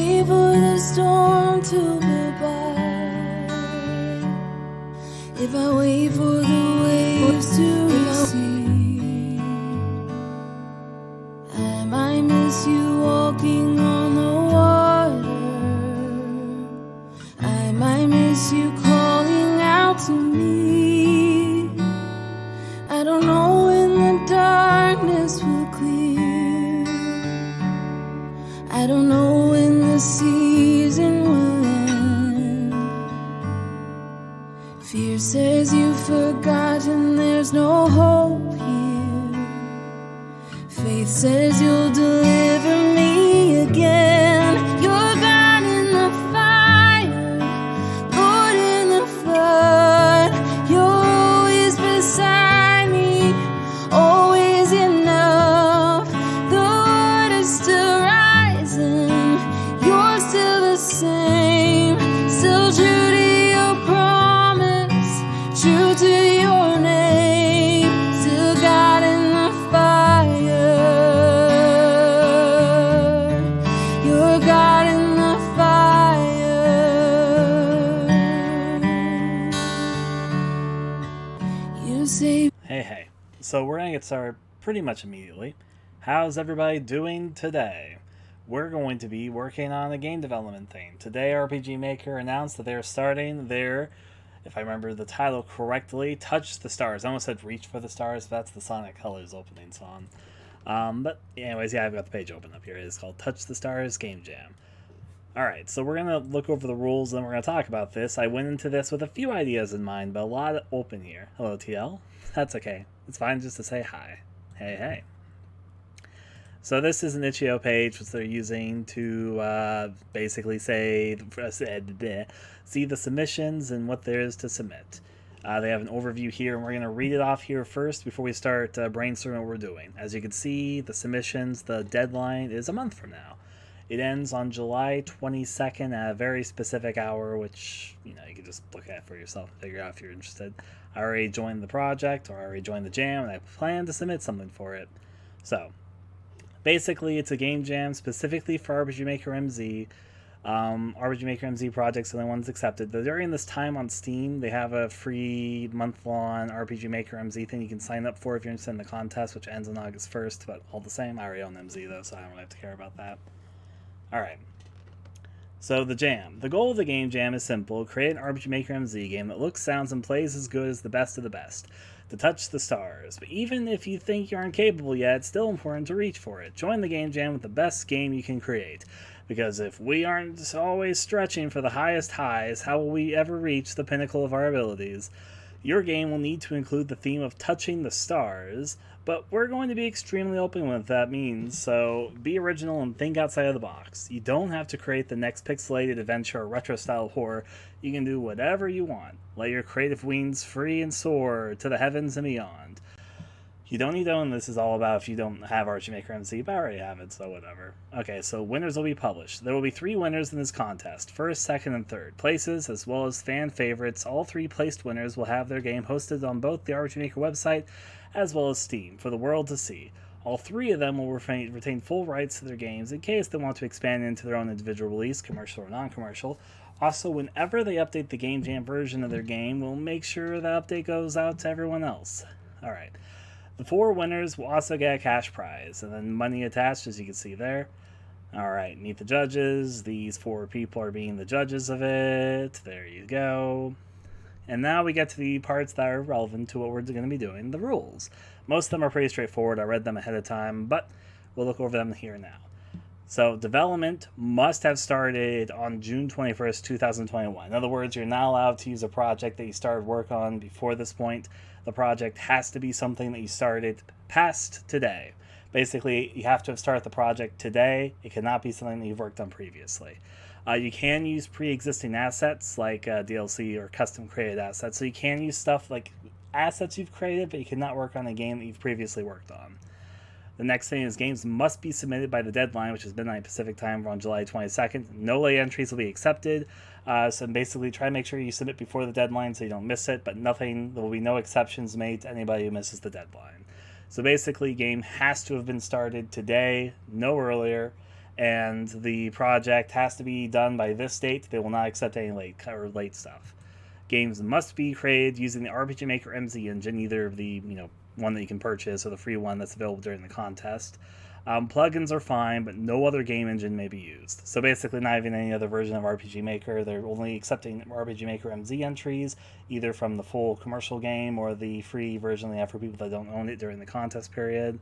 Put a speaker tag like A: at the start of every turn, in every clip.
A: wait for the storm to go by, if I wait for the waves to recede, I might miss you walking on the water, I might miss you calling out to me. I don't know when the darkness will clear, I don't know when the season will end. Fear says you've forgotten there's no hope here, faith says you'll deliver me again. You're God in the fire, Lord in the flood, you're always beside me, always enough. The water's still rising, you're still the same, still true to your promise, true to your name, still God in the fire. You're God in the fire. You say
B: Hey. So we're going to get started pretty much immediately. How's everybody doing today? We're going to be working on a game development thing. Today, RPG Maker announced that they're starting their, if I remember the title correctly, Touch the Stars. I almost said Reach for the Stars, but that's the Sonic Colors opening song. But anyways, yeah, I've got the page open up here. It's called Touch the Stars Game Jam. Alright, so we're going to look over the rules and we're going to talk about this. I went into this with a few ideas in mind, but a lot open here. Hello, TL. That's okay. It's fine just to say hi. Hey. So this is an itch.io page which they're using to basically say, see the submissions and what there is to submit. They have an overview here, and we're going to read it off here first before we start brainstorming what we're doing. As you can see, the submissions, the deadline is a month from now. It ends on July 22nd at a very specific hour, which, you can just look at for yourself and figure out if you're interested. I already joined the project, or I already joined the jam, and I plan to submit something for it. So, basically, it's a game jam specifically for RPG Maker MZ. RPG Maker MZ projects are the ones accepted. During this time on Steam, they have a free month-long RPG Maker MZ thing you can sign up for if you're interested in the contest, which ends on August 1st, but all the same, I already own MZ, though, so I don't really have to care about that. Alright, so the jam. The goal of the game jam is simple. Create an RPG Maker MZ game that looks, sounds, and plays as good as the best of the best. To touch the stars. But even if you think you aren't capable yet, it's still important to reach for it. Join the game jam with the best game you can create. Because if we aren't always stretching for the highest highs, how will we ever reach the pinnacle of our abilities? Your game will need to include the theme of touching the stars, but we're going to be extremely open with what that means, so be original and think outside of the box. You don't have to create the next pixelated adventure or retro-style horror. You can do whatever you want. Let your creative wings free and soar to the heavens and beyond. You don't need to own this is all about if you don't have RPG Maker MC, but I already have it, so whatever. Okay, so winners will be published. There will be 3 winners in this contest, first, second, and third places, as well as fan favorites. All 3 placed winners will have their game hosted on both the RPG Maker website as well as Steam for the world to see. All 3 of them will retain full rights to their games in case they want to expand into their own individual release, commercial or non-commercial. Also, whenever they update the Game Jam version of their game, we'll make sure the update goes out to everyone else. Alright. The 4 winners will also get a cash prize, and then money attached, as you can see there. Alright, meet the judges. These 4 people are being the judges of it. There you go. And now we get to the parts that are relevant to what we're going to be doing, the rules. Most of them are pretty straightforward. I read them ahead of time, but we'll look over them here now. So, development must have started on June 21st, 2021. In other words, you're not allowed to use a project that you started work on before this point. The project has to be something that you started past today. Basically, you have to have started the project today. It cannot be something that you've worked on previously. You can use pre-existing assets like DLC or custom-created assets. So you can use stuff like assets you've created, but you cannot work on a game that you've previously worked on. The next thing is games must be submitted by the deadline, which is midnight Pacific time on July 22nd. No late entries will be accepted. So basically try to make sure you submit before the deadline so you don't miss it, but there will be no exceptions made to anybody who misses the deadline. So basically, game has to have been started today, no earlier, and the project has to be done by this date. They will not accept any late stuff. Games must be created using the RPG Maker MZ engine, either the one that you can purchase or the free one that's available during the contest. Plugins are fine, but no other game engine may be used. So basically, not even any other version of RPG Maker. They're only accepting RPG Maker MZ entries, either from the full commercial game or the free version they have for people that don't own it during the contest period.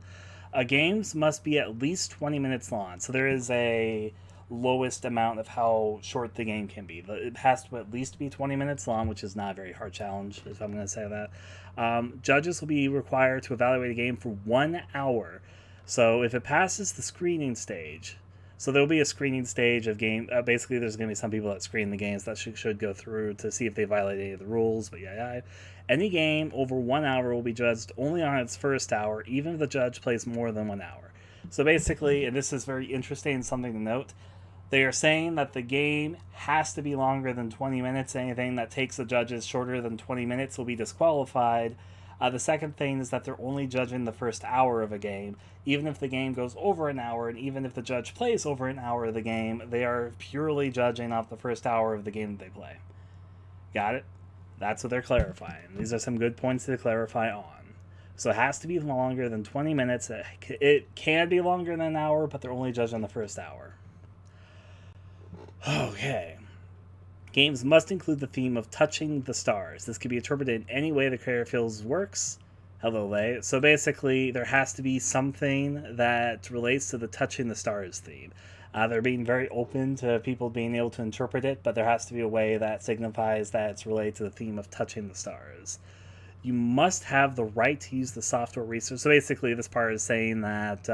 B: Games must be at least 20 minutes long. So there is a lowest amount of how short the game can be. It has to at least be 20 minutes long, which is not a very hard challenge, if I'm going to say that. Judges will be required to evaluate a game for 1 hour. So if it passes the screening stage, so there'll be a screening stage of game. Basically, there's going to be some people that screen the games that should go through to see if they violate any of the rules. But yeah. Any game over 1 hour will be judged only on its first hour, even if the judge plays more than 1 hour. So basically, and this is very interesting and something to note, they are saying that the game has to be longer than 20 minutes. Anything that takes the judges shorter than 20 minutes will be disqualified. The second thing is that they're only judging the first hour of a game. Even if the game goes over an hour, and even if the judge plays over an hour of the game, they are purely judging off the first hour of the game that they play. Got it? That's what they're clarifying. These are some good points to clarify on. So it has to be longer than 20 minutes. It can be longer than an hour, but they're only judging the first hour. Okay. Games must include the theme of touching the stars. This can be interpreted in any way the creator feels works. Hello, Lay. So basically, there has to be something that relates to the touching the stars theme. They're being very open to people being able to interpret it, but there has to be a way that signifies that it's related to the theme of touching the stars. You must have the right to use the software resource. So basically, this part is saying that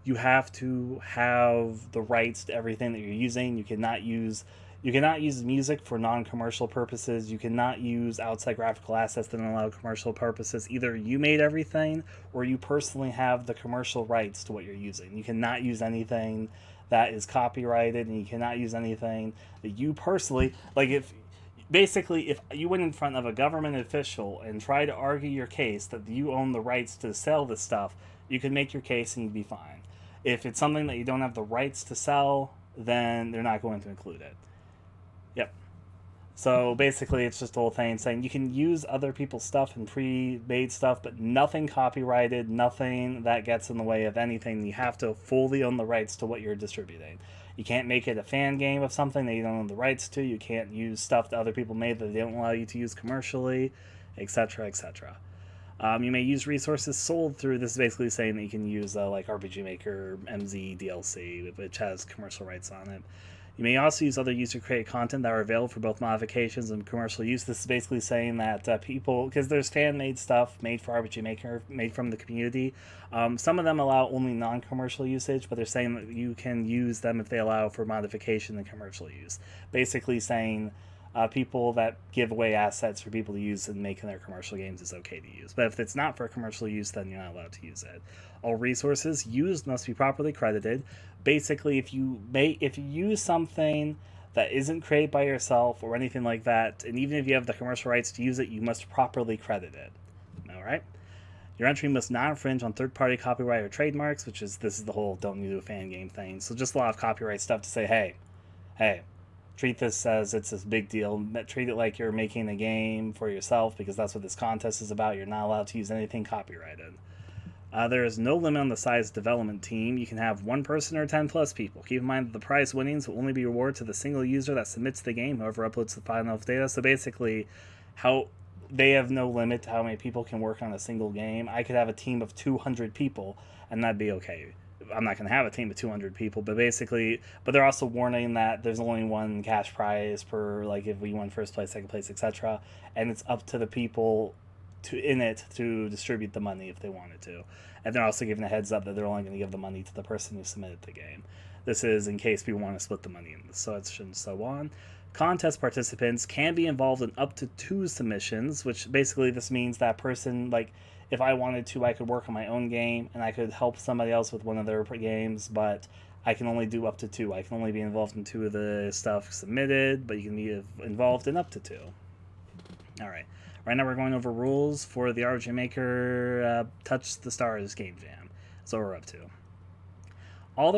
B: you have to have the rights to everything that you're using. You cannot use music for non-commercial purposes. You cannot use outside graphical assets that don't allow commercial purposes. Either you made everything or you personally have the commercial rights to what you're using. You cannot use anything that is copyrighted, and you cannot use anything that you personally, if you went in front of a government official and tried to argue your case that you own the rights to sell this stuff, you can make your case and you'd be fine. If it's something that you don't have the rights to sell, then they're not going to include it. Yep. So basically, it's just a whole thing saying you can use other people's stuff and pre-made stuff, but nothing copyrighted, nothing that gets in the way of anything. You have to fully own the rights to what you're distributing. You can't make it a fan game of something that you don't own the rights to. You can't use stuff that other people made that they don't allow you to use commercially, etc., etc. You may use resources sold through. This is basically saying that you can use RPG Maker MZ DLC, which has commercial rights on it. You may also use other user-created content that are available for both modifications and commercial use. This is basically saying that people, because there's fan-made stuff made for RPG Maker, made from the community. Some of them allow only non-commercial usage, but they're saying that you can use them if they allow for modification and commercial use. Basically saying people that give away assets for people to use and make in their commercial games is okay to use. But if it's not for commercial use, then you're not allowed to use it. All resources used must be properly credited. Basically, if you use something that isn't created by yourself or anything like that, and even if you have the commercial rights to use it, you must properly credit it. All right? Your entry must not infringe on third-party copyright or trademarks, this is the whole don't you do a fan game thing. So just a lot of copyright stuff to say, hey, treat this as it's this big deal. Treat it like you're making a game for yourself, because that's what this contest is about. You're not allowed to use anything copyrighted. There is no limit on the size development team. You can have 1 person or 10 plus people. Keep in mind that the prize winnings will only be rewarded to the single user that submits the game, whoever uploads the final data. So basically, they have no limit to how many people can work on a single game. I could have a team of 200 people, and that'd be okay. I'm not going to have a team of 200 people, but they're also warning that there's only 1 cash prize per, if we won first place, second place, etc. And it's up to the people to distribute the money if they wanted to. And they're also giving a heads up that they're only going to give the money to the person who submitted the game. This is in case people want to split the money in such and so on. Contest participants can be involved in up to 2 submissions, which basically this means that person, if I wanted to, I could work on my own game and I could help somebody else with one of their games, but I can only do up to 2. I can only be involved in 2 of the stuff submitted, but you can be involved in up to 2. All right. Right now we're going over rules for the RPG Maker Touch the Stars game jam. That's what we're up to. All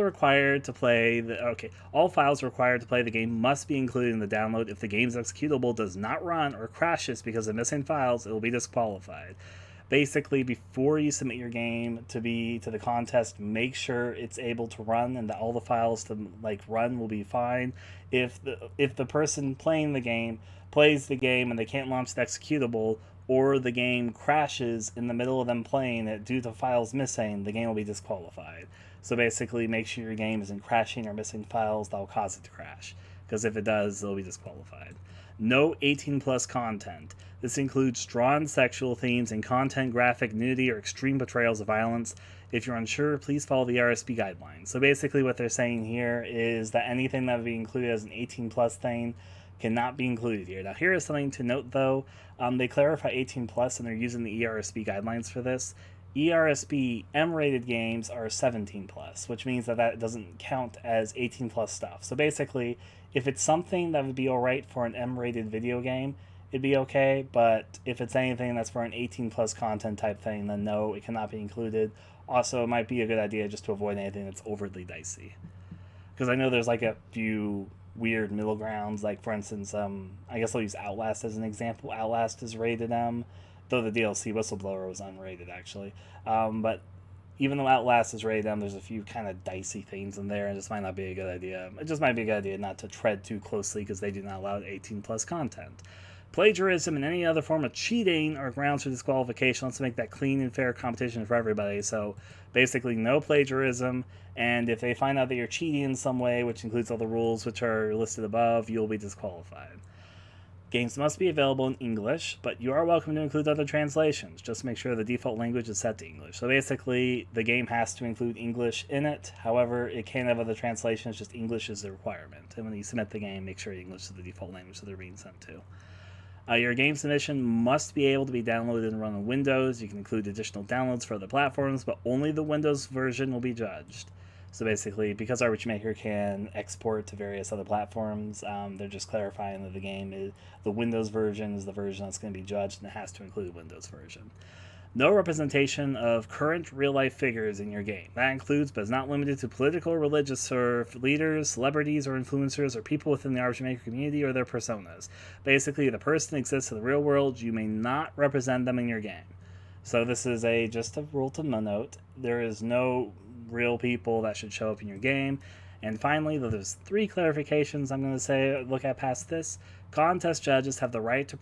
B: files required to play the game must be included in the download. If the game's executable does not run or crashes because of missing files, it will be disqualified. Basically, before you submit your game to the contest, make sure it's able to run and that all the files to run will be fine. If the person playing the game plays the game and they can't launch the executable, or the game crashes in the middle of them playing it due to files missing, the game will be disqualified. So basically, make sure your game isn't crashing or missing files that will cause it to crash, because if it does, it'll be disqualified. No 18 plus content. This includes strong sexual themes and content, graphic nudity, or extreme portrayals of violence. If you're unsure, please follow the RSP guidelines. So basically what they're saying here is that anything that would be included as an 18 plus thing cannot be included here. Now here is something to note though. They clarify 18 plus and they're using the ERSP guidelines for this. ERSP M-rated games are 17 plus, which means that doesn't count as 18 plus stuff. So basically, if it's something that would be alright for an M-rated video game, it'd be okay, but if it's anything that's for an 18 plus content type thing, then no, it cannot be included. Also, it might be a good idea just to avoid anything that's overly dicey. Because I know there's a few weird middle grounds, for instance, I guess I'll use Outlast as an example. Outlast is rated M, though the DLC Whistleblower was unrated actually. But even though Outlast is rated M, there's a few kind of dicey things in there, and it just might not be a good idea. It just might be a good idea not to tread too closely because they do not allow 18 plus content. Plagiarism and any other form of cheating are grounds for disqualification. Let's make that clean and fair competition for everybody. So basically no plagiarism, and if they find out that you're cheating in some way, which includes all the rules which are listed above, you'll be disqualified. Games must be available in English, but you are welcome to include other translations. Just make sure the default language is set to English. So basically, the game has to include English in it. However, it can have other translations, just English is the requirement. And when you submit the game, make sure English is the default language that they're being sent to. Your game submission must be able to be downloaded and run on Windows. You can include additional downloads for other platforms, but only the Windows version will be judged. So basically, because RPG Maker can export to various other platforms, they're just clarifying that the Windows version is the version that's going to be judged, and it has to include the Windows version. No representation of current real-life figures in your game. That includes, but is not limited to, political, religious, or leaders, celebrities, or influencers, or people within the RPG Maker community or their personas. Basically, the person exists in the real world. You may not represent them in your game. So this is just a rule to note. There is no real people that should show up in your game. And finally, there's 3 clarifications I'm going to look at past this. Contest judges have the right to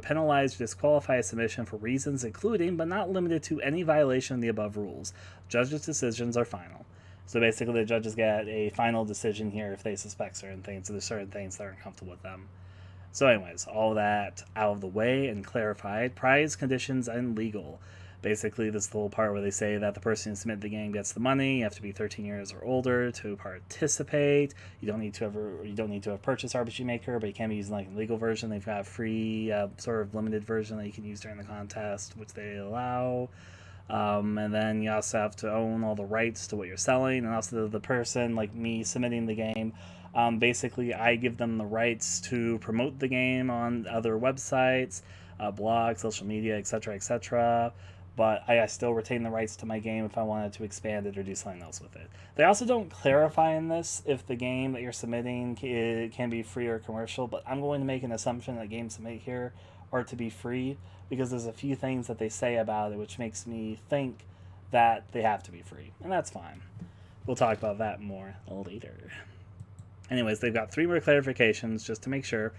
B: penalize or disqualify a submission for reasons including, but not limited to, any violation of the above rules. Judges' decisions are final. So basically, the judges get a final decision here if they suspect certain things, so there's certain things that are uncomfortable with them. So anyways, all that out of the way and clarified. Prize, conditions, and legal. Basically, this is the whole part where they say that the person who submitted the game gets the money. You have to be 13 years or older to participate. You don't need to have purchased RPG Maker, but you can be using a legal version. They've got a free sort of limited version that you can use during the contest, which they allow. And then you also have to own all the rights to what you're selling, and also the person, like me, submitting the game. Basically, I give them the rights to promote the game on other websites, blogs, social media, etc., etc., but I still retain the rights to my game if I wanted to expand it or do something else with it. They also don't clarify in this if the game that you're submitting can be free or commercial, but I'm going to make an assumption that games submitted here are to be free, because there's a few things that they say about it which makes me think that they have to be free, and that's fine. We'll talk about that more later. Anyways, they've got 3 more clarifications just to make sure,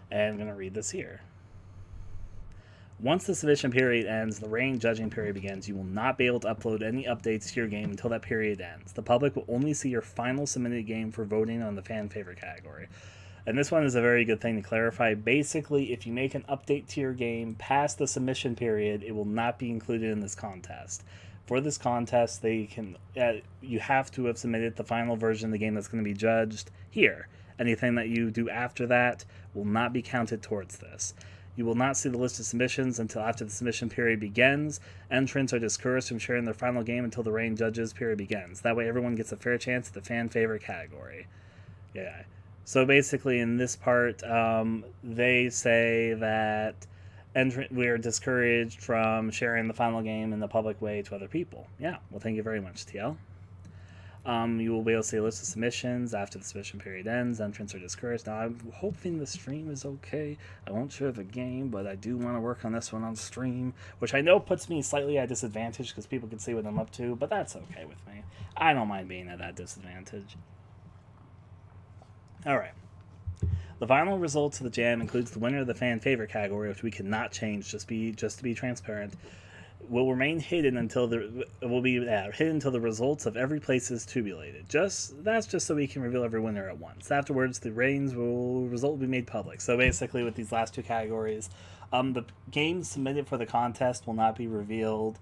B: and I'm going to read this here. Once the submission period ends, the rain judging period begins. You will not be able to upload any updates to your game until that period ends. The public will only see your final submitted game for voting on the fan favorite category. And this one is a very good thing to clarify. Basically, if you make an update to your game past the submission period, it will not be included in this contest. For this contest, you have to have submitted the final version of the game that's going to be judged here. Anything that you do after that will not be counted towards this. You will not see the list of submissions until after the submission period begins. Entrants are discouraged from sharing their final game until the rain judges period begins. That way everyone gets a fair chance at the fan favorite category. Yeah. So basically in this part, they say that we are discouraged from sharing the final game in the public way to other people. Yeah, well, thank you very much, TL. You will be able to see a list of submissions after the submission period ends. Entrants are discouraged. Now, I'm hoping the stream is okay. I won't share the game, but I do want to work on this one on stream, which I know puts me slightly at disadvantage because people can see what I'm up to, but that's okay with me. I don't mind being at that disadvantage. Alright. The final results of the jam includes the winner of the fan favorite category, which we cannot change, just to be transparent. Will remain hidden until the results of every place is tabulated. That's just so we can reveal every winner at once. Afterwards, the result will be made public. So basically, with these last two categories, the games submitted for the contest will not be revealed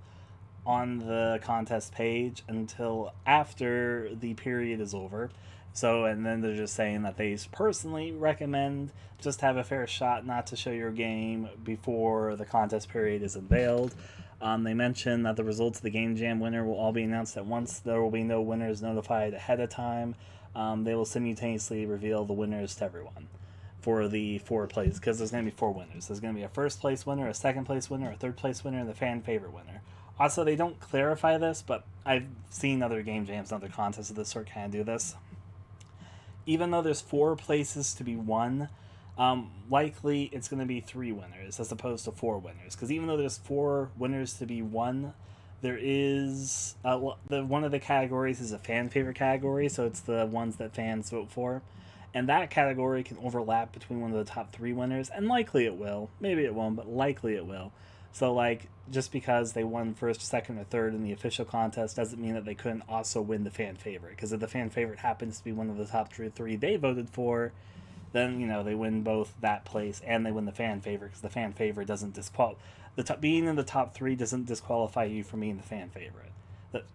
B: on the contest page until after the period is over. So, and then they're just saying that they personally recommend just have a fair shot not to show your game before the contest period is unveiled. They mentioned that the results of the Game Jam winner will all be announced at once. There will be no winners notified ahead of time. They will simultaneously reveal the winners to everyone for the 4 places, because there's going to be 4 winners. There's going to be a first place winner, a second place winner, a third place winner, and the fan favorite winner. Also, they don't clarify this, but I've seen other Game Jams and other contests of this sort kind of do this. Even though there's 4 places to be won, likely it's going to be 3 winners as opposed to 4 winners. Because even though there's 4 winners to be won, there is one of the categories is a fan favorite category, so it's the ones that fans vote for, and that category can overlap between one of the top 3 winners, and likely it will. Maybe it won't, but likely it will. So, like, just because they won first, second, or third in the official contest doesn't mean that they couldn't also win the fan favorite. Because if the fan favorite happens to be one of the top 3 they voted for, then, they win both that place and they win the fan favorite, because the fan favorite doesn't being in the top 3 doesn't disqualify you from being the fan favorite.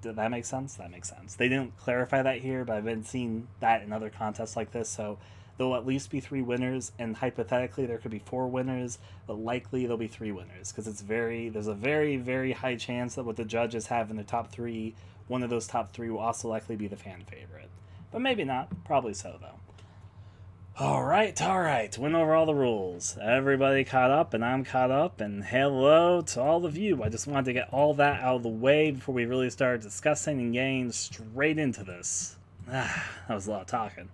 B: Did that make sense? That makes sense. They didn't clarify that here, but I've been seeing that in other contests like this, so there'll at least be 3 winners, and hypothetically there could be 4 winners, but likely there'll be 3 winners, because there's a very, very high chance that what the judges have in the top 3, one of those top 3 will also likely be the fan favorite. But maybe not. Probably so, though. Alright. Went over all the rules. Everybody caught up, and I'm caught up, and hello to all of you. I just wanted to get all that out of the way before we really started discussing and getting straight into this. That was a lot of talking.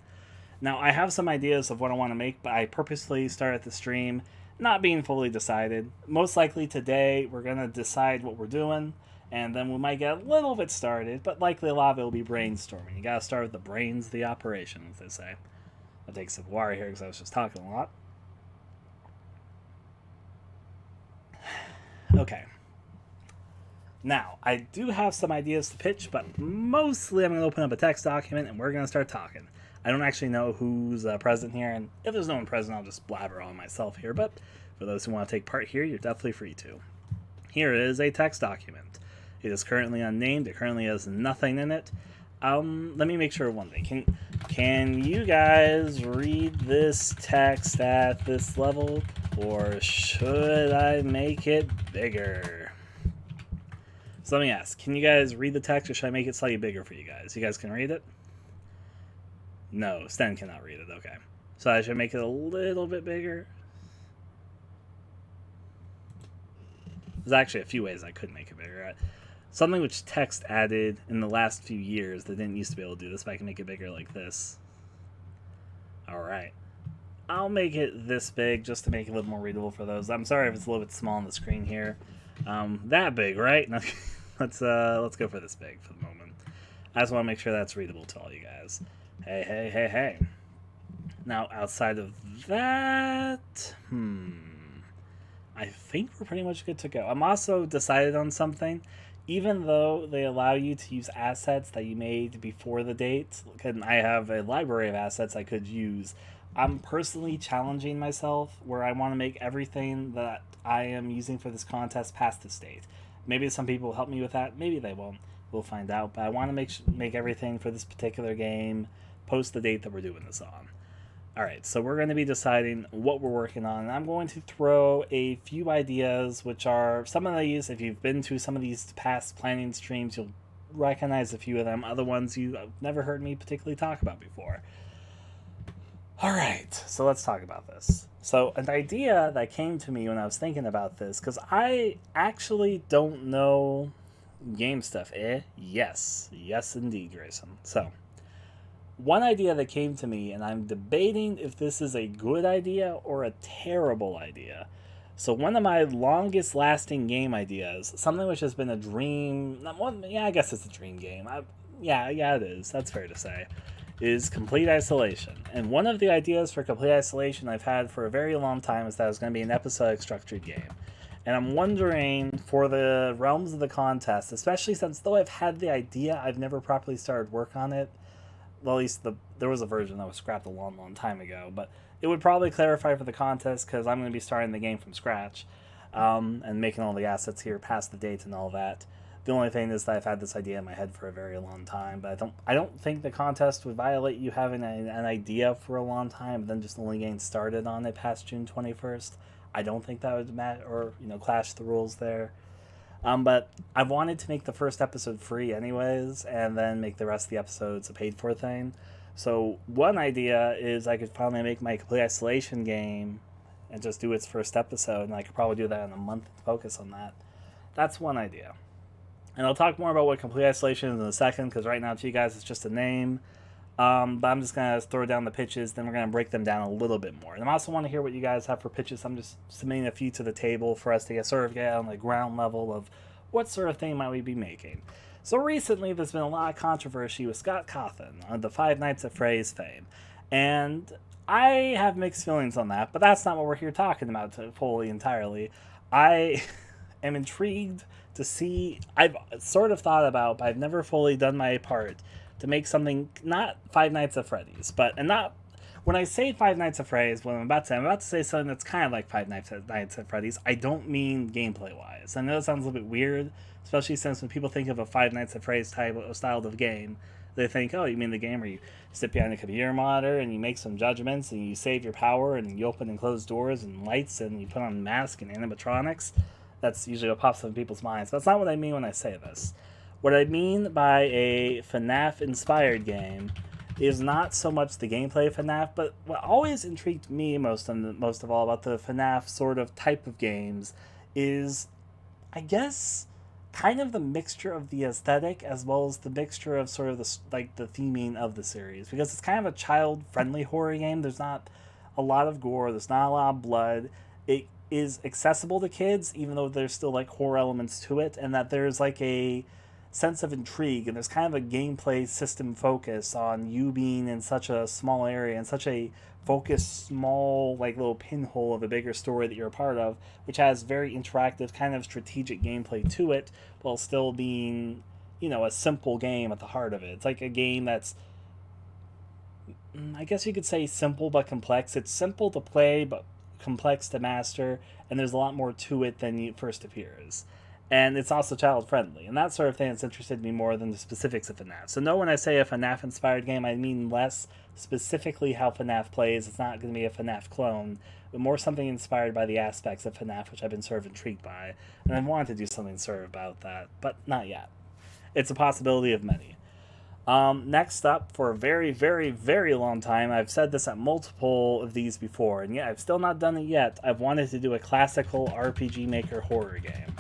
B: Now, I have some ideas of what I want to make, but I purposely started the stream not being fully decided. Most likely today, we're going to decide what we're doing, and then we might get a little bit started, but likely a lot of it will be brainstorming. You got to start with the brains of the operation, as they say. I'll take a sip of water here because I was just talking a lot. Okay. Now, I do have some ideas to pitch, but mostly I'm going to open up a text document and we're going to start talking. I don't actually know who's present here, and if there's no one present, I'll just blabber on myself here, but for those who want to take part here, you're definitely free to. Here is a text document. It is currently unnamed. It currently has nothing in it. Let me make sure of one thing. Can you guys read this text at this level, or should I make it bigger? So let me ask, can you guys read the text, or should I make it slightly bigger for you guys? You guys can read it? No, Sten cannot read it. Okay. So I should make it a little bit bigger. There's actually a few ways I could make it bigger. Something which text added in the last few years that didn't used to be able to do this, but I can make it bigger like this. Alright. I'll make it this big just to make it a little more readable for those. I'm sorry if it's a little bit small on the screen here. That big, right? Let's go for this big for the moment. I just want to make sure that's readable to all you guys. Hey. Now, outside of that, I think we're pretty much good to go. I'm also decided on something. Even though they allow you to use assets that you made before the date, and I have a library of assets I could use, I'm personally challenging myself where I want to make everything that I am using for this contest past this date. Maybe some people will help me with that. Maybe they won't. We'll find out. But I want to make everything for this particular game post the date that we're doing this on. Alright, so we're going to be deciding what we're working on, and I'm going to throw a few ideas, which are some of these, if you've been to some of these past planning streams, you'll recognize a few of them. Other ones you've never heard me particularly talk about before. Alright, so let's talk about this. So an idea that came to me when I was thinking about this, because I actually don't know Game stuff, eh? Yes. Yes, indeed, Grayson. So, one idea that came to me, and I'm debating if this is a good idea or a terrible idea. So, one of my longest lasting game ideas, something which has been a dream, yeah, I guess it's a dream game. Yeah, it is. That's fair to say. Is Complete Isolation. And one of the ideas for Complete Isolation I've had for a very long time is that it was going to be an episodic structured game. And I'm wondering, for the realms of the contest, especially since though I've had the idea, I've never properly started work on it. Well, at least there was a version that was scrapped a long time ago, but it would probably clarify for the contest because I'm going to be starting the game from scratch and making all the assets here past the date and all that. The only thing is that I've had this idea in my head for a very long time, but I don't think the contest would violate you having an idea for a long time, but then just only getting started on it past June 21st. I don't think that would matter or clash the rules there. But I wanted to make the first episode free anyways, and then make the rest of the episodes a paid-for thing. So one idea is I could finally make my Complete Isolation game and just do its first episode, and I could probably do that in a month and focus on that. That's one idea. And I'll talk more about what Complete Isolation is in a second, because right now to you guys it's just a name. But I'm just going to throw down the pitches, then we're going to break them down a little bit more. And I also want to hear what you guys have for pitches. I'm just submitting a few to the table for us to get on the ground level of what sort of thing might we be making. So recently there's been a lot of controversy with Scott Cawthon on the Five Nights at Freddy's fame. And I have mixed feelings on that, but that's not what we're here talking about fully entirely. I am intrigued to see, I've sort of thought about, but I've never fully done my part to make something not Five Nights at Freddy's, and not when I say Five Nights at Freddy's, what I'm about to say something that's kind of like Five Nights at Freddy's. I don't mean gameplay wise. I know it sounds a little bit weird, especially since when people think of a Five Nights at Freddy's type of style of game, they think, oh, you mean the game where you sit behind a computer monitor and you make some judgments and you save your power and you open and close doors and lights and you put on masks and animatronics. That's usually what pops up in people's minds. But that's not what I mean when I say this. What I mean by a FNAF-inspired game is not so much the gameplay of FNAF, but what always intrigued me most of all about the FNAF sort of type of games is, I guess, kind of the mixture of the aesthetic as well as the mixture of sort of the theming of the series. Because it's kind of a child-friendly horror game. There's not a lot of gore. There's not a lot of blood. It is accessible to kids, even though there's still horror elements to it, and that there's a sense of intrigue, and there's kind of a gameplay system focus on you being in such a small area and such a focused small little pinhole of a bigger story that you're a part of, which has very interactive kind of strategic gameplay to it while still being a simple game at the heart of it. It's like a game that's, I guess you could say, simple but complex. It's simple to play but complex to master, and there's a lot more to it than it first appears. And it's also child-friendly, and that sort of thing that's interested me more than the specifics of FNAF. So no, when I say a FNAF-inspired game, I mean less specifically how FNAF plays. It's not going to be a FNAF clone, but more something inspired by the aspects of FNAF, which I've been sort of intrigued by. And I wanted to do something sort of about that, but not yet. It's a possibility of many. Next up, for a very, very, very long time, I've said this at multiple of these before, and I've still not done it yet. I've wanted to do a classical RPG Maker horror game.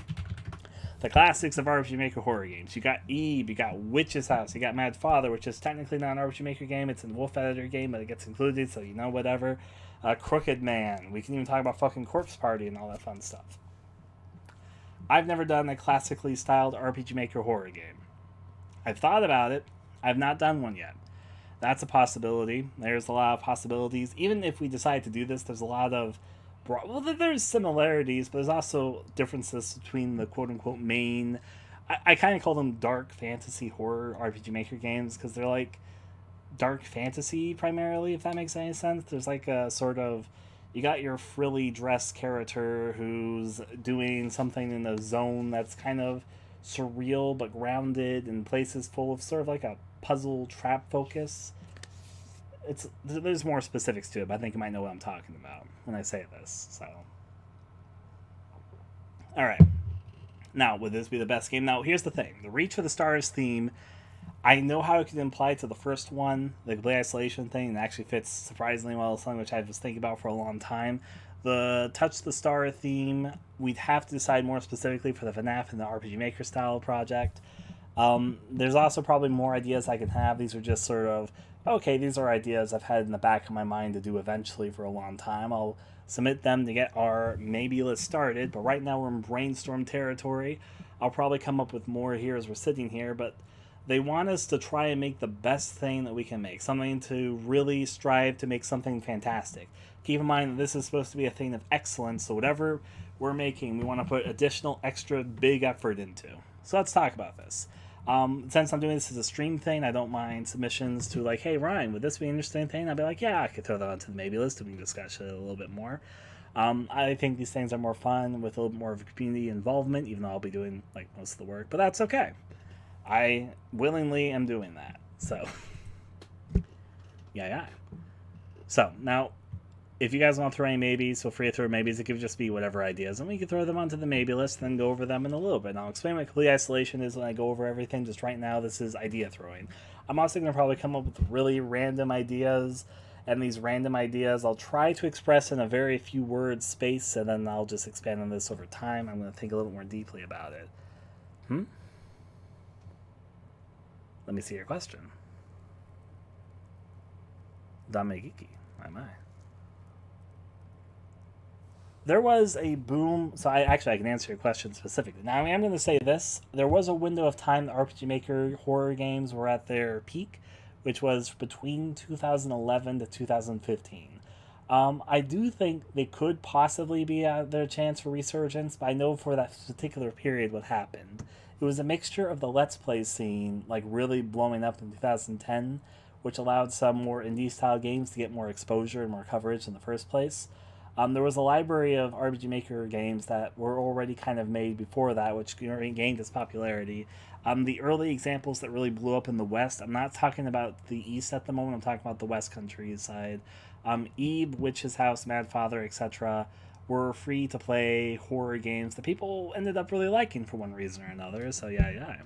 B: The classics of RPG Maker horror games. You got Eve, you got Witch's House, you got Mad Father, which is technically not an RPG Maker game, it's a Wolf Editor game, but it gets included, so whatever. Crooked Man. We can even talk about fucking Corpse Party and all that fun stuff. I've never done a classically styled RPG Maker horror game. I've thought about it. I've not done one yet. That's a possibility. There's a lot of possibilities. Even if we decide to do this, there's a lot of there's similarities, but there's also differences between the quote-unquote main. I kind of call them dark fantasy horror RPG Maker games because they're dark fantasy primarily, if that makes any sense. There's a sort of, you got your frilly dressed character who's doing something in a zone that's kind of surreal but grounded in places full of sort of a puzzle trap focus. There's more specifics to it, but I think you might know what I'm talking about when I say this. So, all right. Now, would this be the best game? Now, here's the thing: the Reach for the Stars theme. I know how it could apply to the first one, the Complete Isolation thing, and it actually fits surprisingly well. Something which I was thinking about for a long time. The Touch the Star theme, we'd have to decide more specifically for the FNAF and the RPG Maker style project. There's also probably more ideas I can have. These are just sort of, okay, these are ideas I've had in the back of my mind to do eventually for a long time. I'll submit them to get our maybe list started, but right now we're in brainstorm territory. I'll probably come up with more here as we're sitting here, but they want us to try and make the best thing that we can make, something to really strive to make something fantastic. Keep in mind that this is supposed to be a thing of excellence, so whatever we're making, we want to put additional, extra big effort into. So let's talk about this. Since I'm doing this as a stream thing, I don't mind submissions to like, hey Ryan, would this be an interesting thing? I'd be like, yeah, I could throw that onto the maybe list and we can discuss it a little bit more. I think these things are more fun with a little bit more of a community involvement, even though I'll be doing like most of the work, but that's okay. I willingly am doing that. So, yeah. So, now, if you guys want to throw any maybes, feel free to throw maybes. It could just be whatever ideas, and we can throw them onto the maybe list and then go over them in a little bit. And I'll explain what complete isolation is when I go over everything. Just right now, this is idea throwing. I'm also going to probably come up with really random ideas, and these random ideas I'll try to express in a very few words space, and then I'll just expand on this over time. I'm going to think a little more deeply about it. Let me see your question. Damegiki, my. There was a boom, so I can answer your question specifically. Now, I am going to say this. There was a window of time that RPG Maker horror games were at their peak, which was between 2011 to 2015. I do think they could possibly be at their chance for resurgence, but I know for that particular period what happened. It was a mixture of the Let's Play scene, like really blowing up in 2010, which allowed some more indie-style games to get more exposure and more coverage in the first place. There was a library of RPG Maker games that were already kind of made before that, which gained its popularity. The early examples that really blew up in the West, I'm not talking about the East at the moment, I'm talking about the West countryside. Eve, Witch's House, Mad Father, etc. were free to play horror games that people ended up really liking for one reason or another, so yeah.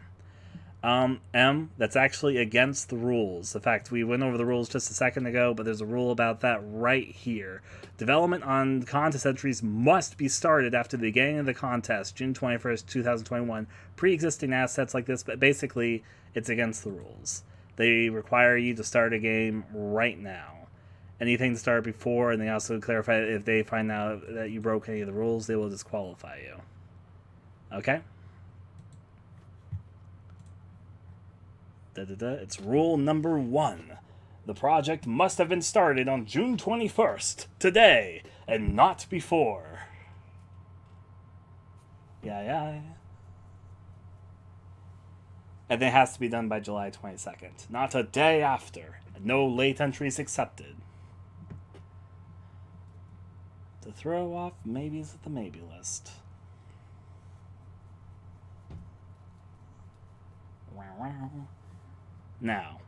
B: That's actually against the rules. In fact, we went over the rules just a second ago, but there's a rule about that right here. Development on contest entries must be started after the beginning of the contest, June 21st, 2021. Pre-existing assets like this, but basically, it's against the rules. They require you to start a game right now. Anything to start before, and they also clarify that if they find out that you broke any of the rules, they will disqualify you. Okay? It's rule number 1. The project must have been started on June 21st, today, and not before. Yeah. And it has to be done by July 22nd, not a day after, and no late entries accepted. To throw off maybes at the maybe list. Now,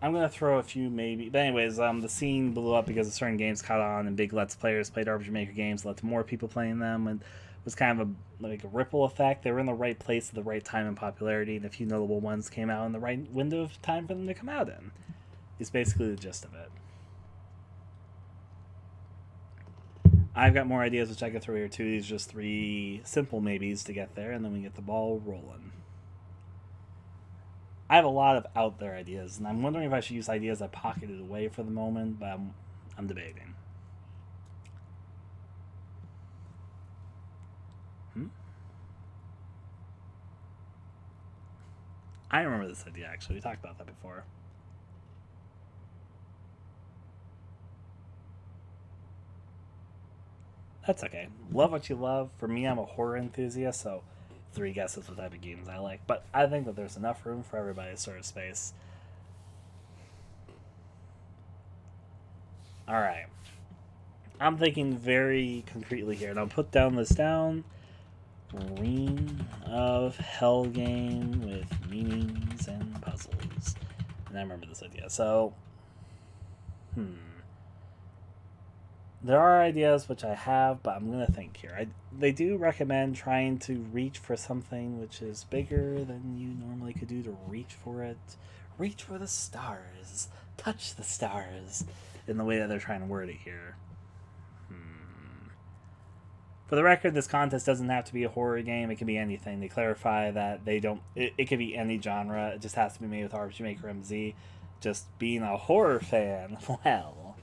B: I'm going to throw a few maybe. But anyways, the scene blew up because certain games caught on and big Let's Players played RPG Maker games, led to more people playing them, and it was kind of a ripple effect. They were in the right place at the right time in popularity, and a few notable ones came out in the right window of time for them to come out in. It's basically the gist of it. I've got more ideas which I could throw here too. These are just 3 simple maybes to get there, and then we get the ball rolling. I have a lot of out there ideas, and I'm wondering if I should use ideas I pocketed away for the moment, but I'm debating. I remember this idea, actually. We talked about that before. That's okay. Love what you love. For me, I'm a horror enthusiast, so 3 guesses what type of games I like. But I think that there's enough room for everybody's sort of space. Alright. I'm thinking very concretely here, and I'll put this down. Reign of Hell game with meanings and puzzles. And I remember this idea. So, there are ideas which I have, but I'm going to think here. They do recommend trying to reach for something which is bigger than you normally could do to reach for it. Reach for the stars. Touch the stars. In the way that they're trying to word it here. For the record, this contest doesn't have to be a horror game. It can be anything. They clarify that they don't. It can be any genre. It just has to be made with RPG Maker MZ. Just being a horror fan, well.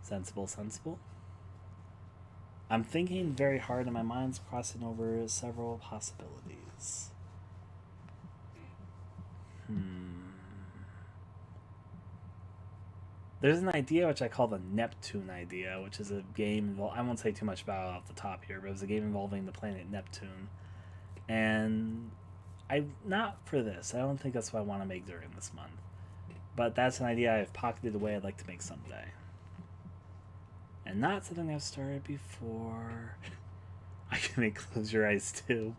B: Sensible, sensible. I'm thinking very hard and my mind's crossing over several possibilities. There's an idea which I call the Neptune idea, which is a game. I won't say too much about it off the top here, but it was a game involving the planet Neptune. And I'm not for this. I don't think that's what I want to make during this month. But that's an idea I've pocketed away I'd like to make someday. And not something I've started before. I can make Close Your Eyes 2.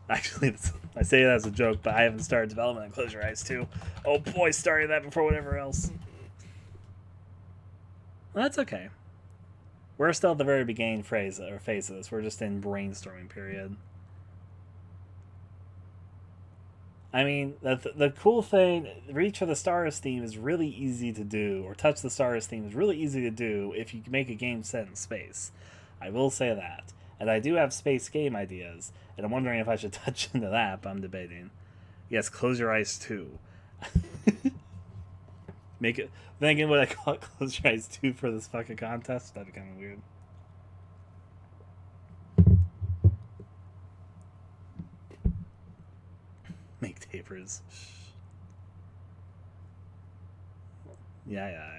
B: Actually, I say that as a joke, but I haven't started development on Close Your Eyes 2. Oh boy, started that before whatever else. Well, that's okay. We're still at the very beginning phase of this. We're just in brainstorming period. I mean, the cool thing, Reach for the Stars theme is really easy to do, or Touch the Stars theme is really easy to do if you make a game set in space. I will say that. And I do have space game ideas, and I'm wondering if I should touch into that, but I'm debating. Yes, Close Your Eyes 2. Make it. Then again, would I call it Close Your Eyes 2 for this fucking contest? That'd be kind of weird. Make tapers. Yeah.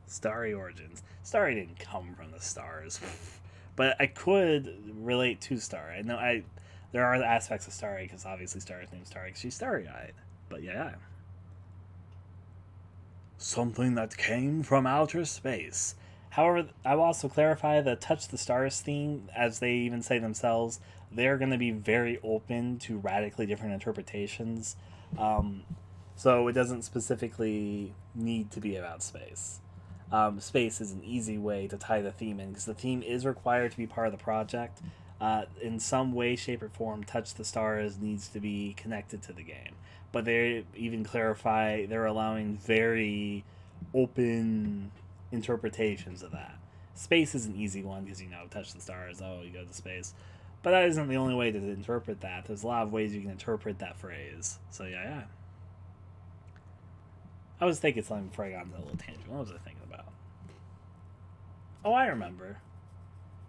B: Starry Origins. Starry didn't come from the stars. But I could relate to Starry. I know there are aspects of Starry, because obviously Starry's named Starry because she's starry-eyed. But yeah. Something that came from outer space. However, I will also clarify the Touch the Stars theme, as they even say themselves, they're going to be very open to radically different interpretations. So it doesn't specifically need to be about space. Space is an easy way to tie the theme in, because the theme is required to be part of the project. In some way, shape, or form, Touch the Stars needs to be connected to the game. But they even clarify they're allowing very open interpretations of that. Space is an easy one because, Touch the Stars, oh, you go to space. But that isn't the only way to interpret that. There's a lot of ways you can interpret that phrase. So, yeah. I was thinking something before I got into a little tangent. What was I thinking about? Oh, I remember.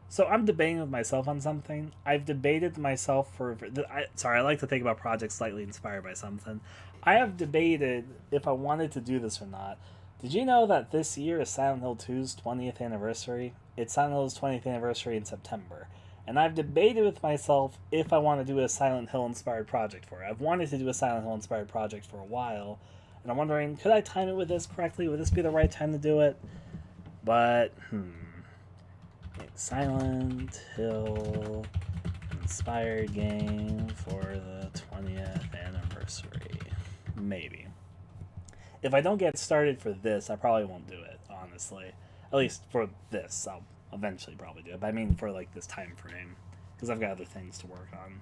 B: So I'm debating with myself on something. I've debated myself I like to think about projects slightly inspired by something. I have debated if I wanted to do this or not. Did you know that this year is Silent Hill 2's 20th anniversary? It's Silent Hill's 20th anniversary in September. And I've debated with myself if I want to do a Silent Hill inspired project for it. I've wanted to do a Silent Hill inspired project for a while. And I'm wondering, could I time it with this correctly? Would this be the right time to do it? But, Silent Hill inspired game for the 20th anniversary. Maybe. If I don't get started for this, I probably won't do it, honestly. At least for this, I'll eventually probably do it. But I mean for, this time frame. Because I've got other things to work on.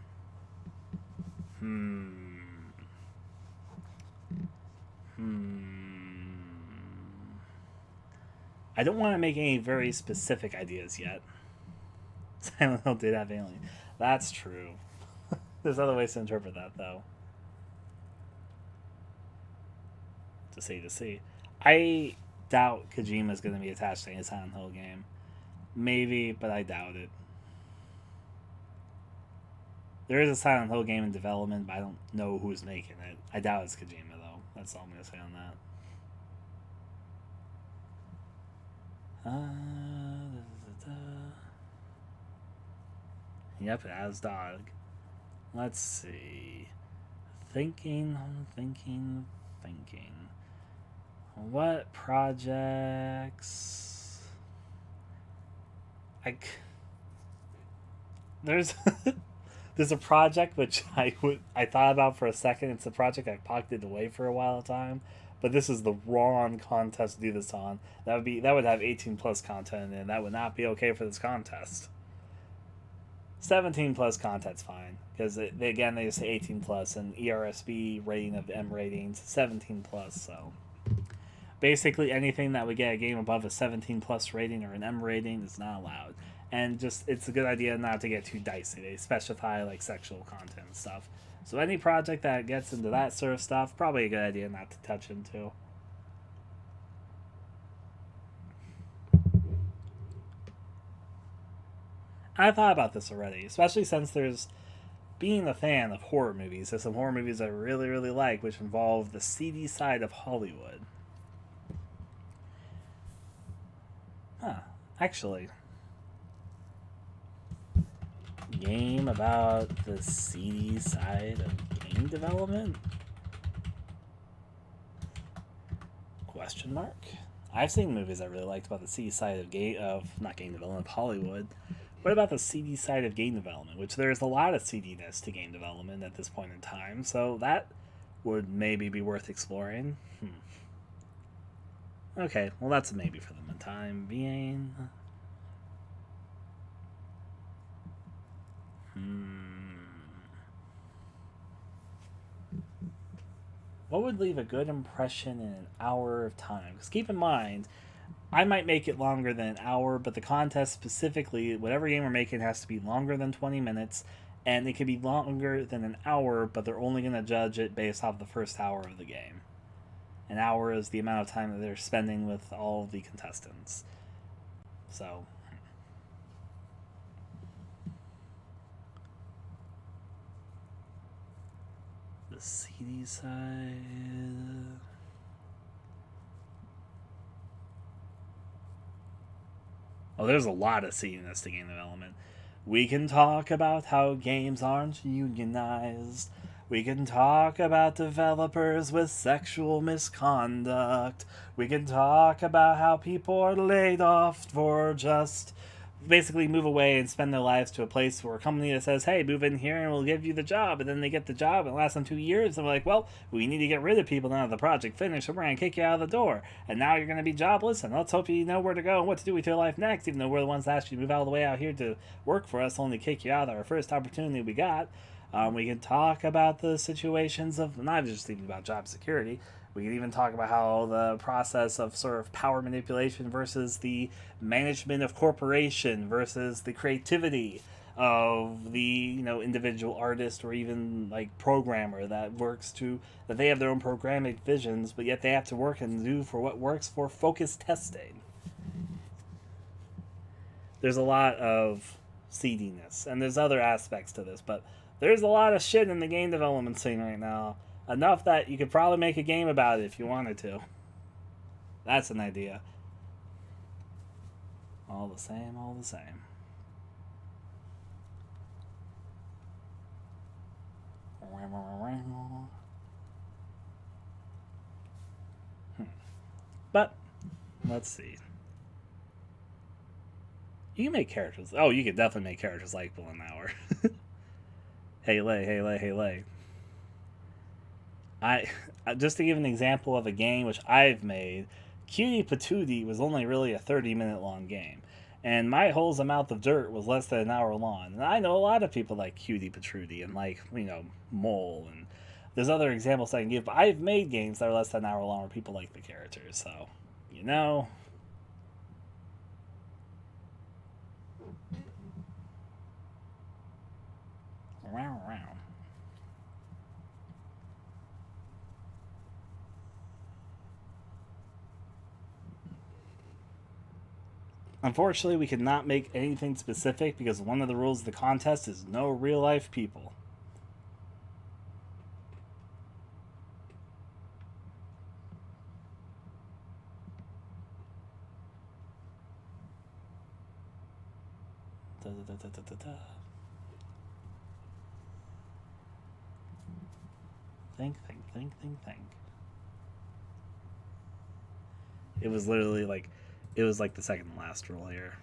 B: I don't want to make any very specific ideas yet. Silent Hill did have alien. That's true. There's other ways to interpret that, though. To see. I doubt Kojima's going to be attached to any Silent Hill game. Maybe, but I doubt it. There is a Silent Hill game in development, but I don't know who's making it. I doubt it's Kojima, though. That's all I'm going to say on that. Yep, it has dog. Let's see. Thinking. What projects? There's a project which I thought about for a second. It's a project I pocketed away for a while time, but this is the wrong contest to do this on. That would have 18 plus content, and that would not be okay for this contest. 17 plus content's fine, because again they say 18 plus, and ERSB rating of M ratings 17 plus. So basically anything that would get a game above a 17 plus rating or an M rating is not allowed. And just it's a good idea not to get too dicey. They specify like sexual content and stuff. So any project that gets into that sort of stuff, probably a good idea not to touch into. I thought about this already, especially since there's being a fan of horror movies. There's some horror movies I really, really like, which involve the seedy side of Hollywood. Huh. Actually, game about the seedy side of game development? Question mark. I've seen movies I really liked about the seedy side of not game development, Hollywood. What about the seedy side of game development? Which there's a lot of seediness to game development at this point in time, so that would maybe be worth exploring. Okay, well that's a maybe for the time being. What would leave a good impression in an hour of time? Because keep in mind, I might make it longer than an hour, but the contest specifically, whatever game we're making has to be longer than 20 minutes, and it could be longer than an hour, but they're only going to judge it based off the first hour of the game. An hour is the amount of time that they're spending with all of the contestants. So, the CD side. Oh, there's a lot of seediness to game development. We can talk about how games aren't unionized. We can talk about developers with sexual misconduct. We can talk about how people are laid off for just basically move away and spend their lives to a place where a company that says, hey, move in here and we'll give you the job. And then they get the job and it lasts them 2 years. And we're like, well, we need to get rid of people now that the project finished, so we're going to kick you out of the door. And now you're going to be jobless, and let's hope you know where to go and what to do with your life next, even though we're the ones that actually move all the way out here to work for us, only to kick you out of our first opportunity we got. We can talk about the situations of, not just even about job security, we can even talk about how the process of sort of power manipulation versus the management of corporation versus the creativity of the individual artist or even like programmer that they have their own programming visions, but yet they have to work and do for what works for focused testing. There's a lot of seediness, and there's other aspects to this, but there's a lot of shit in the game development scene right now. Enough that you could probably make a game about it if you wanted to. That's an idea. All the same, all the same. But, let's see. You can make characters. Oh, you could definitely make characters likeable in an hour. Hey, lay. Just to give an example of a game which I've made, Cutie Patootie was only really a 30-minute long game, and My Hole's a Mouth of Dirt was less than an hour long. And I know a lot of people like Cutie Patootie and like Mole, and there's other examples I can give. But I've made games that are less than an hour long where people like the characters, so Unfortunately, we cannot make anything specific because one of the rules of the contest is no real-life people. Think. It was literally like, it was like the second to last rule here.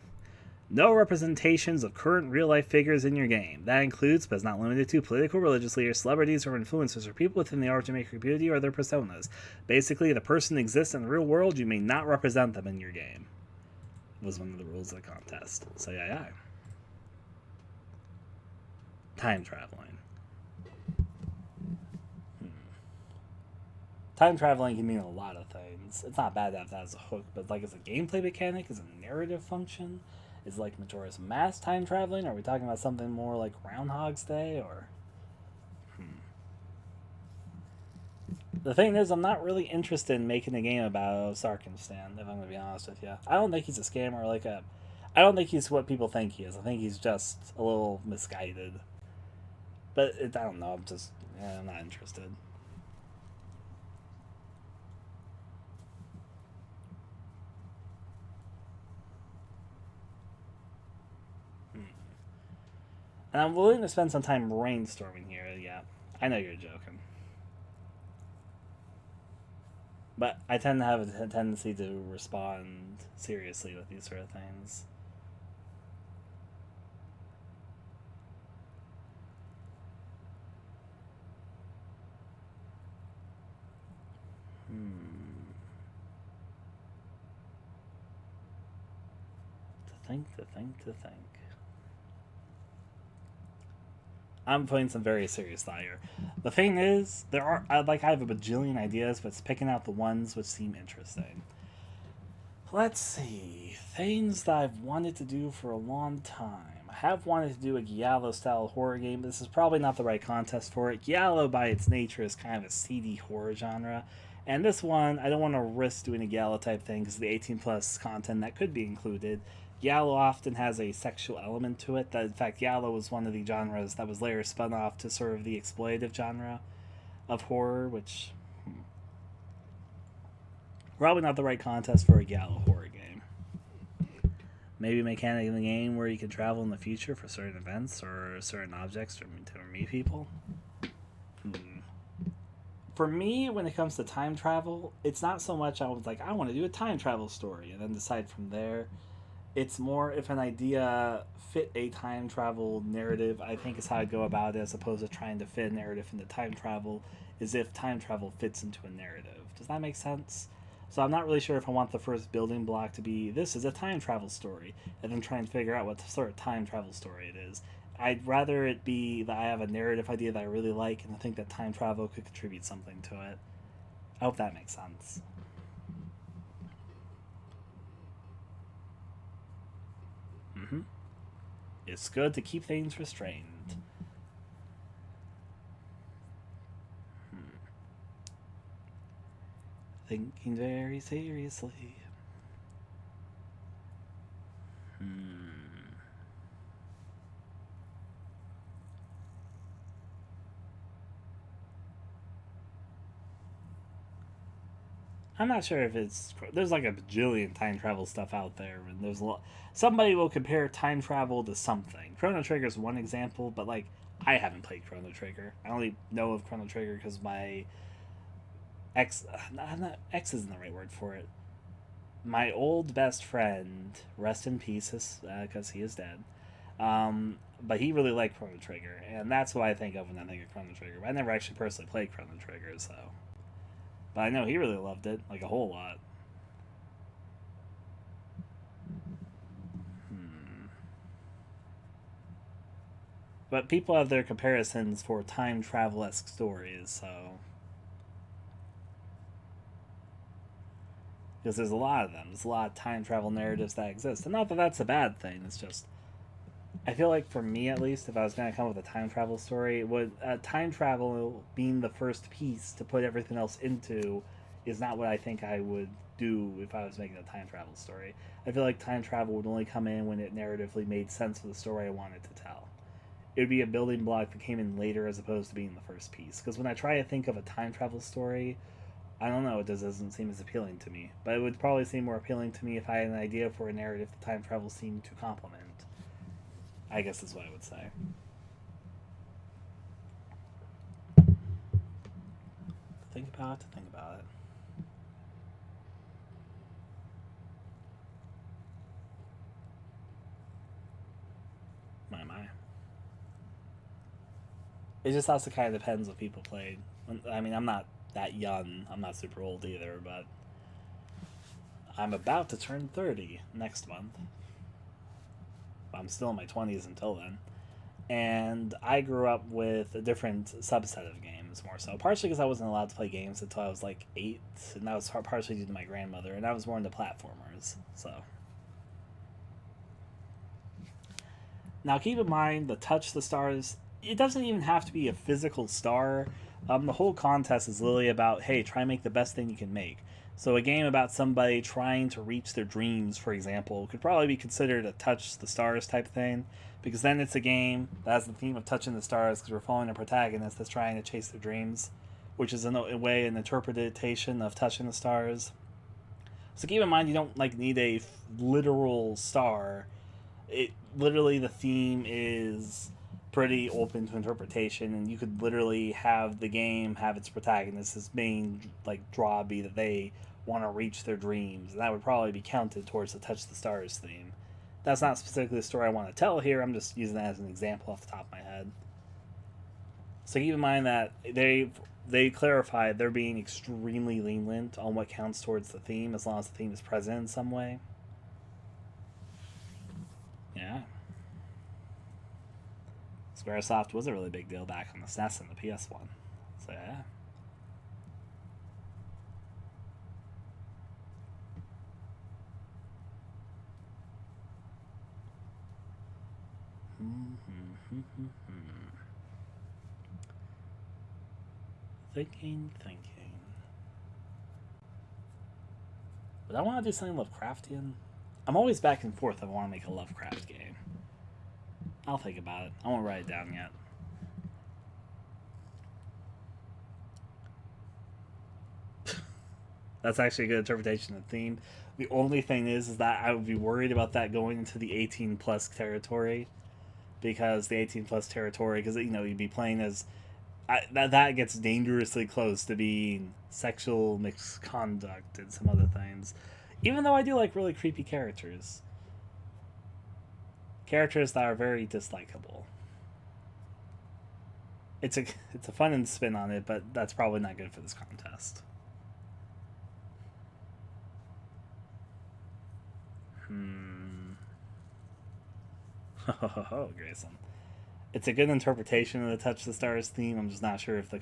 B: No representations of current real-life figures in your game. That includes, but is not limited to, political, religious leaders, celebrities, or influencers, or people within the RPG Maker community or their personas. Basically, the person exists in the real world, you may not represent them in your game. Was one of the rules of the contest. So yeah. Time traveling. Time traveling can mean a lot of things. It's not bad to have that as a hook, but like as a gameplay mechanic, as a narrative function, is like Majora's Mask time traveling? Are we talking about something more like Groundhog's Day? Or the thing is, I'm not really interested in making a game about Sarkinstan, if I'm going to be honest with you. I don't think he's a scammer. I don't think he's what people think he is. I think he's just a little misguided. But I don't know. I'm not interested. And I'm willing to spend some time brainstorming here. Yeah, I know you're joking. But I tend to have a tendency to respond seriously with these sort of things. To think. I'm putting some very serious thought here. The thing is, I have a bajillion ideas, but it's picking out the ones which seem interesting. Let's see. Things that I've wanted to do for a long time. I have wanted to do a Giallo-style horror game. This is probably not the right contest for it. Giallo, by its nature, is kind of a seedy horror genre. And this one, I don't want to risk doing a Giallo-type thing because of the 18-plus content that could be included. Giallo often has a sexual element to it. That, in fact, Giallo was one of the genres that was later spun off to serve the exploitative genre of horror, which probably not the right contest for a Giallo horror game. Maybe a mechanic in the game where you can travel in the future for certain events or certain objects to meet people. For me, when it comes to time travel, it's not so much I want to do a time travel story and then decide from there. It's more if an idea fit a time travel narrative, I think is how I go about it, as opposed to trying to fit a narrative into time travel, is if time travel fits into a narrative. Does that make sense? So I'm not really sure if I want the first building block to be, this is a time travel story, and then try and figure out what sort of time travel story it is. I'd rather it be that I have a narrative idea that I really like, and I think that time travel could contribute something to it. I hope that makes sense. It's good to keep things restrained. Thinking very seriously. I'm not sure if there's like a bajillion time travel stuff out there, and there's a lot. Somebody will compare time travel to something. Chrono Trigger is one example, but like I haven't played Chrono Trigger. I only know of Chrono Trigger because my ex isn't the right word for it. My old best friend, rest in peace, because he is dead. But he really liked Chrono Trigger, and that's what I think of when I think of Chrono Trigger. But I never actually personally played Chrono Trigger, so. But I know he really loved it, like a whole lot. But people have their comparisons for time travel-esque stories, so. Because there's a lot of them. There's a lot of time travel narratives that exist. And not that that's a bad thing, it's just. I feel like for me, at least, if I was going to come up with a time travel story, time travel being the first piece to put everything else into is not what I think I would do if I was making a time travel story. I feel like time travel would only come in when it narratively made sense for the story I wanted to tell. It would be a building block that came in later as opposed to being the first piece. Because when I try to think of a time travel story, I don't know, it just doesn't seem as appealing to me. But it would probably seem more appealing to me if I had an idea for a narrative that time travel seemed to complement. I guess is what I would say. Think about it. It just also kind of depends what people played. I mean, I'm not that young. I'm not super old either, but I'm about to turn 30 next month. I'm still in my 20s until then. And I grew up with a different subset of games, more so. Partially because I wasn't allowed to play games until I was like 8, and that was partially due to my grandmother, and I was more into platformers, so. Now, keep in mind, the Touch the Stars, it doesn't even have to be a physical star. The whole contest is literally about, hey, try and make the best thing you can make. So a game about somebody trying to reach their dreams, for example, could probably be considered a Touch the Stars type thing, because then it's a game that has the theme of touching the stars, because we're following a protagonist that's trying to chase their dreams, which is in a way an interpretation of touching the stars. So keep in mind, you don't like need a literal star. It literally, the theme is pretty open to interpretation, and you could literally have the game have its protagonist's main like draw be that they want to reach their dreams, and that would probably be counted towards the Touch the Stars theme. That's not specifically the story I want to tell here. I'm just using that as an example off the top of my head. So keep in mind that they clarified they're being extremely lenient on what counts towards the theme, as long as the theme is present in some way. Yeah. Squaresoft was a really big deal back on the SNES and the PS1. So yeah. Thinking. But I want to do something Lovecraftian. I'm always back and forth if I want to make a Lovecraft game. I'll think about it. I won't write it down yet. That's actually a good interpretation of the theme. The only thing is that I would be worried about that going into the 18 plus territory, because the 18 plus territory, because you'd be playing as that gets dangerously close to being sexual misconduct and some other things. Even though I do like really creepy characters that are very dislikable. It's a fun spin on it, but that's probably not good for this contest. Oh, Grayson. It's a good interpretation of the Touch the Stars theme. I'm just not sure if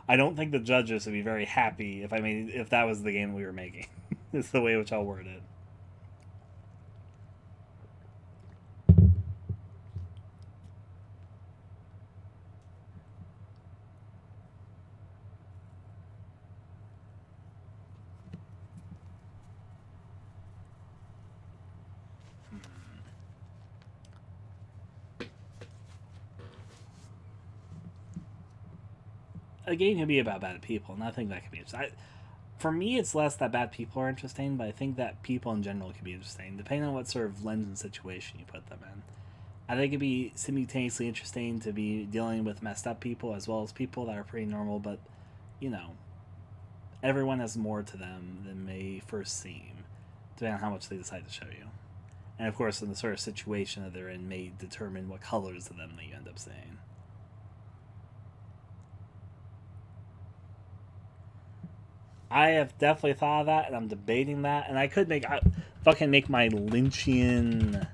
B: I don't think the judges would be very happy if that was the game we were making. It's the way which I'll word it. A game can be about bad people, and I think that can be interesting. For me, it's less that bad people are interesting, but I think that people in general can be interesting, depending on what sort of lens and situation you put them in. I think it'd be simultaneously interesting to be dealing with messed up people as well as people that are pretty normal, but, everyone has more to them than may first seem, depending on how much they decide to show you. And of course, in the sort of situation that they're in may determine what colors of them that you end up seeing. I have definitely thought of that, and I'm debating that, and I could fucking make my Lynchian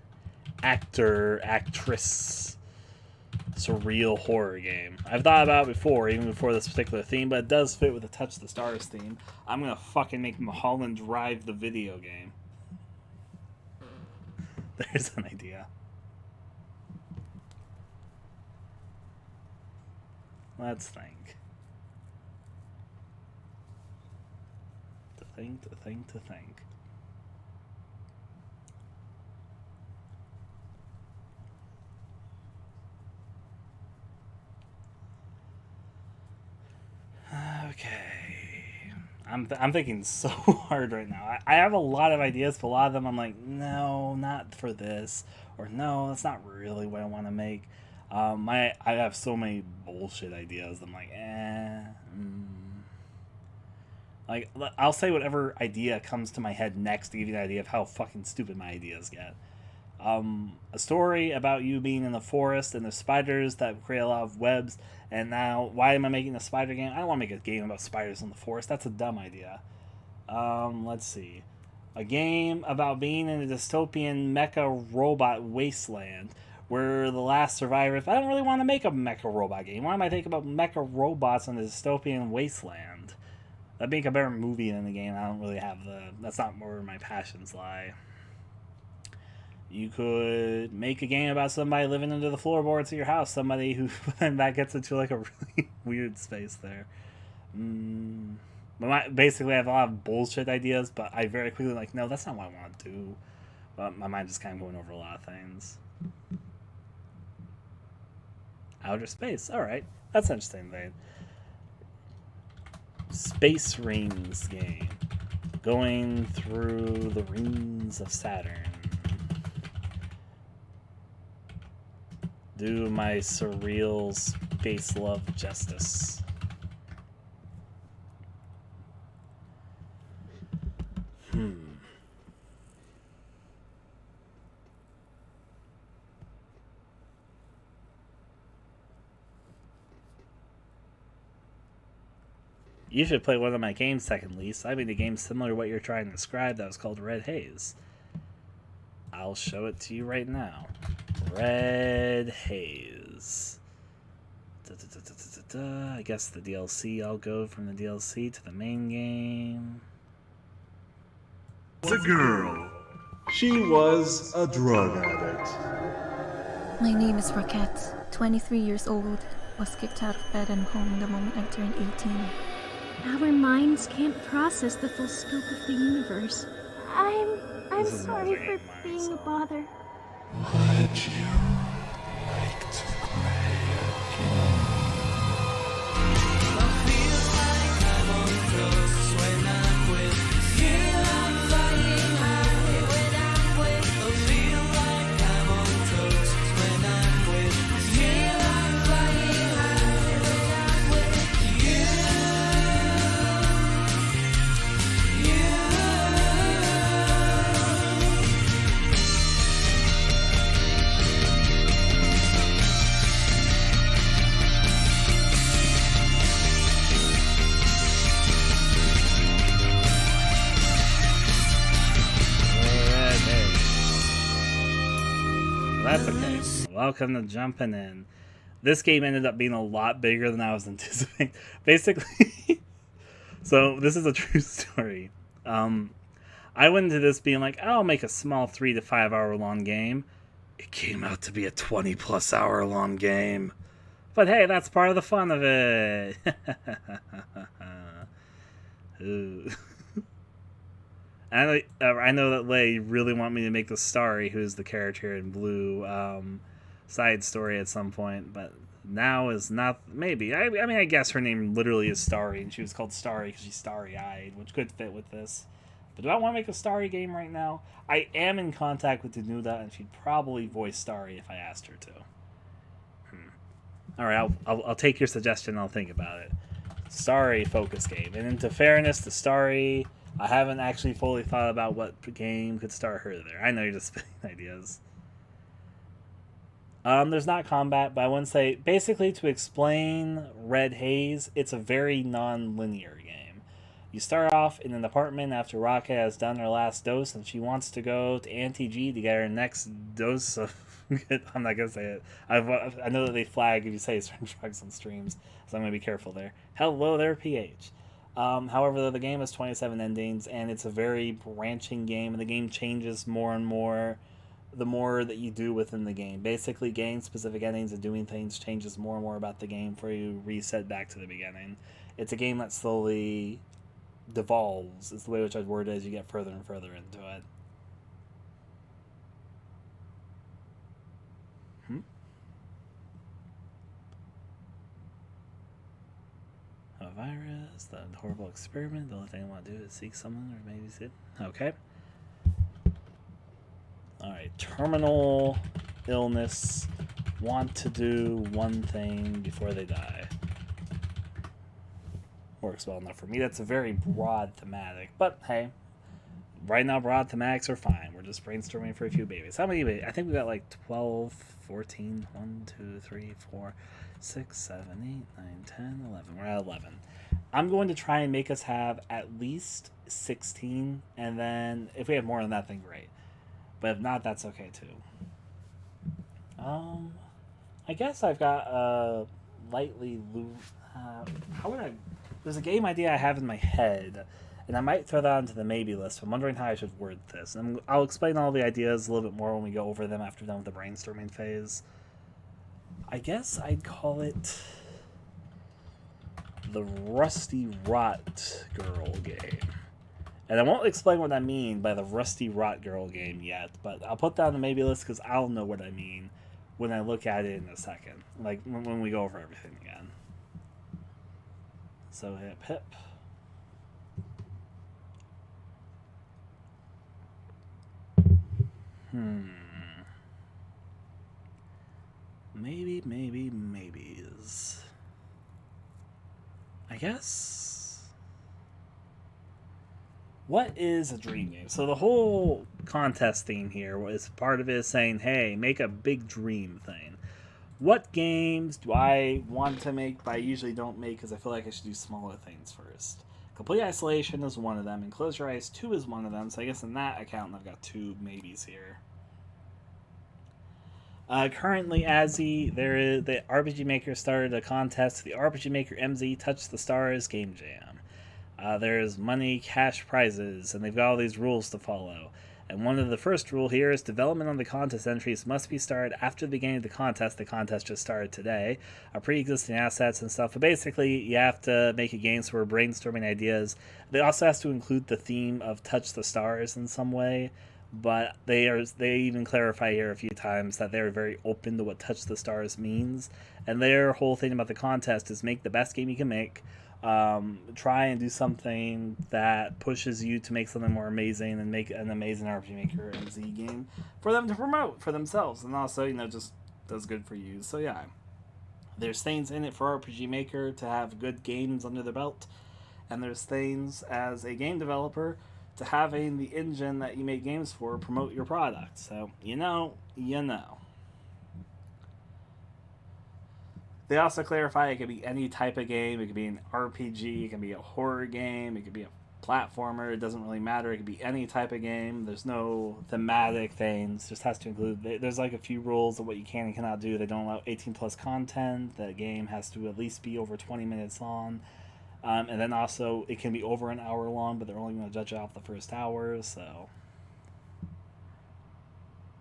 B: actress surreal horror game. I've thought about it before, even before this particular theme, but it does fit with the Touch the Stars theme. I'm gonna fucking make Mulholland Drive the video game. There's an idea. Let's think. To think. Okay. I'm thinking so hard right now. I have a lot of ideas, but a lot of them I'm like, no, not for this, or no, that's not really what I want to make. I have so many bullshit ideas. I'm like, Like, I'll say whatever idea comes to my head next to give you an idea of how fucking stupid my ideas get. A story about you being in the forest and the spiders that create a lot of webs. And now, why am I making a spider game? I don't want to make a game about spiders in the forest. That's a dumb idea. Let's see. A game about being in a dystopian mecha robot wasteland where the last survivors. I don't really want to make a mecha robot game. Why am I thinking about mecha robots in a dystopian wasteland? That'd make a better movie than the game. I don't really have the. That's not where my passions lie. You could make a game about somebody living under the floorboards of your house. Somebody who then that gets into like a really weird space there. Basically, I have a lot of bullshit ideas, but I very quickly like, no, that's not what I want to do. But my mind's just kind of going over a lot of things. Outer space. All right, that's an interesting thing. Space Rings game. Going through the rings of Saturn. Do my surreal space love justice. You should play one of my games, second least. I mean, a game similar to what you're trying to describe that was called Red Haze. I'll show it to you right now. Red Haze. I guess the DLC, I'll go from the DLC to the main game.
C: The girl. She was a drug addict.
D: My name is Raquette, 23 years old, was kicked out of bed and home the moment I turned 18.
E: Our minds can't process the full scope of the universe. I'm sorry for being a bother.
C: Would you like to play again?
F: I feel like I'm on drugs when I'm with you. I'm flying high when I'm with you. I feel like I'm on drugs when I'm with you. I'm flying high when I'm with you.
B: That's okay. Welcome to Jumping In. This game ended up being a lot bigger than I was anticipating. Basically, so this is a true story. I went into this being like, I'll make a small 3 to 5 hour long game. It came out to be a 20+ hour long game. But hey, that's part of the fun of it. Ooh. I know that Lei really want me to make the Starry, who's the character in Blue, side story at some point, but now is not. Maybe. I mean, I guess her name literally is Starry, and she was called Starry because she's starry-eyed, which could fit with this. But do I want to make a Starry game right now? I am in contact with Danuda, and she'd probably voice Starry if I asked her to. All right, I'll take your suggestion. I'll think about it. Starry focus game, and into fairness to Starry, I haven't actually fully thought about what game could star her there. I know you're just spitting ideas. There's not combat, but I wouldn't say... Basically, to explain Red Haze, it's a very non-linear game. You start off in an apartment after Rocket has done her last dose, and she wants to go to Auntie G to get her next dose of... I'm not going to say it. I know that they flag if you say certain drugs on streams, so I'm going to be careful there. Hello there, PH. However, the game has 27 endings, and it's a very branching game, and the game changes more and more the more that you do within the game. Basically, getting specific endings and doing things changes more and more about the game before you reset back to the beginning. It's a game that slowly devolves, is the way which I'd word it as you get further and further into it. A virus, the horrible experiment, the only thing I want to do is seek someone or maybe sit. Okay. Alright, terminal illness, want to do one thing before they die. Works well enough for me. That's a very broad thematic, but hey, right now, broad thematics are fine. We're just brainstorming for a few babies. How many babies? I think we got like 12, 14, 1, 2, 3, 4, 6, 7, 8, 9, 10, 11. We're at 11. I'm going to try and make us have at least 16, and then if we have more than that, then great. But if not, that's okay too. I guess I've got a lightly how would I? There's a game idea I have in my head, and I might throw that onto the maybe list. I'm wondering how I should word this. And I'll explain all the ideas a little bit more when we go over them after done with the brainstorming phase. I guess I'd call it the Rusty Rot Girl game. And I won't explain what I mean by the Rusty Rot Girl game yet, but I'll put that on the maybe list because I'll know what I mean when I look at it in a second. Like, when we go over everything again. So, hip, hip. Maybes. I guess. What is a dream game? So the whole contest theme here was part of it is saying, hey, make a big dream thing. What games do I want to make, but I usually don't make because I feel like I should do smaller things first? Complete Isolation is one of them, and Close Your Eyes 2 is one of them, so I guess in that account I've got 2 maybes here. Currently, the RPG Maker started a contest, the RPG Maker MZ Touch the Stars Game Jam. There's money, cash prizes, and they've got all these rules to follow. And one of the first rule here is development on the contest entries must be started after the beginning of the contest. The contest just started today. Pre-existing assets and stuff. But basically, you have to make a game, so we're brainstorming ideas. It also has to include the theme of Touch the Stars in some way. But they even clarify here a few times that they're very open to what Touch the Stars means. And their whole thing about the contest is make the best game you can make. Try and do something that pushes you to make something more amazing and make an amazing RPG Maker MZ game for them to promote for themselves. And also, just does good for you. So yeah, there's things in it for RPG Maker to have good games under the belt. And there's things as a game developer to having the engine that you make games for promote your product. So, you know. They also clarify it could be any type of game. It could be an RPG, it can be a horror game, it could be a platformer. It doesn't really matter. It could be any type of game. There's no thematic things. Just has to include... There's like a few rules of what you can and cannot do. They don't allow 18 plus content. The game has to at least be over 20 minutes long. And then also, it can be over an hour long, but they're only going to judge it off the first hour, so...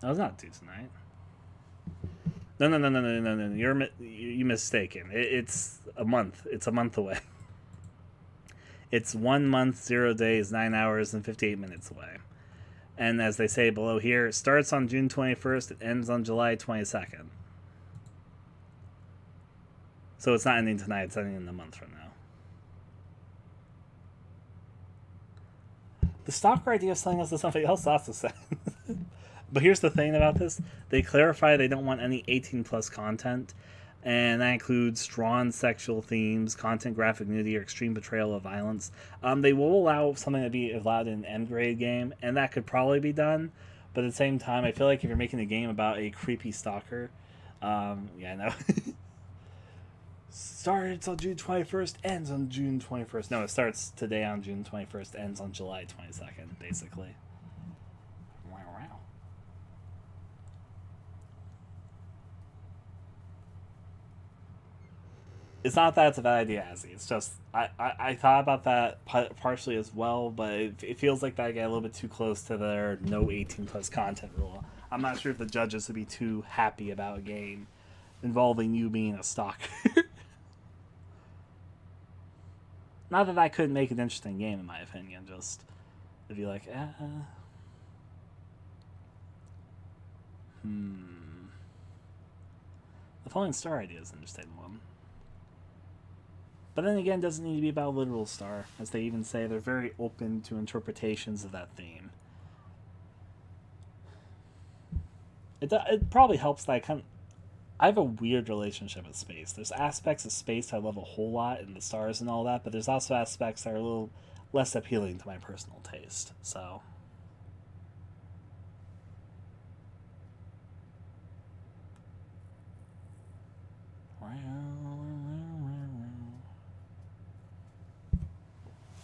B: No, it's not due tonight. No. You're mistaken. It's a month. It's a month away. It's 1 month, 0 days, 9 hours, and 58 minutes away. And as they say below here, it starts on June 21st, it ends on July 22nd. So it's not ending tonight, it's ending in a month from now. The stalker idea of selling us to somebody else also said. But here's the thing about this. They clarify they don't want any 18 plus content. And that includes strong sexual themes, content, graphic nudity, or extreme betrayal of violence. They will allow something to be allowed in an M-grade game. And that could probably be done. But at the same time, I feel like if you're making a game about a creepy stalker. Yeah, I know. Starts on June 21st, ends on June 21st. No, it starts today on June 21st, ends on July 22nd, basically. Wow. It's not that it's a bad idea, Azzy. It's just, I thought about that partially as well, but it feels like that got a little bit too close to their no 18 plus content rule. I'm not sure if the judges would be too happy about a game involving you being a stalker. Not that I couldn't make an interesting game, in my opinion. Just, it'd be like, The Falling Star idea is an interesting one. But then again, it doesn't need to be about a literal star. As they even say, they're very open to interpretations of that theme. It probably helps that I have a weird relationship with space. There's aspects of space I love a whole lot, and the stars and all that, but there's also aspects that are a little less appealing to my personal taste. So,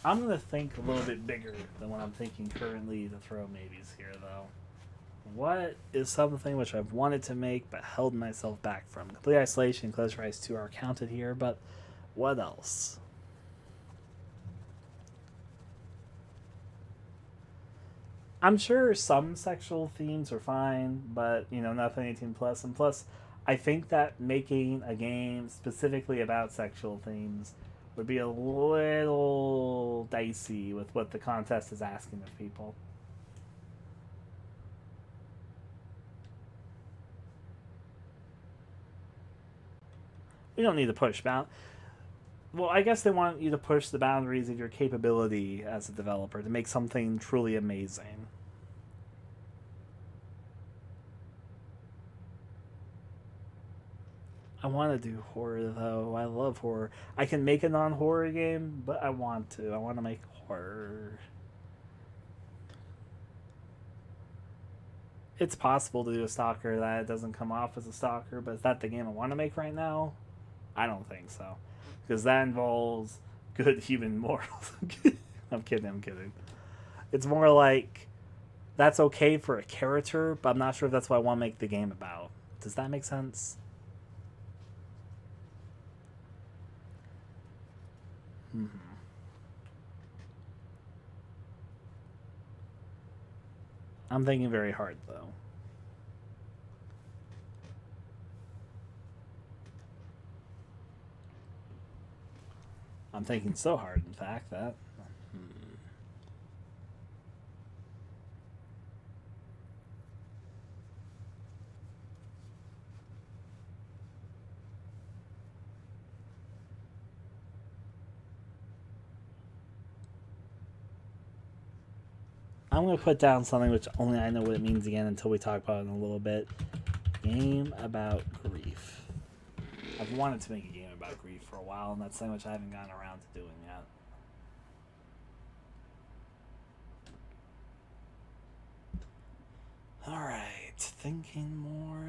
B: I'm gonna think a little bit bigger than what I'm thinking currently to throw maybes here, though. What is something which I've wanted to make but held myself back from? Complete Isolation and Close Your Eyes 2 are counted here, but what else? I'm sure some sexual themes are fine, but, you know, nothing 18 plus. And plus, I think that making a game specifically about sexual themes would be a little dicey with what the contest is asking of people. You don't need to push well, I guess they want you to push the boundaries of your capability as a developer to make something truly amazing. I want to do horror, though. I love horror. I can make a non-horror game, but I want to. I want to make horror. It's possible to do a stalker that doesn't come off as a stalker, but is that the game I want to make right now? I don't think so. Because that involves good human morals. I'm kidding. It's more like, that's okay for a character, but I'm not sure if that's what I want to make the game about. Does that make sense? I'm thinking very hard, though. I'm thinking so hard, in fact, that... I'm going to put down something which only I know what it means again until we talk about it in a little bit. Game about grief. I've wanted to make a game about grief for a while, and that's something which I haven't gotten around to doing yet. Alright, thinking more.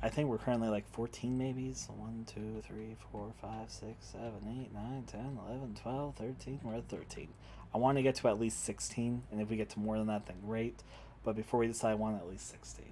B: I think we're currently like 14 maybes. 1, 2, 3, 4, 5, 6, 7, 8, 9, 10, 11, 12, 13. We're at 13. I want to get to at least 16, and if we get to more than that, then great. But before we decide, I want at least 16.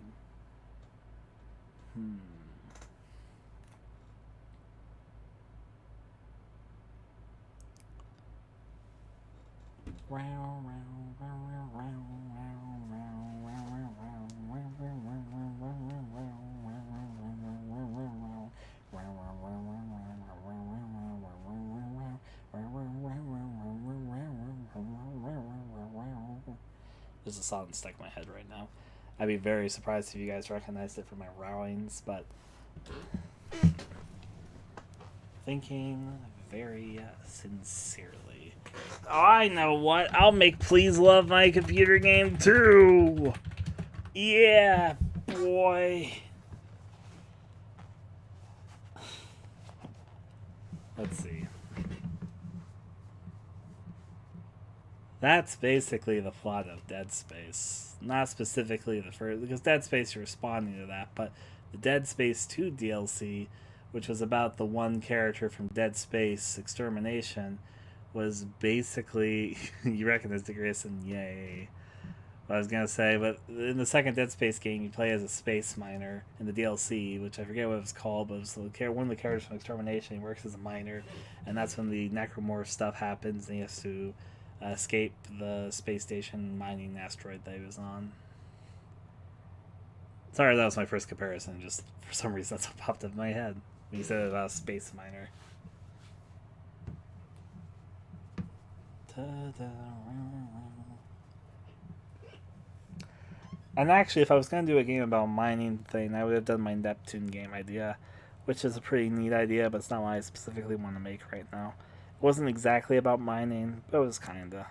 B: There's a song stuck in my head right now. I'd be very surprised if you guys recognized it from my rowings, but thinking very sincerely. Oh, I know what. I'll make Please Love My Computer Game too. Yeah, boy. Let's see. That's basically the plot of Dead Space. Not specifically the first, because Dead Space you're responding to that, but the Dead Space 2 DLC, which was about the one character from Dead Space Extermination, was basically, you recognize the Grayson, yay. What I was going to say, but in the second Dead Space game, you play as a space miner in the DLC, which I forget what it was called, but it was one of the characters from Extermination. He works as a miner, and that's when the necromorph stuff happens, and he has to escape the space station mining asteroid that he was on. Sorry, that was my first comparison. Just for some reason, that's what popped up in my head when you said it about a space miner. And actually, if I was going to do a game about mining thing, I would have done my Neptune game idea, which is a pretty neat idea, but it's not what I specifically want to make right now. It wasn't exactly about mining, but it was kinda.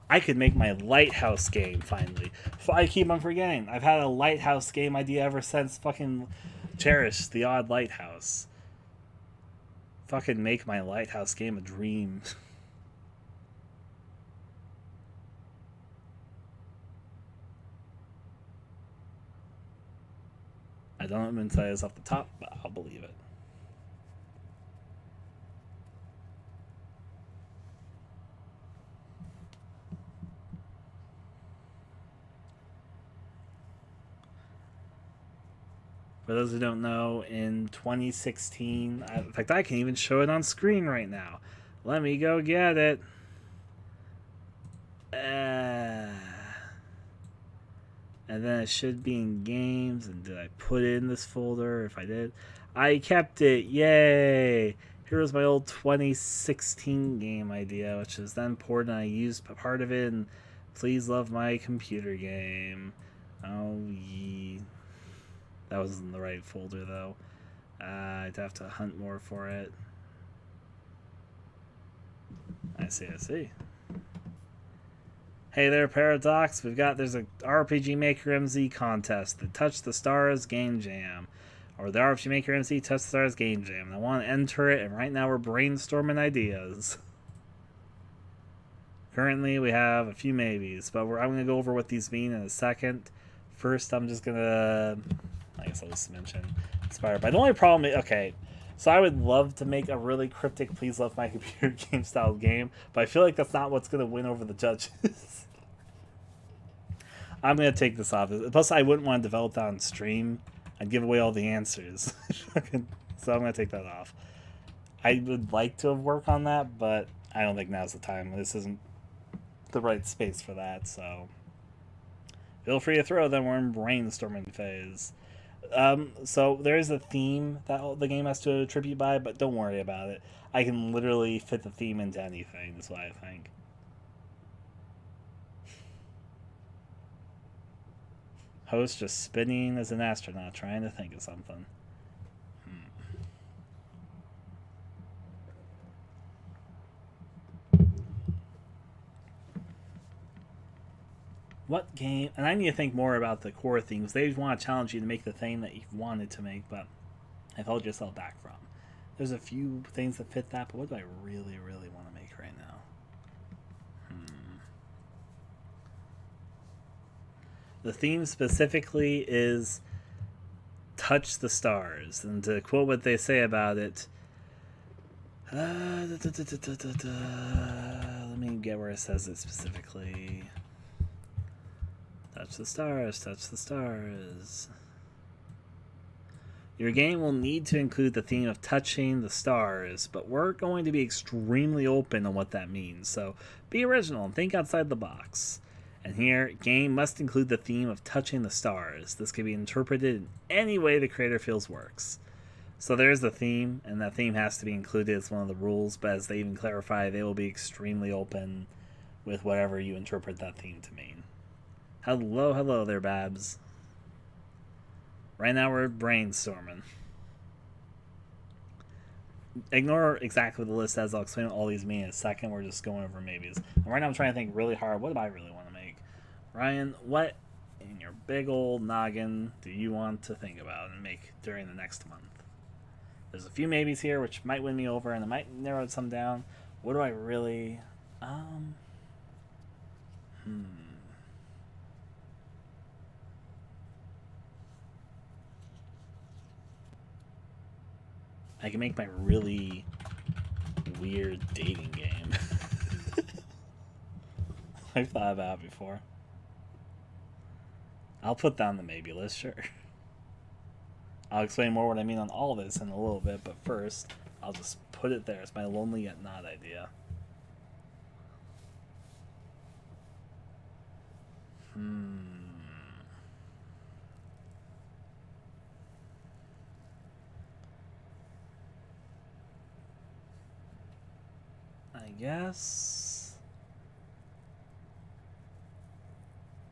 B: I could make my Lighthouse game, finally. I keep on forgetting. I've had a Lighthouse game idea ever since fucking Cherish the Odd Lighthouse. Fucking make my Lighthouse game a dream. don't even say this off the top, but I'll believe it. For those who don't know, in 2016, in fact, I can even show it on screen right now. Let me go get it. And then it should be in games. And did I put it in this folder? If I did, I kept it. Yay! Here's my old 2016 game idea, which is then ported, and I used part of it in Please Love My Computer Game. Oh, yeah. That was in the right folder, though. I'd have to hunt more for it. I see. Hey there, Paradox. There's a RPG Maker MZ contest, the Touch the Stars Game Jam. Or the RPG Maker MZ Touch the Stars Game Jam. And I want to enter it, and right now we're brainstorming ideas. Currently, we have a few maybes, but I'm going to go over what these mean in a second. First, I'm just going to... I guess I'll just mention inspired by. The only problem is, okay, so I would love to make a really cryptic Please Love My Computer Game style game, but I feel like that's not what's going to win over the judges. I'm going to take this off. Plus, I wouldn't want to develop that on stream. I'd give away all the answers. So I'm going to take that off. I would like to have worked on that, but I don't think now's the time. This isn't the right space for that, so feel free to throw them. We're in brainstorming phase. So there is a theme that the game has to attribute by, but don't worry about it. I can literally fit the theme into anything, is what I think. Host just spinning as an astronaut, trying to think of something. What game? And I need to think more about the core themes. They want to challenge you to make the thing that you've wanted to make, but I've held yourself back from. There's a few things that fit that, but what do I really, really want to make right now? The theme specifically is Touch the Stars. And to quote what they say about it, let me get where it says it specifically. Touch the stars, touch the stars. Your game will need to include the theme of touching the stars, but we're going to be extremely open on what that means, so be original and think outside the box. And here, game must include the theme of touching the stars. This can be interpreted in any way the creator feels works. So there's the theme, and that theme has to be included as one of the rules, but as they even clarify, they will be extremely open with whatever you interpret that theme to mean. Hello there, Babs. Right now we're brainstorming. Ignore exactly what the list says. I'll explain what all these mean in a second. We're just going over maybes. And right now I'm trying to think really hard. What do I really want to make? Ryan, what in your big old noggin do you want to think about and make during the next month? There's a few maybes here, which might win me over, and it might narrow some down. What do I really... I can make my really weird dating game. I've thought about it before. I'll put down the maybe list, sure. I'll explain more what I mean on all this in a little bit, but first, I'll just put it there. It's my lonely yet not idea. I guess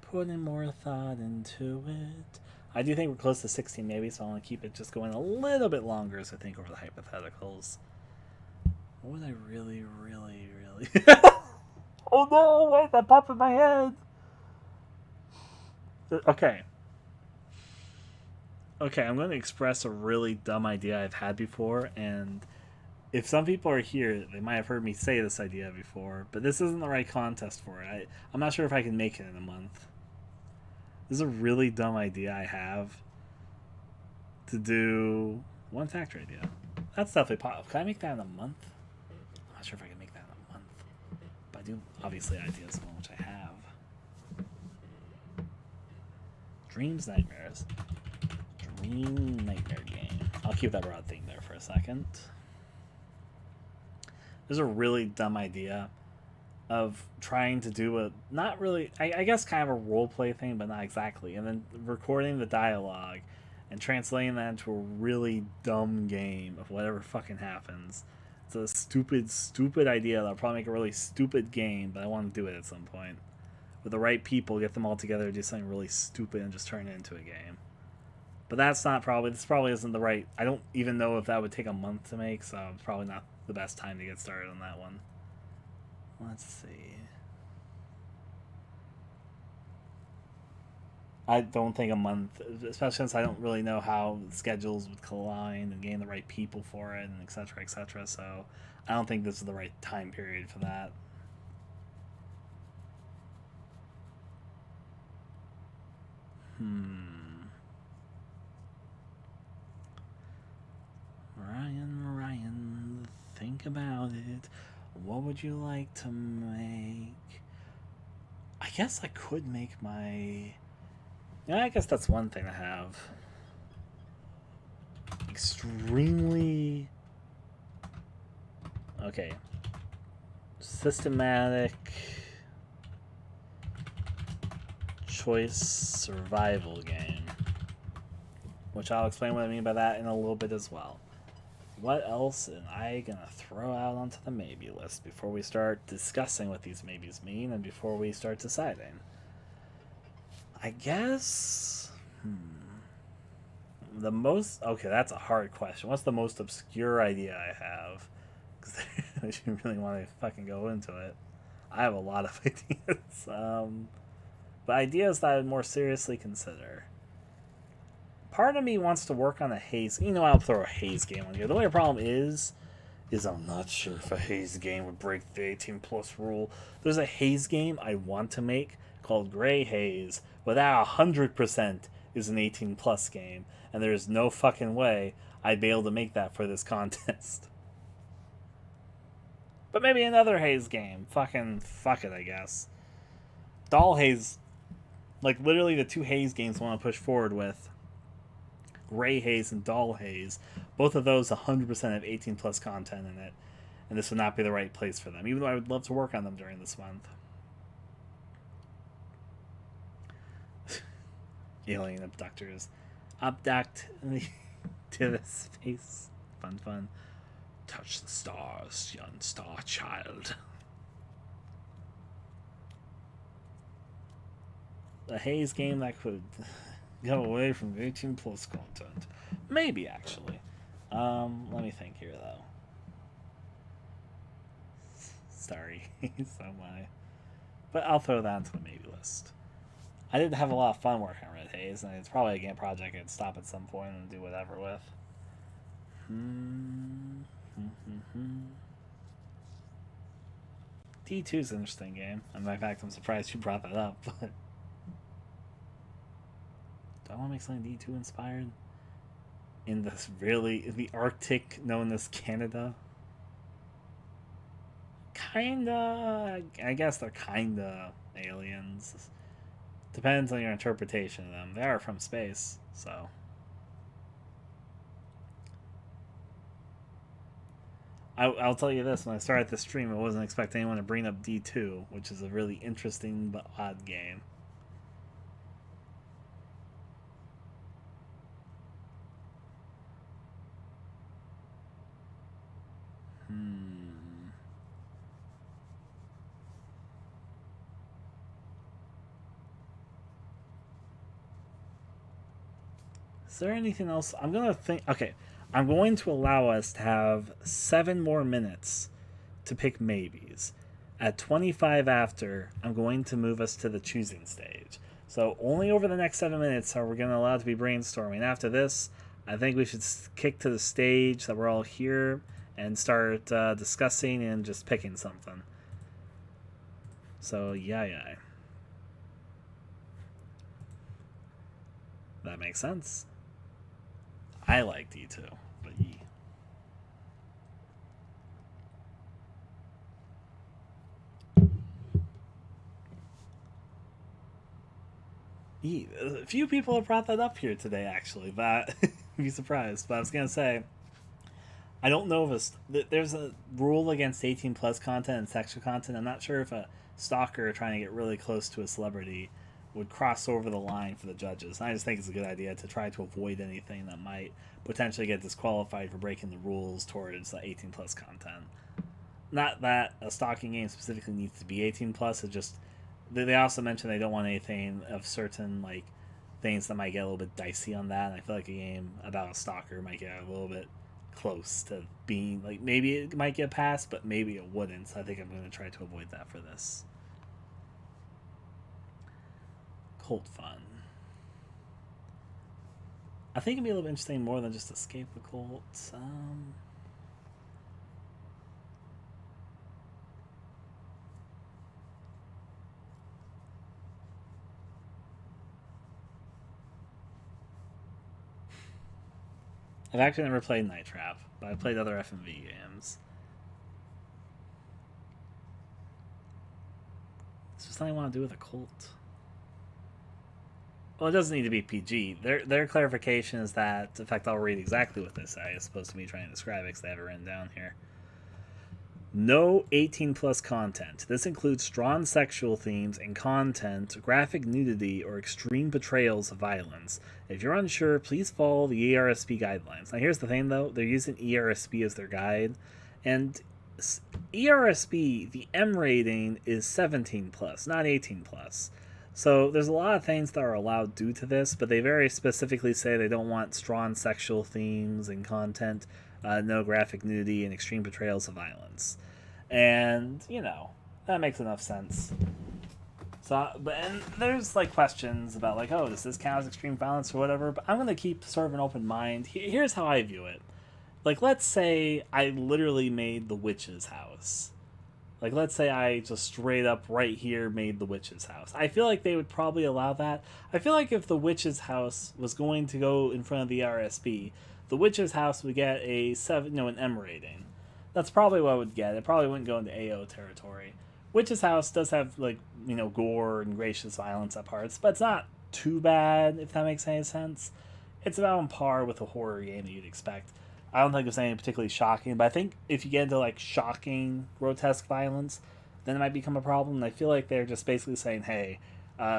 B: putting more thought into it. I do think we're close to 16 maybe, so I want to keep it just going a little bit longer as I think over the hypotheticals. What would I really... Oh no, wait, that popped in my head. Okay, I'm going to express a really dumb idea I've had before, and if some people are here, they might have heard me say this idea before, but this isn't the right contest for it. I'm not sure if I can make it in a month. This is a really dumb idea I have. to do one factory idea. That's definitely possible. Can I make that in a month? I'm not sure if I can make that in a month. But I do, obviously, ideas, one which I have. Dreams, nightmares. Dream nightmare game. I'll keep that broad theme there for a second. There's a really dumb idea of trying to do a, not really, I guess kind of a role play thing, but not exactly. And then recording the dialogue and translating that into a really dumb game of whatever fucking happens. It's a stupid, stupid idea that'll probably make a really stupid game, but I want to do it at some point. With the right people, get them all together, do something really stupid, and just turn it into a game. But that's not probably, this probably isn't the right, I don't even know if that would take a month to make, so it's probably not the best time to get started on that one. Let's see. I don't think a month, especially since I don't really know how schedules would collide and getting the right people for it, and etc., etc. So I don't think this is the right time period for that. Ryan, think about it. What would you like to make? I guess I could make my... Yeah, I guess that's one thing to have. Extremely... Okay. Systematic... choice survival game. Which I'll explain what I mean by that in a little bit as well. What else am I gonna throw out onto the maybe list before we start discussing what these maybes mean and before we start deciding? I guess... The most... Okay, that's a hard question. What's the most obscure idea I have? Because you really want to fucking go into it. I have a lot of ideas. But ideas that I would more seriously consider. Part of me wants to work on a haze. You know, I'll throw a haze game on here. The only problem is I'm not sure if a haze game would break the 18+ rule. There's a haze game I want to make called Gray Haze, but that 100% is an 18+ game, and there's no fucking way I'd be able to make that for this contest. But maybe another haze game. Fucking fuck it, I guess. Doll Haze, like literally the two haze games I want to push forward with. Gray Haze and Doll Haze, both of those 100% have 18+ content in it, and this would not be the right place for them, even though I would love to work on them during this month. Alien abductors. Abduct me to the space. Fun. Touch the stars, young star child. A haze game that could go away from 18+ content. Maybe, actually. Let me think here, though. Sorry. So my... But I'll throw that into the maybe list. I did have a lot of fun working on Red Haze, and it's probably a game project I could stop at some point and do whatever with. D2 is an interesting game. And in fact, I'm surprised you brought that up, but... Do I want to make something D2 inspired? In this really... the Arctic known as Canada? Kinda... I guess they're kinda aliens. Depends on your interpretation of them. They are from space, so... I'll tell you this, when I started this stream, I wasn't expecting anyone to bring up D2, which is a really interesting but odd game. Is there anything else? I'm going to think... Okay, I'm going to allow us to have 7 more minutes to pick maybes. At 25 after, I'm going to move us to the choosing stage. So only over the next 7 minutes are we going to allow to be brainstorming. After this, I think we should kick to the stage that we're all here and start discussing and just picking something. So, yeah. That makes sense. I like D2, but ye. A few people have brought that up here today, actually, but you'd be surprised. But I was gonna say, I don't know if there's a rule against 18 plus content and sexual content. I'm not sure if a stalker trying to get really close to a celebrity would cross over the line for the judges. And I just think it's a good idea to try to avoid anything that might potentially get disqualified for breaking the rules towards 18 plus content. Not that a stalking game specifically needs to be 18 plus. It just they also mentioned they don't want anything of certain like things that might get a little bit dicey on that. And I feel like a game about a stalker might get a little bit close to being like maybe it might get passed, but maybe it wouldn't. So I think I'm going to try to avoid that for this. Cult fun. I think it'd be a little bit interesting more than just escape the cult. I've actually never played Night Trap, but I've played other FMV games. It's just something I want to do with a cult. Well, it doesn't need to be PG. Their clarification is that, in fact, I'll read exactly what they say. It's supposed to be trying to describe it because they have it written down here. No 18 plus content. This includes strong sexual themes and content, graphic nudity, or extreme portrayals of violence. If you're unsure, please follow the ERSP guidelines. Now here's the thing though, they're using ERSP as their guide, and ERSP, the M rating is 17 plus, not 18 plus. So there's a lot of things that are allowed due to this, but they very specifically say they don't want strong sexual themes and content, no graphic nudity, and extreme portrayals of violence. And, you know, that makes enough sense. So, and there's like questions about like, oh, does this count as extreme violence or whatever? But I'm going to keep sort of an open mind. Here's how I view it. Like, let's say I literally made the witch's house. Like, let's say I just straight up right here made the witch's house. I feel like they would probably allow that. I feel like if the witch's house was going to go in front of the RSP, the witch's house would get a 7, an M rating. That's probably what it would get. It probably wouldn't go into AO territory. Witch's house does have, like, gore and gracious violence at parts, but it's not too bad, if that makes any sense. It's about on par with a horror game that you'd expect. I don't think it's anything particularly shocking, but I think if you get into, like, shocking, grotesque violence, then it might become a problem. And I feel like they're just basically saying, hey,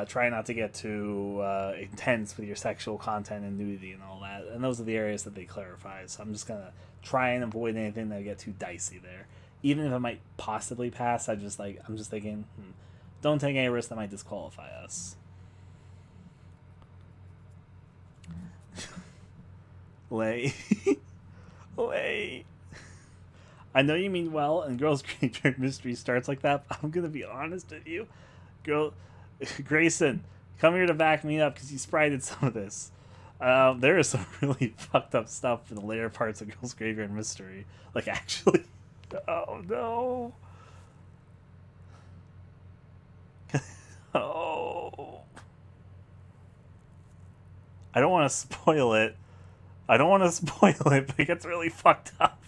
B: try not to get too intense with your sexual content and nudity and all that. And those are the areas that they clarify. So I'm just going to try and avoid anything that would get too dicey there. Even if it might possibly pass, I'm just thinking, don't take any risk that might disqualify us. Lay. Lay. I know you mean well, and Girls Graveyard Mystery starts like that, but I'm going to be honest with you. Grayson, come here to back me up because you sprited some of this. There is some really fucked up stuff in the later parts of Girls Graveyard Mystery. Like, actually. Oh, no. Oh. I don't want to spoil it. But it gets really fucked up.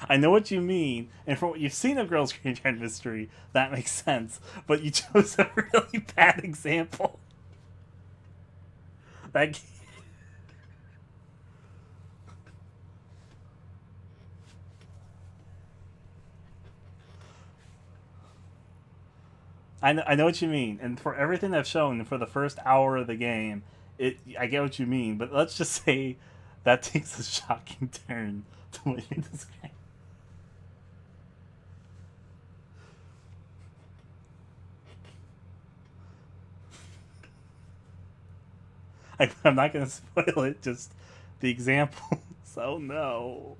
B: I know what you mean, and from what you've seen of Girls Graveyard Mystery, that makes sense, but you chose a really bad example. That I know what you mean, and for everything I've shown for the first hour of the game, I get what you mean, but let's just say that takes a shocking turn to what you're describing. I'm not going to spoil it, just the examples. Oh no.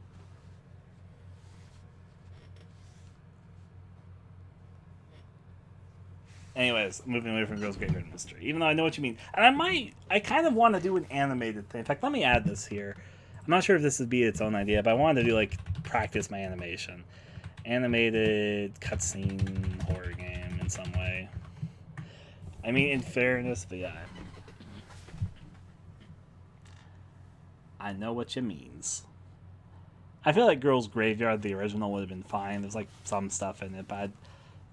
B: Anyways, moving away from Girls Graveyard Mystery. Even though I know what you mean. And I kind of want to do an animated thing. In fact, let me add this here. I'm not sure if this would be its own idea, but I wanted to do like practice my animation. Animated cutscene horror game in some way. I mean, in fairness, but yeah. I know what you means. I feel like Girls Graveyard, the original, would have been fine. There's like some stuff in it, but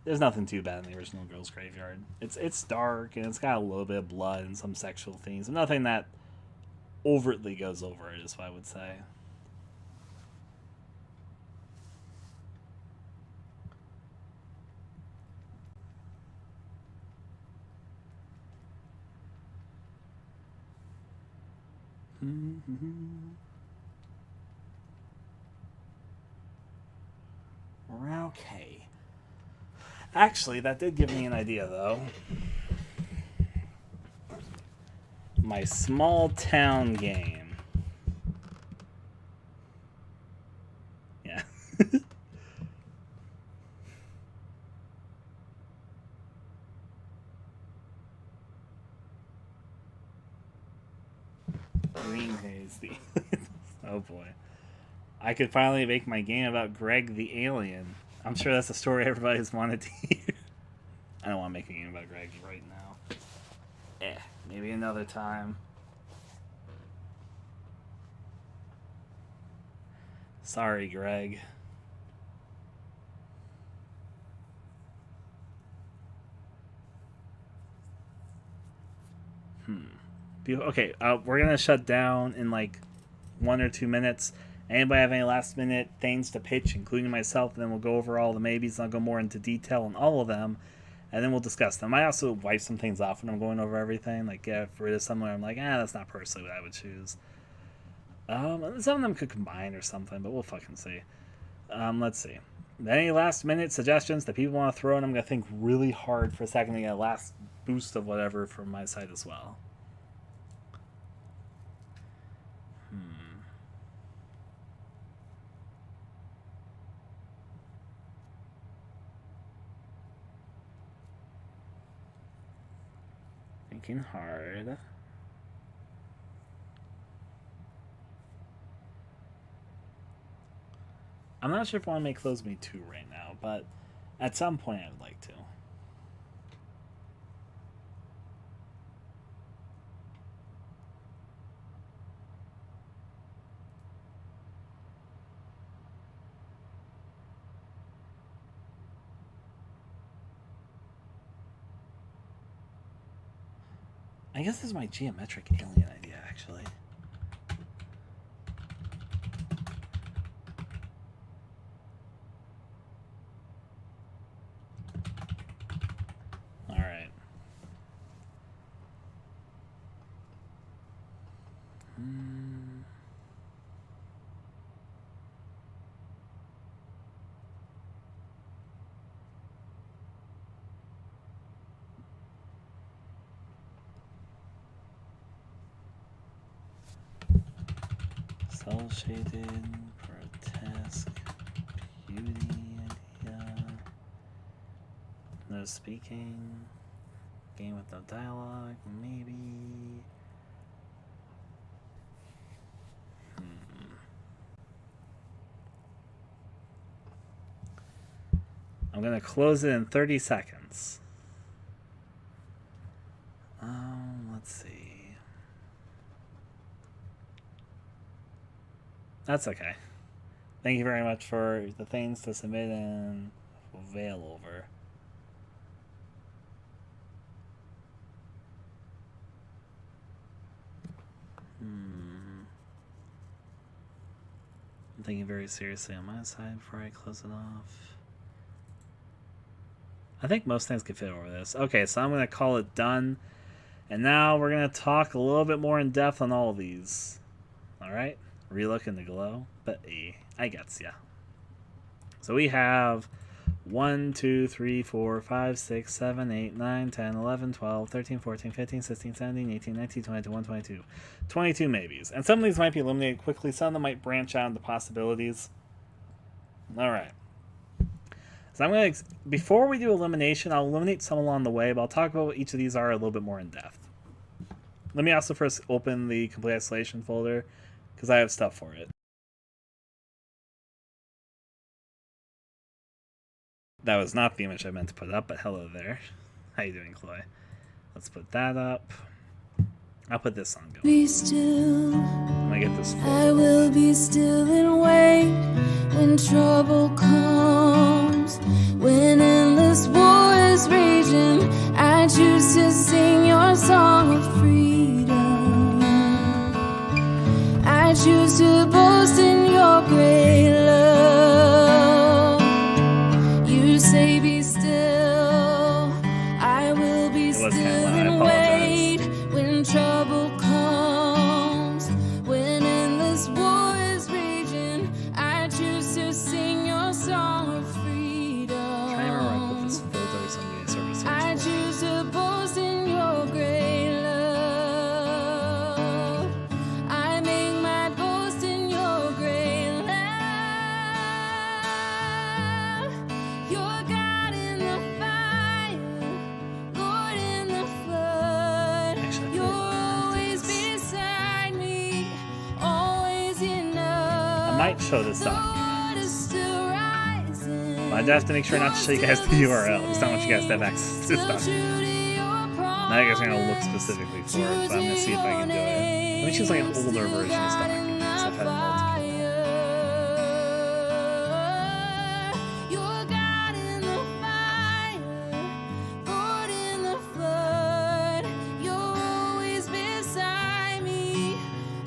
B: there's nothing too bad in the original Girls Graveyard. It's dark and it's got a little bit of blood and some sexual themes, but nothing that overtly goes over it, is what I would say. Okay. Actually, that did give me an idea, though. My small town game. Yeah. Green Haze. Oh boy. I could finally make my game about Greg the Alien. I'm sure that's a story everybody's wanted to hear. I don't want to make a game about Greg right now. Maybe another time. Sorry, Greg. Okay, we're gonna shut down in like 1 or 2 minutes. Anybody have any last minute things to pitch, including myself? And then we'll go over all the maybes and I'll go more into detail on all of them, and then we'll discuss them. I also wipe some things off when I'm going over everything. Like, if it is somewhere I'm like, that's not personally what I would choose. Some of them could combine or something, but we'll fucking see. Let's see. Any last minute suggestions that people want to throw in? I'm gonna think really hard for a second to get a last boost of whatever from my side as well. Thinking hard. I'm not sure if I want to make Close Me 2 right now, but at some point I would like to. I guess this is my geometric alien idea, actually. Alright. Cell shaded, grotesque, beauty idea. No speaking. Game with no dialogue, maybe. I'm gonna close it in 30 seconds. Let's see. That's okay. Thank you very much for the things to submit and veil over. I'm thinking very seriously on my side before I close it off. I think most things can fit over this. Okay, so I'm going to call it done. And now we're going to talk a little bit more in depth on all of these. Alright? Relook in the glow. But I gets ya. So we have 1, 2, 3, 4, 5, 6, 7, 8, 9, 10, 11, 12, 13, 14, 15, 16, 17, 18, 19, 20, 21, 22. 22 maybes. And some of these might be eliminated quickly. Some of them might branch out into possibilities. Alright. So I'm going to, before we do elimination, I'll eliminate some along the way, but I'll talk about what each of these are a little bit more in depth. Let me also first open the complete isolation folder, because I have stuff for it. That was not the image I meant to put up, but hello there. How you doing, Chloe? Let's put that up. I'll put this song going.
A: Be still.
B: I'm gonna get this.
A: I will be still and wait when trouble comes. When endless war is raging, I choose to sing your song of freedom. I choose to boast in your great love. You say be still. I will be still and wait when trouble comes. When endless war is raging, I choose to sing your song of freedom.
B: I remember I put this folder somebody service.
A: I choose to boast in your great love. I make my boast in your great love. You're God in the fire, Lord in the flood. You're always beside me, always enough.
B: I might show this document.
A: Water's still rising.
B: But I have to make sure not to show you guys the URL. I just don't want you guys to have access to this document. Now you guys are gonna look specifically for it, but I'm gonna see if I can do it. Let me choose like an older version of this document, because I've had multiple.
A: You're God in the fire, Lord in the flood. You're always beside me,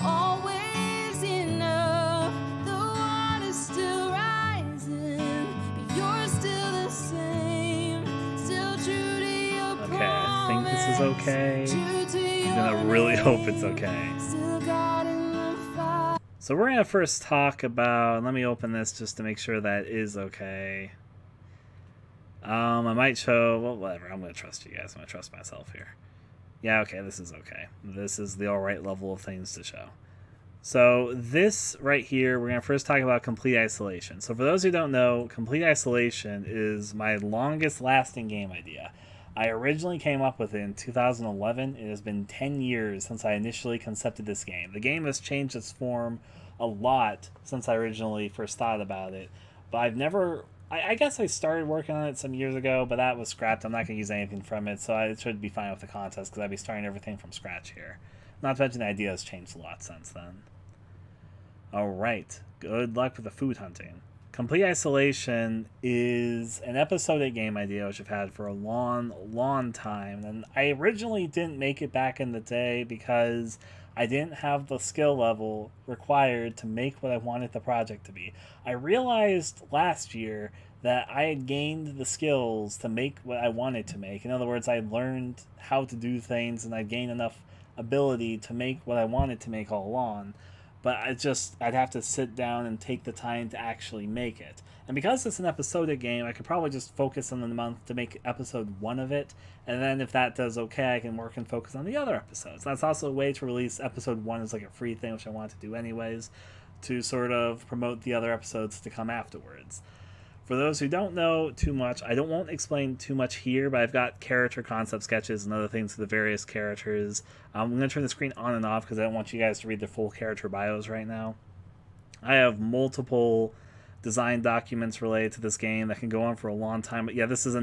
A: always enough. The water's still rising, but you're still the same, still true to your
B: Okay, I think this is okay.
A: True to your
B: I'm gonna really hope it's okay.
A: still God in the fire.
B: So we're gonna first talk about. Let me open this just to make sure that is okay. I might show. Well, whatever. I'm gonna trust you guys. I'm gonna trust myself here. Yeah, okay. This is okay. This is the alright level of things to show. So this right here, we're gonna first talk about complete isolation. So for those who don't know, complete isolation is my longest lasting game idea. I originally came up with it in 2011. It has been 10 years since I initially concepted this game. The game has changed its form a lot since I originally first thought about it, but I've never... I guess I started working on it some years ago, but that was scrapped. I'm not going to use anything from it, so it should be fine with the contest because I'd be starting everything from scratch here. Not to mention the idea has changed a lot since then. Alright, good luck with the food hunting. Complete Isolation is an episodic game idea which I've had for a long time, and I originally didn't make it back in the day because I didn't have the skill level required to make what I wanted the project to be. I realized last year that I had gained the skills to make what I wanted to make. In other words, I learned how to do things and I gained enough ability to make what I wanted to make all along. But I'd have to sit down and take the time to actually make it. And because it's an episodic game, I could probably just focus on the month to make episode 1 of it. And then if that does okay, I can work and focus on the other episodes. That's also a way to release episode 1 as like a free thing, which I want to do anyways, to sort of promote the other episodes to come afterwards. For those who don't know too much, I won't explain too much here, but I've got character concept sketches and other things for the various characters. I'm going to turn the screen on and off because I don't want you guys to read the full character bios right now. I have multiple design documents related to this game that can go on for a long time. But yeah, this is a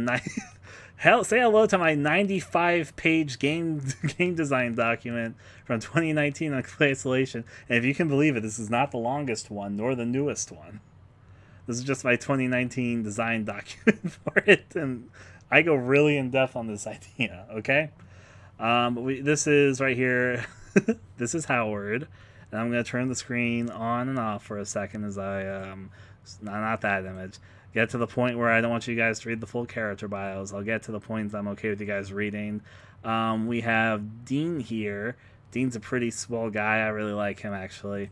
B: say hello to my 95-page game design document from 2019 on Complete Isolation. And if you can believe it, this is not the longest one nor the newest one. This is just my 2019 design document for it, and I go really in depth on this idea. Okay, this is right here. This is Howard, and I'm gonna turn the screen on and off for a second as I not that image. Get to the point where I don't want you guys to read the full character bios. I'll get to the points I'm okay with you guys reading. We have Dean here. Dean's a pretty swell guy. I really like him actually.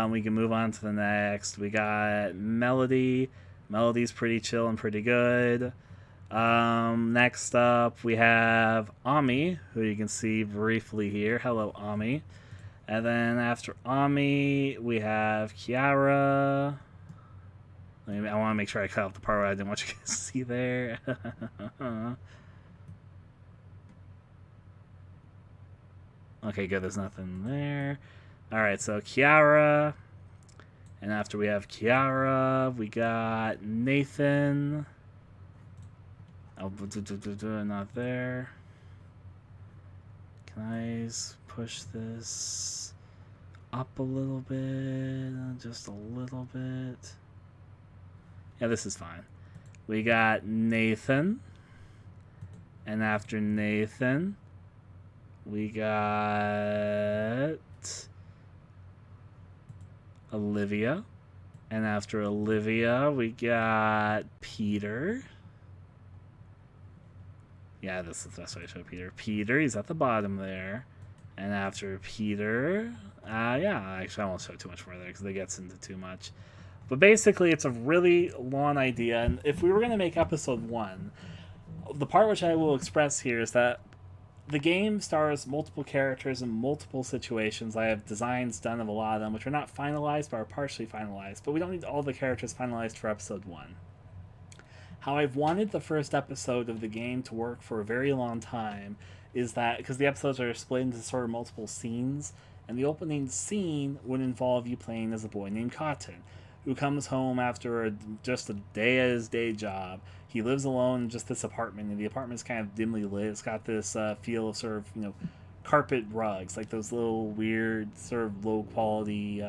B: We can move on to the next. We got Melody. Melody's pretty chill and pretty good. Next up, we have Ami, who you can see briefly here. Hello, Ami. And then after Ami, we have Kiara. I want to make sure I cut off the part where I didn't want you guys to see there. Okay, good. There's nothing there. Alright, so Kiara. And after we have Kiara, we got Nathan. Oh, not there. Can I push this up a little bit? Just a little bit. Yeah, this is fine. We got Nathan. And after Nathan, we got Olivia. And after Olivia, we got Peter. Yeah, this is the best way to show Peter. Peter, he's at the bottom there. And after Peter, yeah, actually I won't show too much more there because it gets into too much. But basically, it's a really long idea. And if we were going to make episode 1, the part which I will express here is that the game stars multiple characters in multiple situations. I have designs done of a lot of them, which are not finalized, but are partially finalized. But we don't need all the characters finalized for episode 1. How I've wanted the first episode of the game to work for a very long time is that, because the episodes are split into sort of multiple scenes, and the opening scene would involve you playing as a boy named Cotton, who comes home after just a day at his day job. He lives alone in just this apartment, and the apartment's kind of dimly lit. It's got this feel of sort of, carpet rugs, like those little weird sort of low quality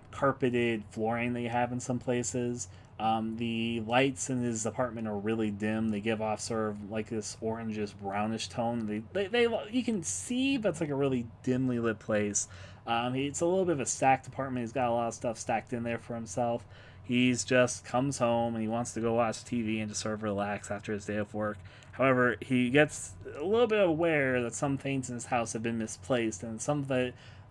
B: carpeted flooring that you have in some places. The lights in his apartment are really dim. They give off sort of like this orangish brownish tone. They you can see, but it's like a really dimly lit place. It's a little bit of a stacked apartment. He's got a lot of stuff stacked in there for himself. He's just comes home and he wants to go watch TV and just sort of relax after his day of work. However, he gets a little bit aware that some things in his house have been misplaced, and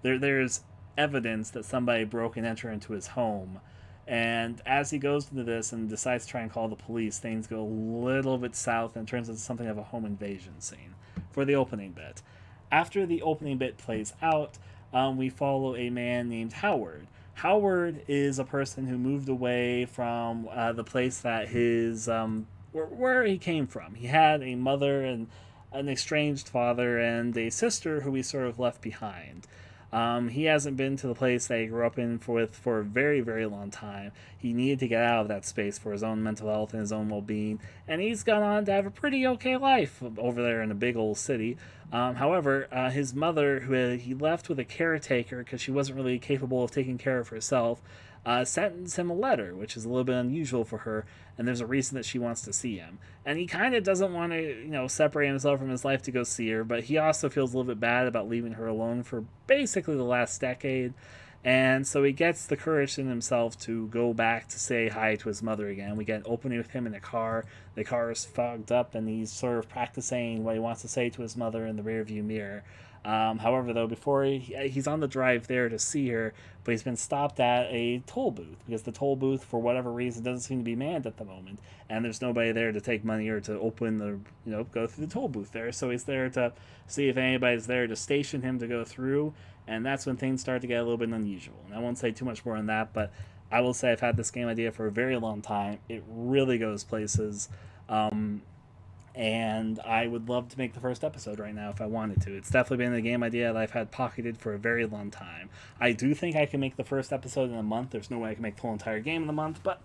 B: there's evidence that somebody broke and entered into his home. And as he goes into this and decides to try and call the police, things go a little bit south and turns into something of a home invasion scene for the opening bit. After the opening bit plays out, we follow a man named Howard. Howard is a person who moved away from the place that where he came from. He had a mother and an estranged father and a sister who he sort of left behind. He hasn't been to the place that he grew up in for a very, very long time. He needed to get out of that space for his own mental health and his own well-being, and he's gone on to have a pretty okay life over there in a big old city. However, his mother, who he left with a caretaker because she wasn't really capable of taking care of herself, sends him a letter, which is a little bit unusual for her, and there's a reason that she wants to see him. And he kind of doesn't want to, separate himself from his life to go see her, but he also feels a little bit bad about leaving her alone for basically the last decade. And so he gets the courage in himself to go back to say hi to his mother again. We get an opening with him in a car. The car is fogged up, and he's sort of practicing what he wants to say to his mother in the rearview mirror. However, though, before he's on the drive there to see her, but he's been stopped at a toll booth because the toll booth, for whatever reason, doesn't seem to be manned at the moment, and there's nobody there to take money or to open go through the toll booth there. So he's there to see if anybody's there to station him to go through, and that's when things start to get a little bit unusual. And I won't say too much more on that, but I will say I've had this game idea for a very long time. It really goes places. And I would love to make the first episode right now if I wanted to. It's definitely been a game idea that I've had pocketed for a very long time. I do think I can make the first episode in a month. There's no way I can make the whole entire game in a month, but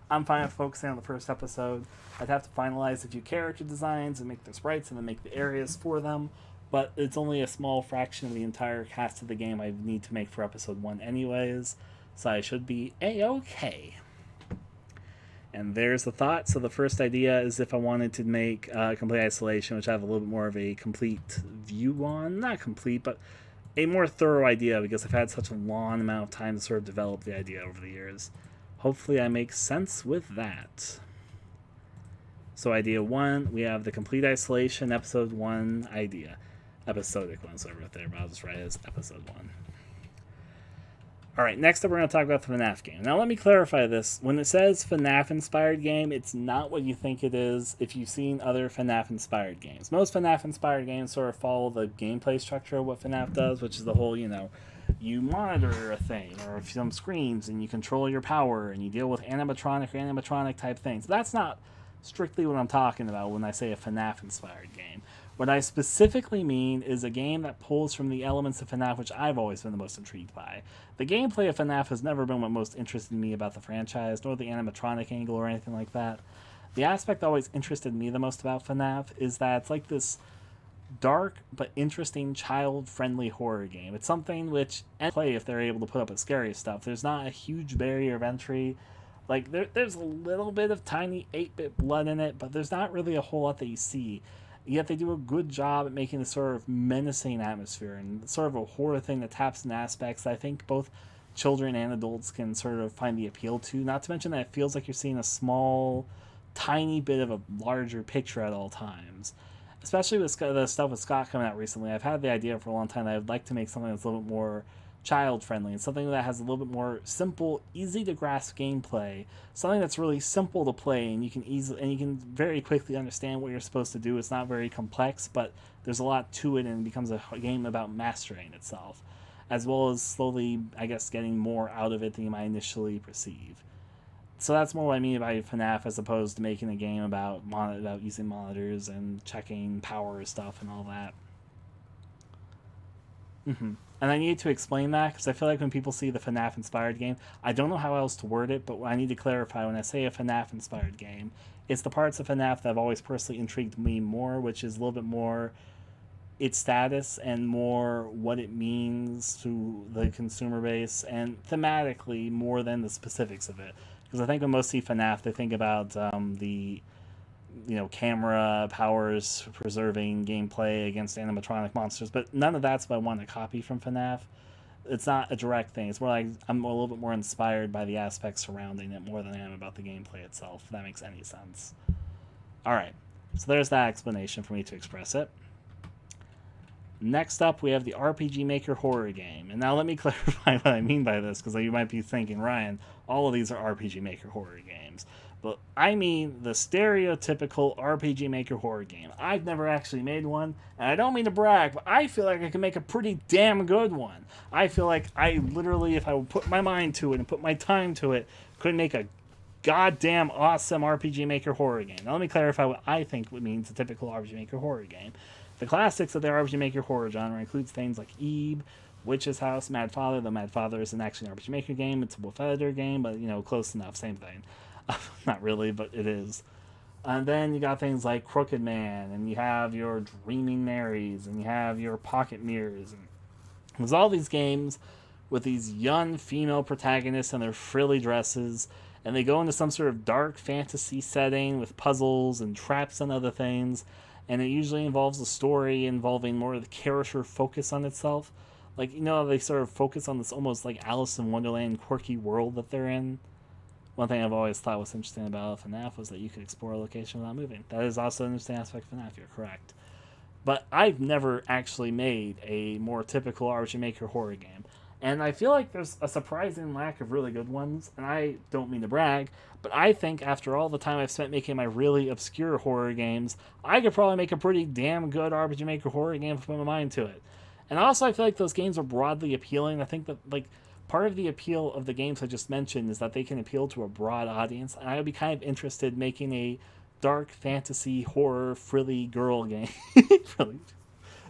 B: I'm fine with focusing on the first episode. I'd have to finalize a few character designs and make the sprites and then make the areas for them, but it's only a small fraction of the entire cast of the game I need to make for episode 1 anyways, so I should be a-okay. And there's the thought. So the first idea is if I wanted to make Complete Isolation, which I have a little bit more of a complete view on. Not complete, but a more thorough idea because I've had such a long amount of time to sort of develop the idea over the years. Hopefully I make sense with that. So idea 1, we have the Complete Isolation episode 1 idea. Episodic one, so I wrote there, but I'll just write it as episode 1. Alright, next up we're going to talk about the FNAF game. Now let me clarify this. When it says FNAF-inspired game, it's not what you think it is if you've seen other FNAF-inspired games. Most FNAF-inspired games sort of follow the gameplay structure of what FNAF does, which is the whole, you monitor a thing or some screens and you control your power and you deal with animatronic type things. That's not strictly what I'm talking about when I say a FNAF-inspired game. What I specifically mean is a game that pulls from the elements of FNAF which I've always been the most intrigued by. The gameplay of FNAF has never been what most interested me about the franchise, nor the animatronic angle or anything like that. The aspect that always interested me the most about FNAF is that it's like this dark but interesting child-friendly horror game. It's something which any play if they're able to put up with scary stuff. There's not a huge barrier of entry. Like, there's a little bit of tiny 8-bit blood in it, but there's not really a whole lot that you see. Yet they do a good job at making this sort of menacing atmosphere and sort of a horror thing that taps in aspects that I think both children and adults can sort of find the appeal to. Not to mention that it feels like you're seeing a small, tiny bit of a larger picture at all times. Especially with the stuff with Scott coming out recently, I've had the idea for a long time that I'd like to make something that's a little bit more child-friendly and something that has a little bit more simple, easy-to-grasp gameplay. Something that's really simple to play and you can very quickly understand what you're supposed to do. It's not very complex, but there's a lot to it and it becomes a game about mastering itself, as well as slowly, I guess, getting more out of it than you might initially perceive. So that's more what I mean by FNAF as opposed to making a game about using monitors and checking power stuff and all that. And I need to explain that because I feel like when people see the FNAF-inspired game, I don't know how else to word it, but I need to clarify when I say a FNAF-inspired game, it's the parts of FNAF that have always personally intrigued me more, which is a little bit more its status and more what it means to the consumer base, and thematically more than the specifics of it. Because I think when most see FNAF, they think about the camera powers preserving gameplay against animatronic monsters, but none of that's what I want to copy from FNAF. It's not a direct thing. It's more like I'm a little bit more inspired by the aspects surrounding it more than I am about the gameplay itself, if that makes any sense. Alright, so there's that explanation for me to express it. Next up, we have the RPG Maker horror game. And now let me clarify what I mean by this, because you might be thinking, Ryan, all of these are RPG Maker horror games. But I mean the stereotypical RPG Maker horror game. I've never actually made one, and I don't mean to brag, but I feel like I can make a pretty damn good one. I feel like I literally, if I would put my mind to it and put my time to it, could make a goddamn awesome RPG Maker horror game. Now let me clarify what I think it means a typical RPG Maker horror game. The classics of the RPG Maker horror genre includes things like Eve, Witch's House, Mad Father, though Mad Father isn't actually an RPG Maker game, it's a Wolf Editor game, but close enough, same thing. Not really, but it is. And then you got things like Crooked Man, and you have your Dreaming Marys, and you have your Pocket Mirrors. And there's all these games with these young female protagonists in their frilly dresses, and they go into some sort of dark fantasy setting with puzzles and traps and other things, and it usually involves a story involving more of the character focus on itself. Like, they sort of focus on this almost like Alice in Wonderland quirky world that they're in. One thing I've always thought was interesting about FNAF was that you could explore a location without moving. That is also an interesting aspect of FNAF, you're correct. But I've never actually made a more typical RPG Maker horror game. And I feel like there's a surprising lack of really good ones, and I don't mean to brag, but I think after all the time I've spent making my really obscure horror games, I could probably make a pretty damn good RPG Maker horror game if I put my mind to it. And also I feel like those games are broadly appealing. I think that, part of the appeal of the games I just mentioned is that they can appeal to a broad audience, and I would be kind of interested in making a dark fantasy horror frilly girl game. Really.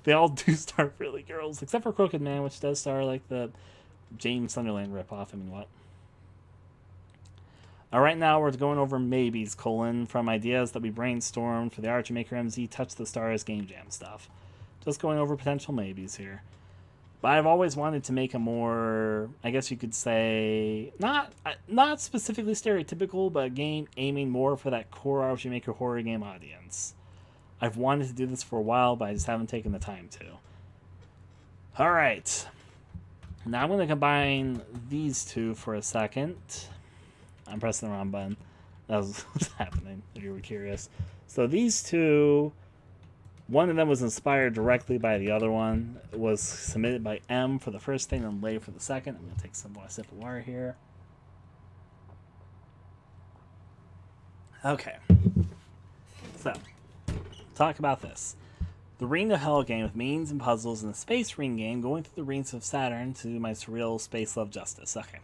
B: They all do star frilly girls, except for Crooked Man, which does star like the James Sunderland ripoff. I mean, what? Right now we're going over maybes, from ideas that we brainstormed for the RPG Maker MZ Touch the Stars Game Jam stuff. Just going over potential maybes here. But I've always wanted to make a more, I guess you could say, not specifically stereotypical, but a game aiming more for that core RPG Maker horror game audience. I've wanted to do this for a while, but I just haven't taken the time to. Alright. Now I'm going to combine these two for a second. I'm pressing the wrong button. That was what's happening, if you were curious. So these two... One of them was inspired directly by the other one. It was submitted by M for the first thing and Lay for the second. I'm going to take some more sip of water here. Okay. So, talk about this. The Ring of Hell game with means and puzzles and a space ring game going through the rings of Saturn to my surreal space love justice. Okay.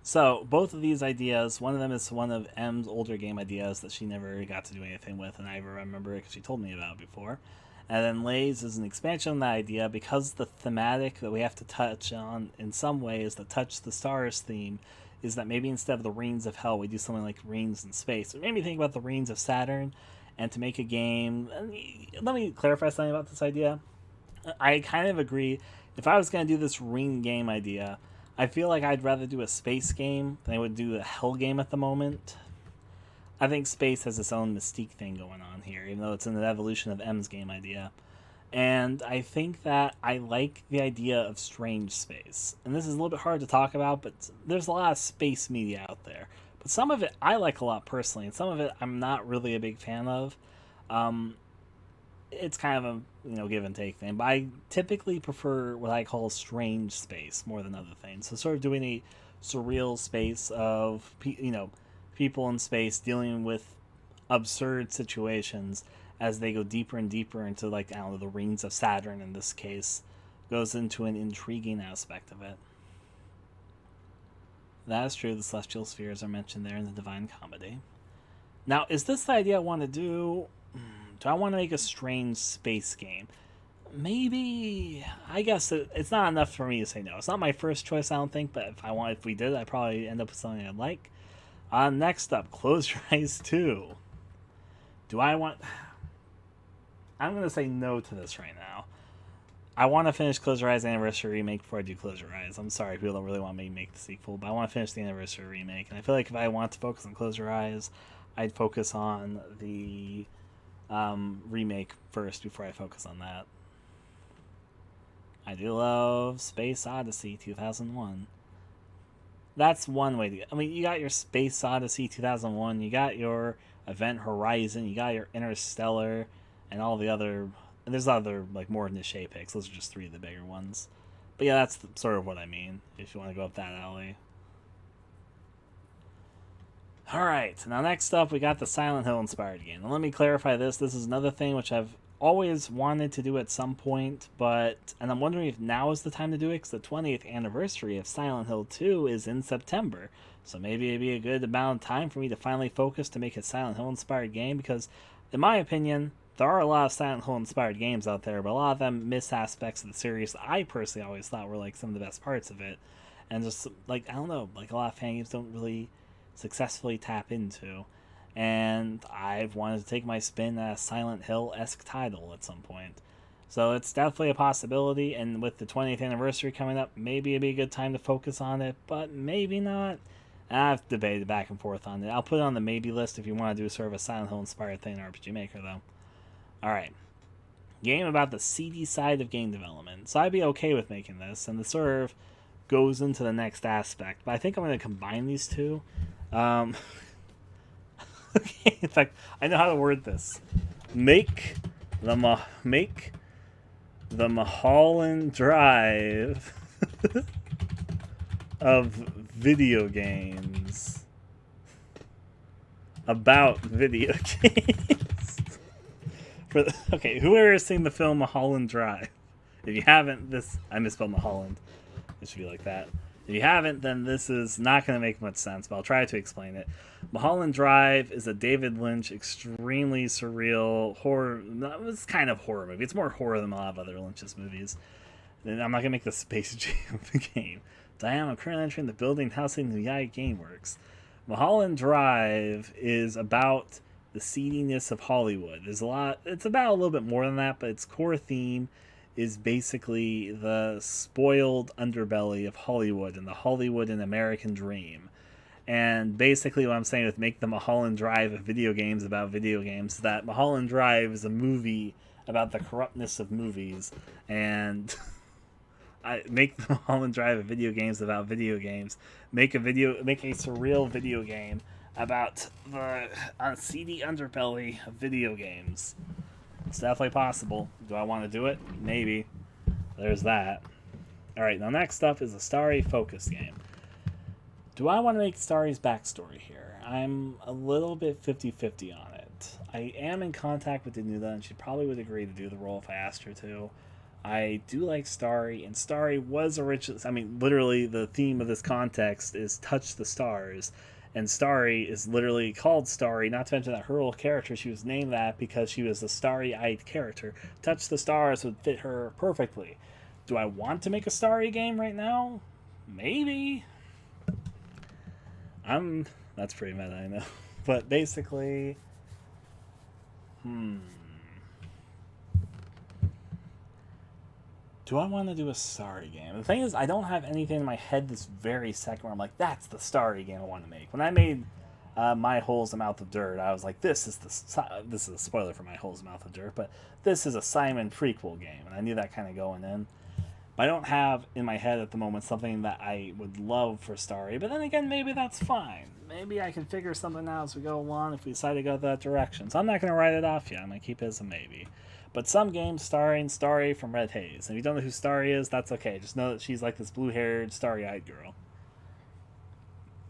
B: So, both of these ideas, one of them is one of M's older game ideas that she never got to do anything with, and I remember it because she told me about it before. And then Lay's is an expansion of that idea because the thematic that we have to touch on in some ways that touch the stars theme is that maybe instead of the rings of hell, we do something like rings in space. It made me think about the rings of Saturn, and to make a game. Let me clarify something about this idea. I kind of agree. If I was going to do this ring game idea, I feel like I'd rather do a space game than I would do a hell game at the moment. I think space has its own mystique thing going on here, even though it's an evolution of M's game idea. And I think that I like the idea of strange space. And this is a little bit hard to talk about, but there's a lot of space media out there. But some of it I like a lot personally, and some of it I'm not really a big fan of. It's kind of a give and take thing, but I typically prefer what I call strange space more than other things. So sort of doing a surreal space of people in space dealing with absurd situations as they go deeper and deeper into the rings of Saturn in this case, goes into an intriguing aspect of it. That is true. The celestial spheres are mentioned there in the Divine Comedy. Now, is this the idea I want to do? Do I want to make a strange space game? Maybe. I guess it's not enough for me to say no. It's not my first choice, I don't think, but if we did, I'd probably end up with something I'd like. Next up, Close Your Eyes 2. Do I want... I'm going to say no to this right now. I want to finish Close Your Eyes Anniversary Remake before I do Close Your Eyes. I'm sorry, people don't really want me to make the sequel, but I want to finish the Anniversary Remake. And I feel like if I want to focus on Close Your Eyes, I'd focus on the remake first before I focus on that. I do love Space Odyssey 2001. That's one way to get... I mean, you got your Space Odyssey 2001, you got your Event Horizon, you got your Interstellar, and all the other... And there's other, more niche picks. Those are just three of the bigger ones. But yeah, that's sort of what I mean, if you want to go up that alley. Alright, now next up we got the Silent Hill inspired game. Now let me clarify this. This is another thing which I've always wanted to do at some point, and I'm wondering if now is the time to do it, because the 20th anniversary of Silent Hill 2 is in September. So maybe it'd be a good amount of time for me to finally focus to make a Silent Hill inspired game, because in my opinion, there are a lot of Silent Hill inspired games out there, but a lot of them miss aspects of the series that I personally always thought were some of the best parts of it. And just I don't know, a lot of fan games don't really successfully tap into, and I've wanted to take my spin at a Silent Hill-esque title at some point. So it's definitely a possibility, and with the 20th anniversary coming up, maybe it'd be a good time to focus on it, but maybe not. I've debated back and forth on it. I'll put it on the maybe list if you want to do sort of a Silent Hill-inspired thing in RPG Maker, though. Alright. Game about the seedy side of game development. So I'd be okay with making this, and the sort of goes into the next aspect, but I think I'm going to combine these two. Okay, in fact, I know how to word this. Make the Mulholland Drive of video games. About video games. Okay, whoever has seen the film Mulholland Drive? If you haven't, I misspelled Mulholland. It should be like that. If you haven't, then this is not going to make much sense, but I'll try to explain it. Mulholland Drive is a David Lynch extremely surreal horror... It's kind of horror movie. It's more horror than a lot of other Lynch's movies. And I'm not going to make the Space Jam of the game. Diane, I'm currently entering the building housing the Yaya Gameworks. Mulholland Drive is about the seediness of Hollywood. It's about a little bit more than that, but its core theme is basically the spoiled underbelly of Hollywood and the Hollywood and American dream. And basically what I'm saying with make the Mulholland Drive of video games about video games, that Mulholland Drive is a movie about the corruptness of movies, and I make the Mulholland Drive of video games about video games. Make a surreal video game about the seedy underbelly of video games. It's definitely possible. Do I want to do it? Maybe. There's that. Alright, now next up is a Starry Focus game. Do I want to make Starry's backstory here? I'm a little bit 50-50 on it. I am in contact with Danuta, and she probably would agree to do the role if I asked her to. I do like Starry, and Starry was originally, I mean, literally the theme of this context is touch the stars, and Starry is literally called Starry, not to mention that her little character, she was named that because she was a starry-eyed character. Touch the stars would fit her perfectly. Do I want to make a Starry game right now? Maybe. That's pretty meta, I know. But basically, do I want to do a Starry game? The thing is, I don't have anything in my head this very second where I'm like, that's the Starry game I want to make. When I made My Hole's a Mouth of Dirt, I was like, this is a spoiler for My Hole's a Mouth of Dirt, but this is a Simon prequel game, and I knew that kind of going in. But I don't have in my head at the moment something that I would love for Starry, but then again, maybe that's fine. Maybe I can figure something out as we go along if we decide to go that direction. So I'm not going to write it off yet. I'm going to keep it as a maybe. But some games starring Starry from Red Haze. And if you don't know who Starry is, that's okay. Just know that she's like this blue-haired, starry-eyed girl.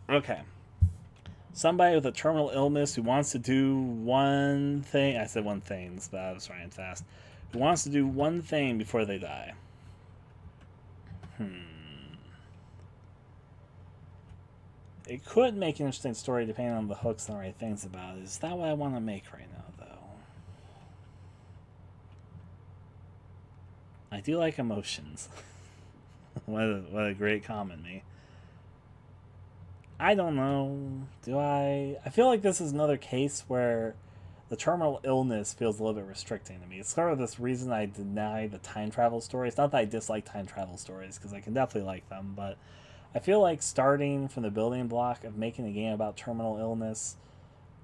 B: Okay. Somebody with a terminal illness who wants to do one thing. I said one thing, but I was trying fast. Who wants to do one thing before they die. It could make an interesting story depending on the hooks and the right things about it. Is that what I want to make right now, though? I do like emotions. what a great comment, me. I don't know. Do I? I feel like this is another case where the terminal illness feels a little bit restricting to me. It's sort of this reason I deny the time travel stories. Not that I dislike time travel stories, because I can definitely like them, but I feel like starting from the building block of making a game about terminal illness,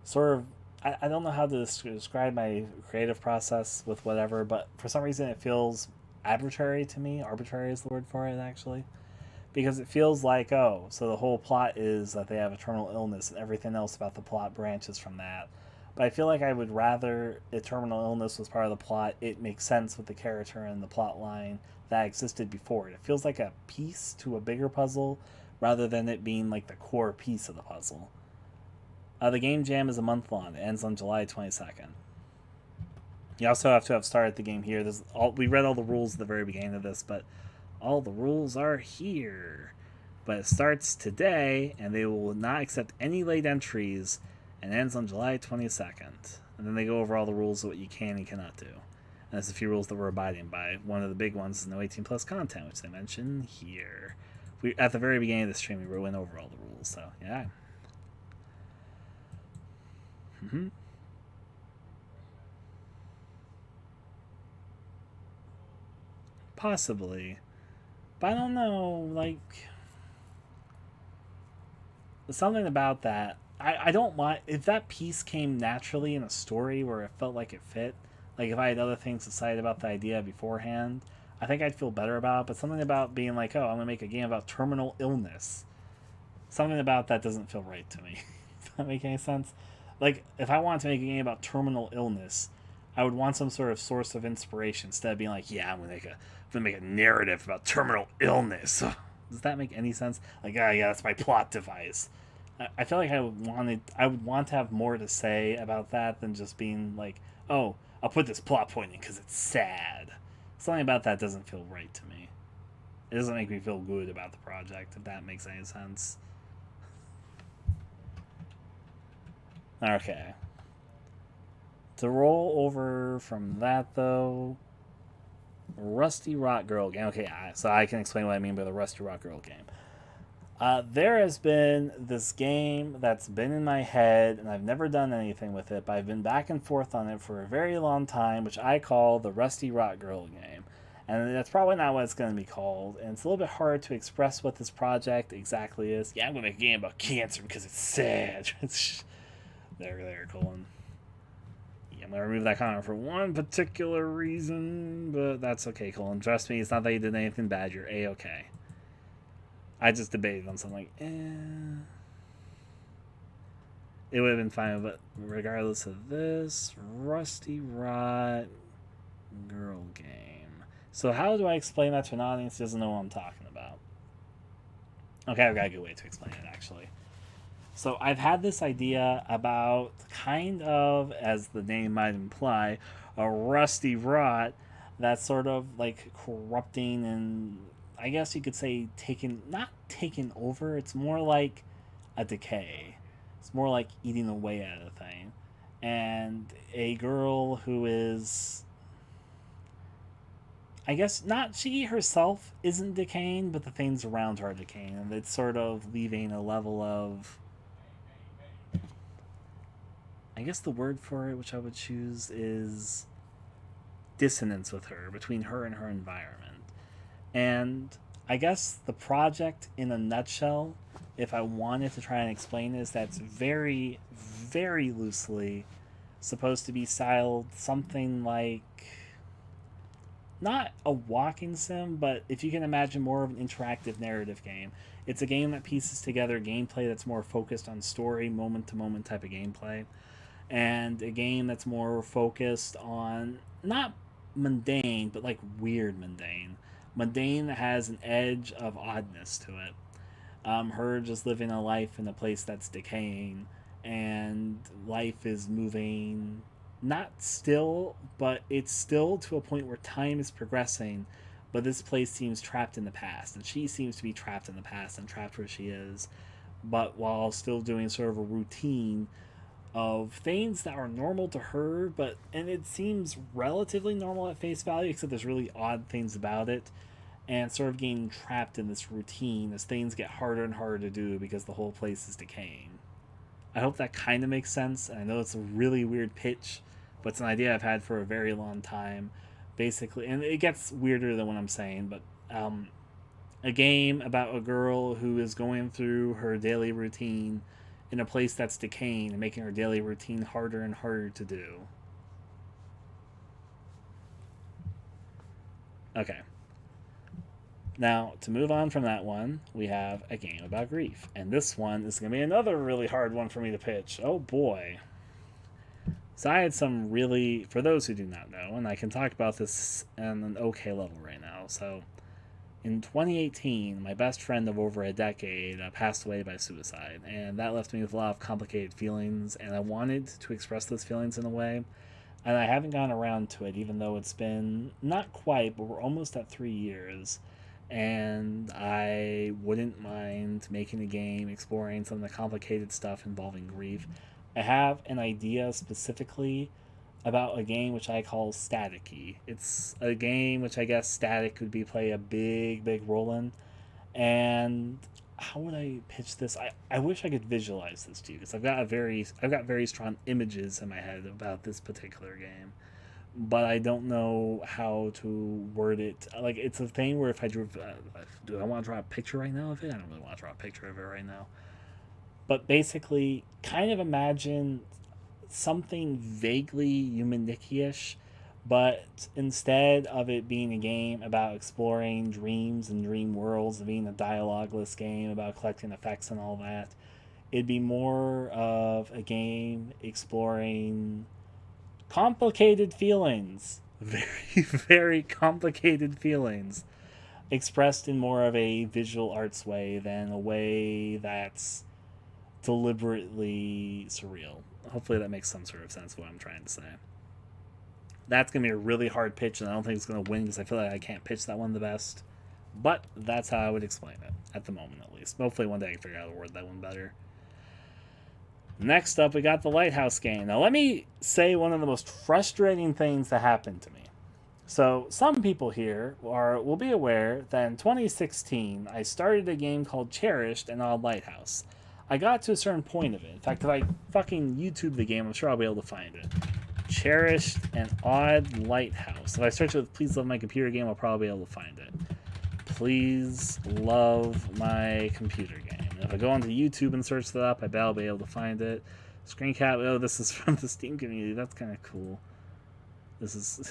B: sort of, I don't know how to describe my creative process with whatever, but for some reason it feels arbitrary to me. Arbitrary is the word for it, actually. Because it feels like, oh, so the whole plot is that they have a terminal illness and everything else about the plot branches from that. But I feel like I would rather a terminal illness was part of the plot. It makes sense with the character and the plot line that existed before it. It feels like a piece to a bigger puzzle rather than it being like the core piece of the puzzle. The game jam is a month long. It ends on July 22nd. You also have to have started the game here. We read all the rules at the very beginning of this, but all the rules are here. But it starts today, and they will not accept any late entries, and ends on July 22nd. And then they go over all the rules of what you can and cannot do. And there's a few rules that we're abiding by. One of the big ones is no 18 plus content, which they mention here. At the very beginning of the stream, we went over all the rules, so yeah. Possibly. But I don't know, like, something about that. I don't mind if that piece came naturally in a story where it felt like it fit. Like if I had other things to cite about the idea beforehand, I think I'd feel better about it. But something about being like, oh, I'm gonna make a game about terminal illness. Something about that doesn't feel right to me. Does that make any sense? Like if I wanted to make a game about terminal illness, I would want some sort of source of inspiration instead of being like, yeah, I'm gonna make a narrative about terminal illness. Does that make any sense? Like, yeah, that's my plot device. I feel like I would want to have more to say about that than just being like, oh, I'll put this plot point in because it's sad. Something about that doesn't feel right to me. It doesn't make me feel good about the project, if that makes any sense. Okay. To roll over from that, though, Rusty Rock Girl game. Okay, so I can explain what I mean by the Rusty Rock Girl game. There has been this game that's been in my head, and I've never done anything with it, but I've been back and forth on it for a very long time, which I call the Rusty Rock Girl game. And that's probably not what it's going to be called, and it's a little bit hard to express what this project exactly is. Yeah, I'm going to make a game about cancer because it's sad. there, Colin. Yeah, I'm going to remove that comment for one particular reason, but that's okay, Colin. Trust me, it's not that you did anything bad. You're A-okay. I just debated on something like, it would have been fine, but regardless of this, Rusty Rot Girl game. So how do I explain that to an audience who doesn't know what I'm talking about? Okay, I've got a good way to explain it, actually. So I've had this idea about kind of, as the name might imply, a rusty rot that's sort of like corrupting and I guess you could say not taken over. It's more like a decay. It's more like eating away at a thing. And a girl who is, I guess, not she herself isn't decaying, but the things around her are decaying. And it's sort of leaving a level of, I guess the word for it, which I would choose, is dissonance with her, between her and her environment. And I guess the project, in a nutshell, if I wanted to try and explain it, is that it's very, very loosely supposed to be styled something like, not a walking sim, but if you can imagine more of an interactive narrative game. It's a game that pieces together gameplay that's more focused on story, moment-to-moment type of gameplay, and a game that's more focused on, not mundane, but like weird mundane. Mundane that has an edge of oddness to it. Her just living a life in a place that's decaying, and life is moving not still, but it's still to a point where time is progressing, but this place seems trapped in the past, and she seems to be trapped in the past and trapped where she is, but while still doing sort of a routine of things that are normal to her, and it seems relatively normal at face value, except there's really odd things about it, and sort of getting trapped in this routine as things get harder and harder to do because the whole place is decaying. I hope that kind of makes sense. I know it's a really weird pitch, but it's an idea I've had for a very long time. Basically, and it gets weirder than what I'm saying, but a game about a girl who is going through her daily routine in a place that's decaying and making her daily routine harder and harder to do. Okay. Now, to move on from that one, we have a game about grief. And this one is going to be another really hard one for me to pitch. Oh boy. So I had some really, for those who do not know, and I can talk about this on an okay level right now. So, in 2018, my best friend of over a decade passed away by suicide. And that left me with a lot of complicated feelings. And I wanted to express those feelings in a way. And I haven't gone around to it, even though it's been, not quite, but we're almost at 3 years. And I wouldn't mind making a game exploring some of the complicated stuff involving grief. I have an idea specifically about a game which I call Staticky. It's a game which I guess Static would play a big role in. And how would I pitch this? I wish I could visualize this to you, because I've got very strong images in my head about this particular game, but I don't know how to word it. Like, it's a thing where if I drew, do I want to draw a picture right now of it? I don't really want to draw a picture of it right now. But basically, kind of imagine something vaguely Humanicki-ish, but instead of it being a game about exploring dreams and dream worlds, and being a dialogueless game about collecting effects and all that, it'd be more of a game exploring complicated feelings, very complicated feelings, expressed in more of a visual arts way than a way that's deliberately surreal. Hopefully that makes some sort of sense of what I'm trying to say. That's going to be a really hard pitch, and I don't think it's going to win because I feel like I can't pitch that one the best. But that's how I would explain it, at the moment at least. Hopefully one day I can figure out how to word that one better. Next up, we got the Lighthouse game. Now, let me say one of the most frustrating things that happened to me. So, some people here will be aware that in 2016, I started a game called Cherished and Odd Lighthouse. I got to a certain point of it. In fact, if I fucking YouTube the game, I'm sure I'll be able to find it. Cherished and Odd Lighthouse. If I search it with Please Love My Computer Game, I'll probably be able to find it. Please Love My Computer Game. And if I go onto YouTube and search that up, I bet I'll be able to find it. Screen cap. Oh, this is from the Steam community. That's kind of cool. This is...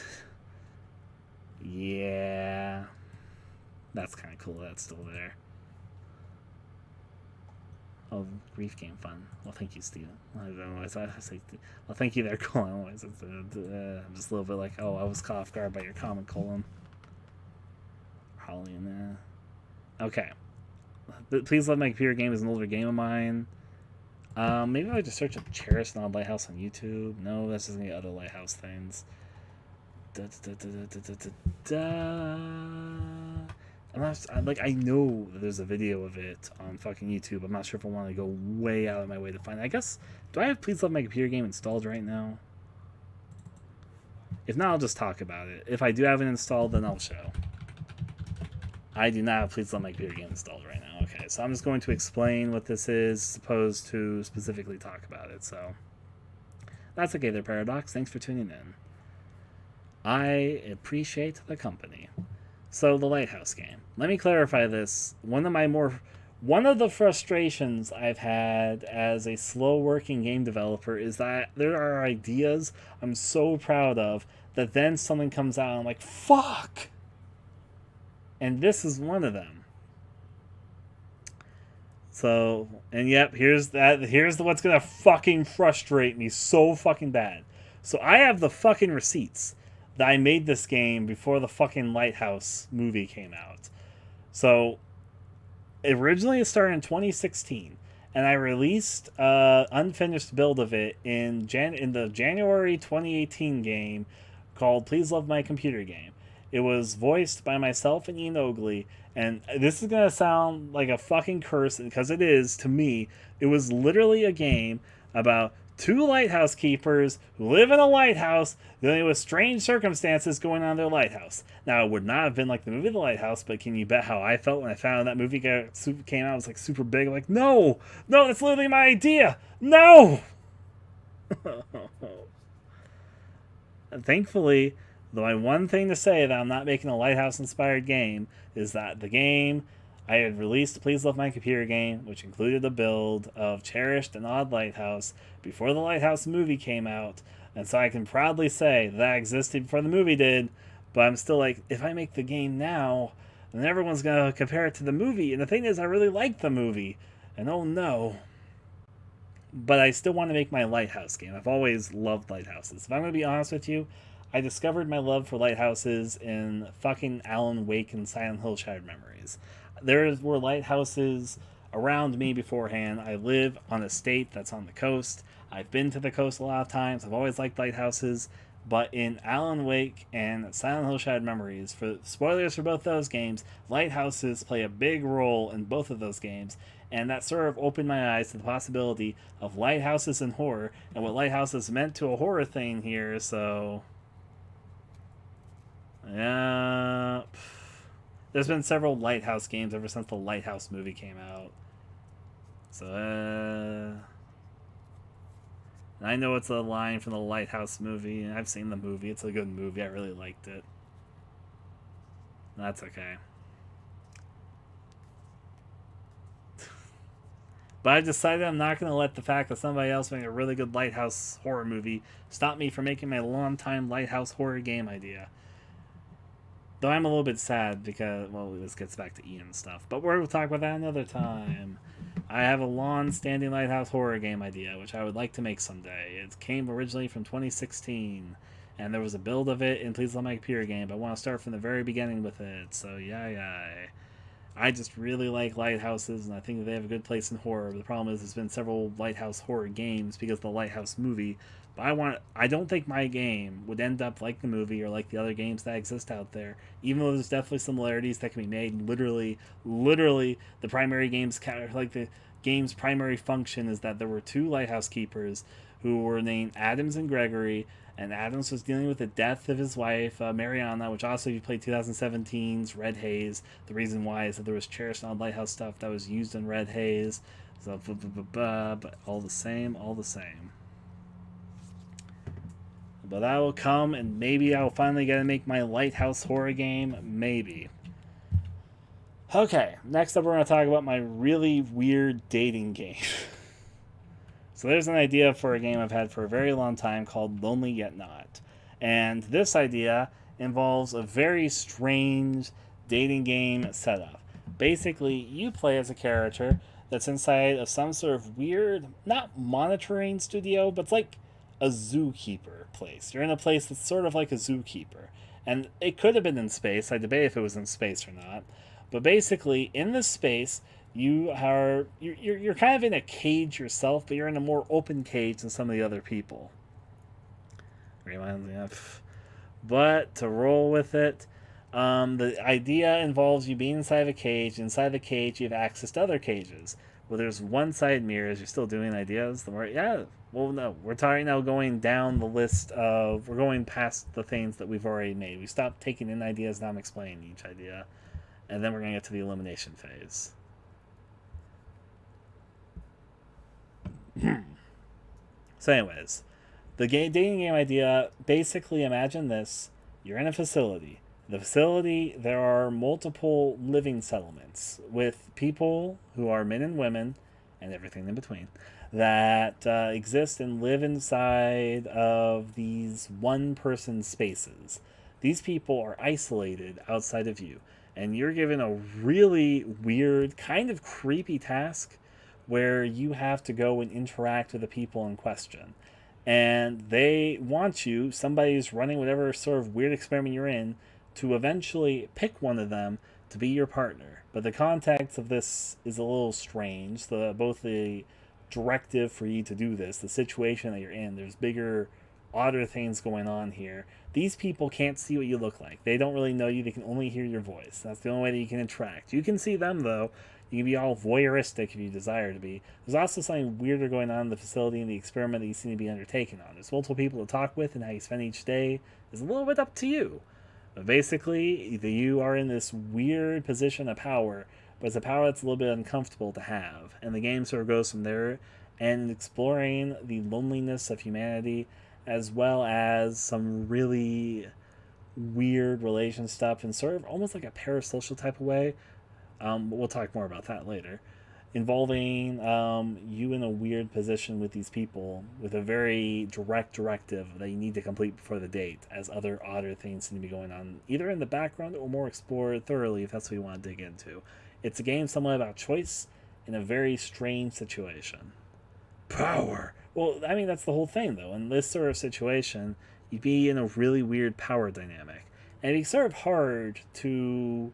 B: yeah. That's kind of cool that's still there. Oh, grief game fun. Well, thank you, Steven. I don't know why I say, well, thank you there, Colin. I'm just a little bit like, oh, I was caught off guard by your comment, Colin. Holly in there. Okay. Please Love My Computer Game is an older game of mine. Maybe I just search up Cherished and Odd Lighthouse on YouTube. No, that's just gonna be other Lighthouse things. I'm not, I know that there's a video of it on fucking YouTube. I'm not sure if I want to go way out of my way to find it. I guess, do I have Please Love My Computer Game installed right now? If not, I'll just talk about it. If I do have it installed, then I'll show. I do not have Please Love My Computer Game installed right now. Okay, so I'm just going to explain what this is, as opposed to specifically talk about it. So that's okay there, Paradox. Thanks for tuning in. I appreciate the company. So, the Lighthouse game. Let me clarify this. One of the frustrations I've had as a slow-working game developer is that there are ideas I'm so proud of that then something comes out and I'm like, fuck! And this is one of them. So, and yep, here's what's gonna fucking frustrate me so fucking bad. So I have the fucking receipts that I made this game before the fucking Lighthouse movie came out. So, originally it started in 2016, and I released an unfinished build of it in the January 2018 game called Please Love My Computer Game. It was voiced by myself and Ian Oagley, and this is going to sound like a fucking curse, because it is to me. It was literally a game about two lighthouse keepers who live in a lighthouse dealing with strange circumstances going on in their lighthouse. Now, it would not have been like the movie The Lighthouse, but can you bet how I felt when I found that movie came out? It was like super big. I'm like, no, that's literally my idea. No! And thankfully, my one thing to say that I'm not making a Lighthouse-inspired game is that the game I had released Please Love My Computer Game, which included a build of Cherished and Odd Lighthouse before the Lighthouse movie came out, and so I can proudly say that existed before the movie did, but I'm still like, if I make the game now, then everyone's going to compare it to the movie, and the thing is, I really like the movie, and oh no. But I still want to make my Lighthouse game. I've always loved lighthouses. If I'm going to be honest with you, I discovered my love for lighthouses in fucking Alan Wake and Silent Hill Shattered Memories. There were lighthouses around me beforehand. I live on a state that's on the coast. I've been to the coast a lot of times. I've always liked lighthouses. But in Alan Wake and Silent Hill Shattered Memories, for spoilers for both those games, lighthouses play a big role in both of those games. And that sort of opened my eyes to the possibility of lighthouses and horror, and what lighthouses meant to a horror thing here, so yeah. There's been several Lighthouse games ever since the Lighthouse movie came out. So, I know it's a line from the Lighthouse movie, and I've seen the movie. It's a good movie. I really liked it. That's okay. But I've decided I'm not going to let the fact that somebody else made a really good Lighthouse horror movie stop me from making my long-time Lighthouse horror game idea. Though I'm a little bit sad because, well, this gets back to Ian stuff. But we'll talk about that another time. I have a long-standing Lighthouse horror game idea, which I would like to make someday. It came originally from 2016, and there was a build of it in Please Love My Computer Game, but I want to start from the very beginning with it. So, yeah. I just really like lighthouses, and I think that they have a good place in horror. The problem is there's been several Lighthouse horror games because of the Lighthouse movie. But I don't think my game would end up like the movie or like the other games that exist out there, even though there's definitely similarities that can be made. Literally, the primary game's primary function is that there were two lighthouse keepers who were named Adams and Gregory, and Adams was dealing with the death of his wife, Mariana, which also, if you played 2017's Red Haze, the reason why is that there was Cherished and Odd Lighthouse stuff that was used in Red Haze, so but all the same. But that will come, and maybe I'll finally get to make my Lighthouse horror game. Maybe. Okay, next up we're going to talk about my really weird dating game. So there's an idea for a game I've had for a very long time called Lonely Yet Not. And this idea involves a very strange dating game setup. Basically, you play as a character that's inside of some sort of weird, not monitoring studio, but it's like a zookeeper place. You're in a place that's sort of like a zookeeper. And it could have been in space. I debate if it was in space or not. But basically, in this space, you're kind of in a cage yourself, but you're in a more open cage than some of the other people. Reminds me of. but to roll with it, the idea involves you being inside of a cage. Inside the cage, you have access to other cages. Well, there's one-sided mirrors. You're still doing ideas. Well, no, we're talking now going down the list of, we're going past the things that we've already made. We stopped taking in ideas, now I'm explaining each idea. And then we're going to get to the elimination phase. So anyways, the dating game idea, basically imagine this. You're in a facility. The facility, there are multiple living settlements with people who are men and women and everything in between that exist and live inside of these one-person spaces. These people are isolated outside of you, and you're given a really weird, kind of creepy task where you have to go and interact with the people in question. And they want you, somebody's running whatever sort of weird experiment you're in, to eventually pick one of them to be your partner. But the context of this is a little strange. Both the directive for you to do this, the situation that you're in, there's bigger, odder things going on here. These people can't see what you look like. They don't really know you. They can only hear your voice. That's the only way that you can interact. You can see them, though. You can be all voyeuristic if you desire to be. There's also something weirder going on in the facility and the experiment that you seem to be undertaking on. There's multiple people to talk with, and how you spend each day is a little bit up to you. But basically, you are in this weird position of power, but it's a power that's a little bit uncomfortable to have. And the game sort of goes from there, and exploring the loneliness of humanity, as well as some really weird relation stuff, in sort of almost like a parasocial type of way. But we'll talk more about that later. Involving you in a weird position with these people, with a very direct directive that you need to complete before the date, as other odder things seem to be going on, either in the background or more explored thoroughly, if that's what you want to dig into. It's a game somewhat about choice in a very strange situation. Power! Well, I mean, that's the whole thing, though. In this sort of situation, you'd be in a really weird power dynamic. And it'd be sort of hard to...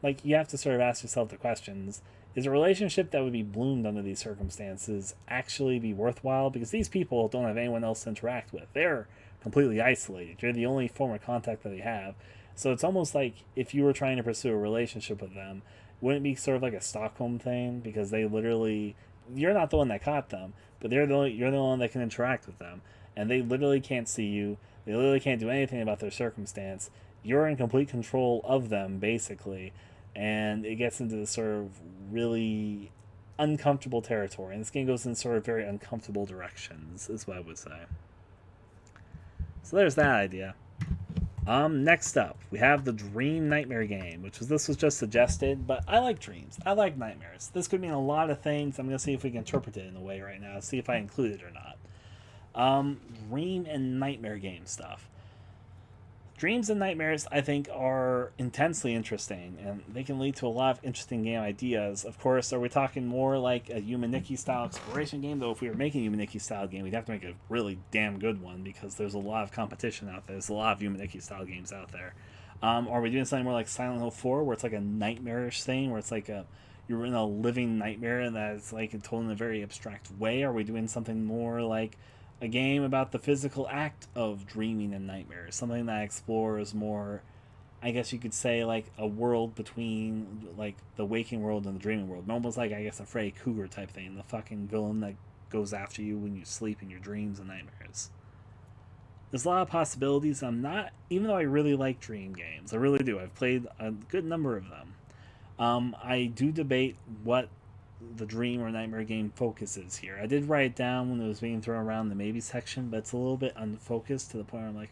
B: Like, you have to sort of ask yourself the questions. Is a relationship that would be bloomed under these circumstances actually be worthwhile? Because these people don't have anyone else to interact with. They're completely isolated. You're the only form of contact that they have. So it's almost like if you were trying to pursue a relationship with them, wouldn't it be sort of like a Stockholm thing? Because they literally... You're not the one that caught them, but you're the one that can interact with them. And they literally can't see you. They literally can't do anything about their circumstance. You're in complete control of them, basically. And it gets into this sort of really uncomfortable territory. And this game goes in sort of very uncomfortable directions, is what I would say. So there's that idea. Next up, we have the Dream Nightmare game, this was just suggested, but I like dreams. I like nightmares. This could mean a lot of things. I'm going to see if we can interpret it in a way right now, see if I include it or not. Dream and nightmare game stuff. Dreams and nightmares, I think, are intensely interesting, and they can lead to a lot of interesting game ideas. Of course, are we talking more like a Yumaniki-style exploration game? Though if we were making a Yumaniki-style game, we'd have to make a really damn good one, because there's a lot of competition out there. There's a lot of Yumaniki-style games out there. Are we doing something more like Silent Hill 4, where it's like a nightmarish thing, where it's like you're in a living nightmare, and that's like told in a very abstract way? Are we doing something more like a game about the physical act of dreaming and nightmares, something that explores more, I guess you could say, like a world between like the waking world and the dreaming world, almost like, I guess, a Freddy Krueger type thing, the fucking villain that goes after you when you sleep in your dreams and nightmares. There's a lot of possibilities. Even though I really like dream games, I really do. I've played a good number of them. I do debate what the dream or nightmare game focuses here. I did write it down when it was being thrown around the maybe section, but it's a little bit unfocused to the point where I'm like,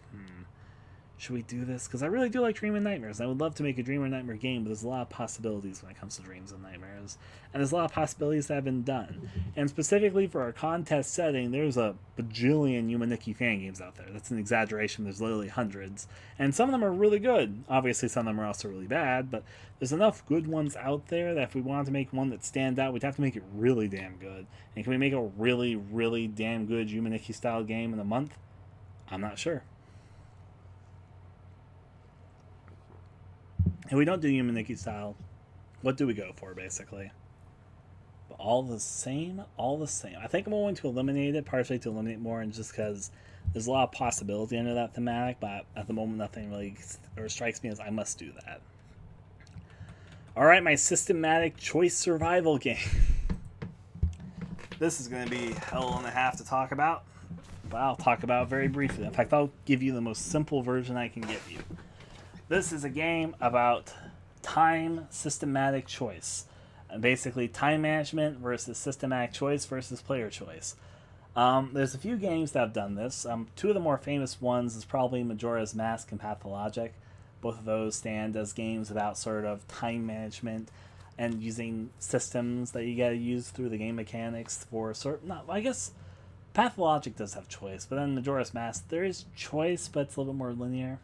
B: should we do this? Because I really do like dream and nightmares. I would love to make a dream or nightmare game, but there's a lot of possibilities when it comes to dreams and nightmares. And there's a lot of possibilities that have been done. And specifically for our contest setting, there's a bajillion Yumaniki fan games out there. That's an exaggeration. There's literally hundreds. And some of them are really good. Obviously, some of them are also really bad, but there's enough good ones out there that if we wanted to make one that stand out, we'd have to make it really damn good. And can we make a really, really damn good Yumaniki-style game in a month? I'm not sure. If we don't do Yumaniki style, what do we go for, basically? Well, all the same, all the same. I think I'm going to eliminate it, partially to eliminate more, and just because there's a lot of possibility under that thematic, but at the moment nothing really strikes me as I must do that. Alright, my systematic choice survival game. This is going to be hell and a half to talk about, but I'll talk about it very briefly. In fact, I'll give you the most simple version I can give you. This is a game about time systematic choice. And basically time management versus systematic choice versus player choice. There's a few games that have done this. Two of the more famous ones is probably Majora's Mask and Pathologic. Both of those stand as games about sort of time management and using systems that you gotta use through the game mechanics for I guess Pathologic does have choice, but then Majora's Mask, there is choice, but it's a little bit more linear.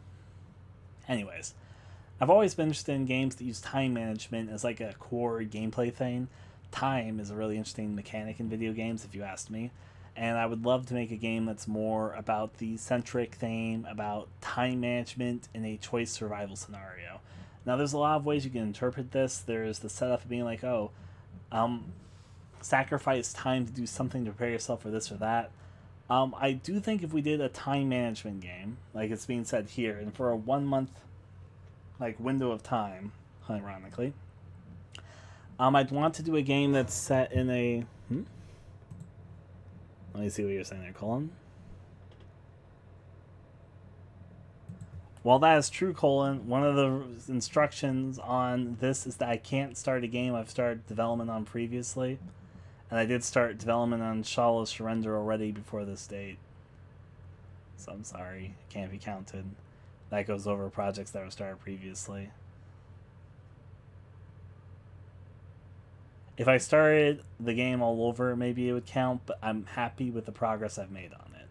B: Anyways, I've always been interested in games that use time management as like a core gameplay thing. Time is a really interesting mechanic in video games, if you ask me. And I would love to make a game that's more about the centric theme, about time management in a choice survival scenario. Now, there's a lot of ways you can interpret this. There's the setup of being like, sacrifice time to do something to prepare yourself for this or that. I do think if we did a time management game, like it's being said here, and for a 1 month window of time, ironically, I'd want to do a game that's set in a... Let me see what you're saying there, Colin. While that is true, Colin, one of the instructions on this is that I can't start a game I've started development on previously. And I did start development on Shallow's Surrender already before this date. So I'm sorry, it can't be counted. That goes over projects that were started previously. If I started the game all over, maybe it would count, but I'm happy with the progress I've made on it.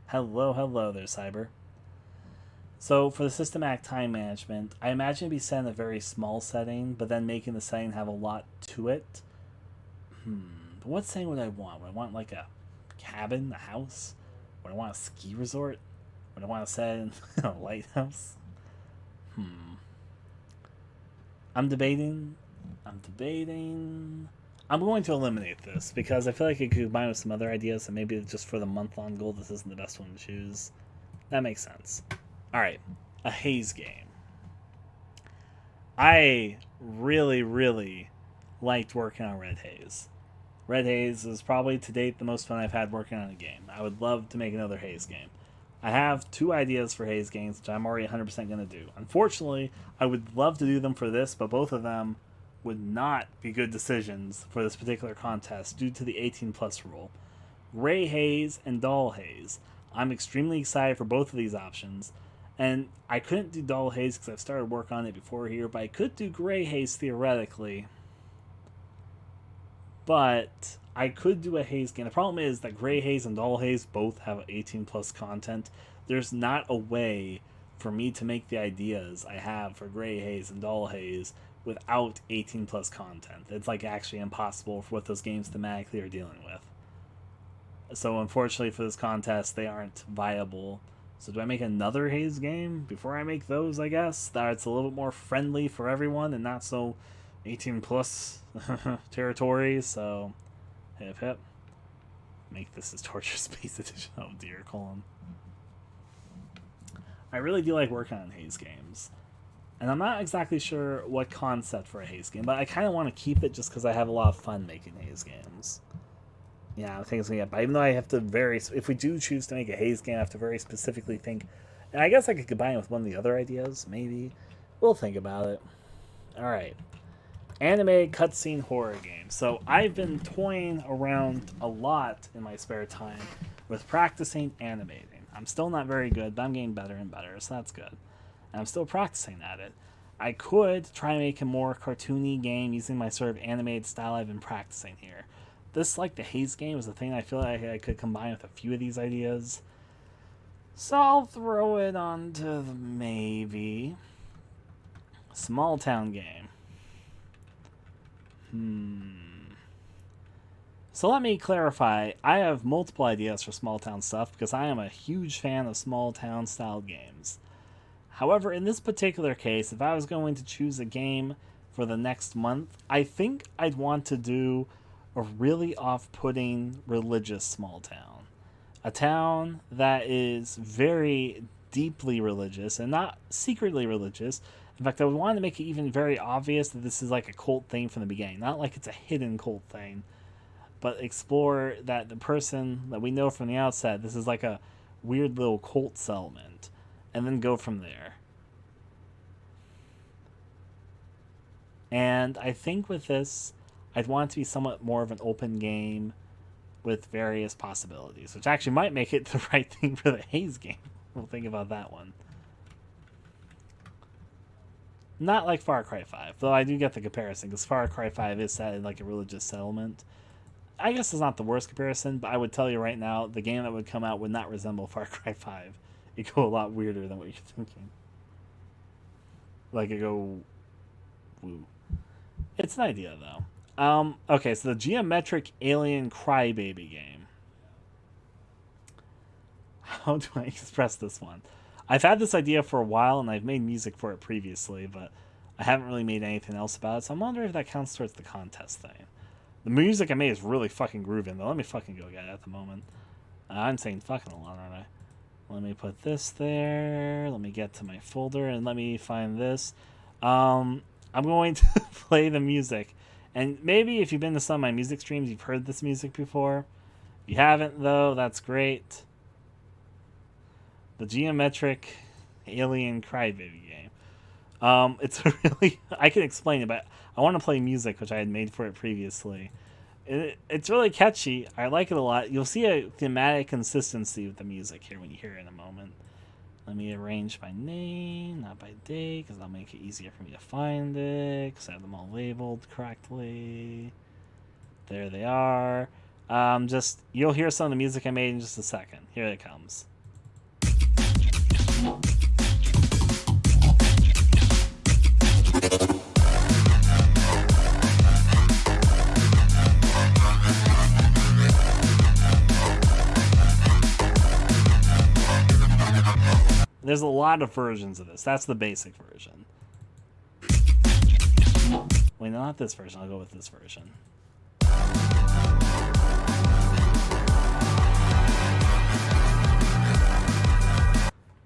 B: Hello there, Cyber. So for the systematic time management, I imagine it'd be set in a very small setting, but then making the setting have a lot to it. What setting would I want? Would I want like a cabin, a house? Would I want a ski resort? Would I want to set in a lighthouse? I'm debating. I'm going to eliminate this because I feel like it could combine with some other ideas, and maybe just for the month-long goal, this isn't the best one to choose. That makes sense. Alright, a haze game. I really liked working on Red Haze. Red Haze is probably to date the most fun I've had working on a game. I would love to make another haze game. I have 2 ideas for haze games, which I'm already 100% going to do. Unfortunately, I would love to do them for this, but both of them would not be good decisions for this particular contest due to the 18+ rule. Gray Haze and Dull Haze. I'm extremely excited for both of these options. And I couldn't do Dull Haze because I've started work on it before here, but I could do Gray Haze theoretically. But I could do a haze game. The problem is that Gray Haze and Dull Haze both have 18+ content. There's not a way for me to make the ideas I have for Gray Haze and Dull Haze without 18+ content. It's like actually impossible for what those games thematically are dealing with. So unfortunately for this contest, they aren't viable. So do I make another haze game before I make those, I guess? That it's a little bit more friendly for everyone and not so 18+ territory, so hip hip. Make this as Torture Space Edition. Oh dear, Colin. I really do like working on haze games. And I'm not exactly sure what concept for a haze game, but I kind of want to keep it just because I have a lot of fun making haze games. Yeah, I think it's going to get, but even though I have to if we do choose to make a haze game, I have to very specifically think, and I guess I could combine it with one of the other ideas, maybe. We'll think about it. Alright. Anime cutscene horror game. So I've been toying around a lot in my spare time with practicing animating. I'm still not very good, but I'm getting better and better, so that's good. And I'm still practicing at it. I could try and make a more cartoony game using my sort of animated style I've been practicing here. This, like the haze game, is a thing I feel like I could combine with a few of these ideas. So I'll throw it onto the maybe small town game. So let me clarify. I have multiple ideas for small town stuff because I am a huge fan of small town style games. However, in this particular case, if I was going to choose a game for the next month, I think I'd want to do a really off-putting religious small town. A town that is very deeply religious and not secretly religious. In fact, I would want to make it even very obvious that this is like a cult thing from the beginning. Not like it's a hidden cult thing, but explore that the person that we know from the outset, this is like a weird little cult settlement, and then go from there. And I think with this, I'd want it to be somewhat more of an open game with various possibilities, which actually might make it the right thing for the Haze game. We'll think about that one. Not like Far Cry 5, though I do get the comparison, because Far Cry 5 is set in like a religious settlement. I guess it's not the worst comparison, but I would tell you right now, the game that would come out would not resemble Far Cry 5. It'd go a lot weirder than what you're thinking. Like, it'd go... woo. It's an idea, though. Okay, so the geometric alien crybaby game. How do I express this one? I've had this idea for a while, and I've made music for it previously, but I haven't really made anything else about it, so I'm wondering if that counts towards the contest thing. The music I made is really fucking grooving, though. Let me fucking go get it at the moment. I'm saying fucking a lot, aren't I? Let me put this there. Let me get to my folder, and let me find this. I'm going to play the music. And maybe if you've been to some of my music streams, you've heard this music before. If you haven't, though, that's great. The Geometric Alien Crybaby game. It's a really... I can explain it, but I want to play music, which I had made for it previously. It's really catchy. I like it a lot. You'll see a thematic consistency with the music here when you hear it in a moment. Let me arrange by name, not by date, because that'll make it easier for me to find it, because I have them all labeled correctly. There they are. You'll hear some of the music I made in just a second. Here it comes. There's a lot of versions of this. That's the basic version. Wait, no, not this version. I'll go with this version.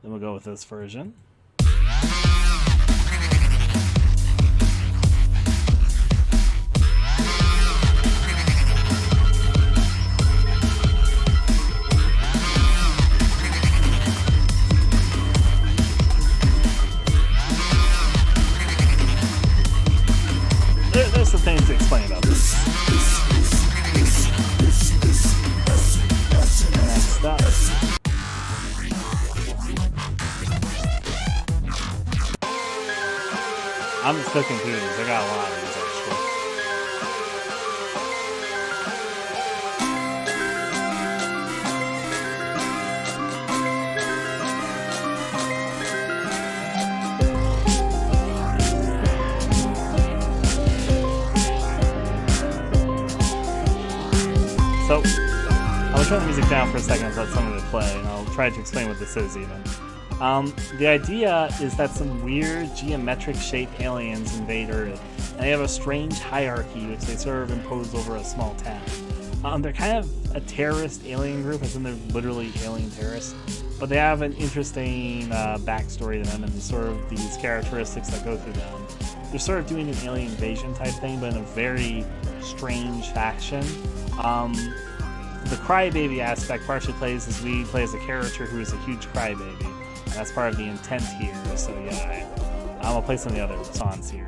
B: Then we'll go with this version. There's some things to explain about this. Next up. I'm still confused. I got a lot of these actually. So, I'll turn the music down for a second so let something to play, and I'll try to explain what this is even. The idea is that some weird geometric-shaped aliens invade Earth, and they have a strange hierarchy which they sort of impose over a small town. They're kind of a terrorist alien group, as in they're literally alien terrorists, but they have an interesting backstory to them and sort of these characteristics that go through them. They're sort of doing an alien invasion type thing, but in a very strange fashion. The crybaby aspect partially plays as we play as a character who is a huge crybaby. And that's part of the intent here, so yeah, I'm gonna play some of the other songs here.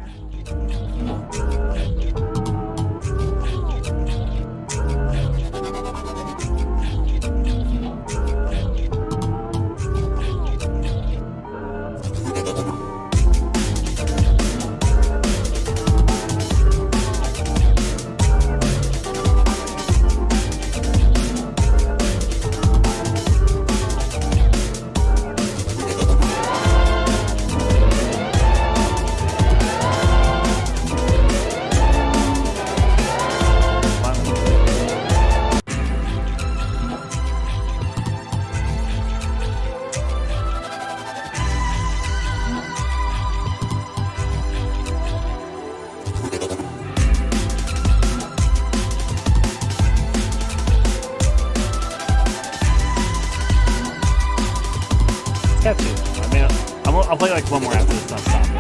B: catchy. I mean, I'll play like one more after this. Not stop it.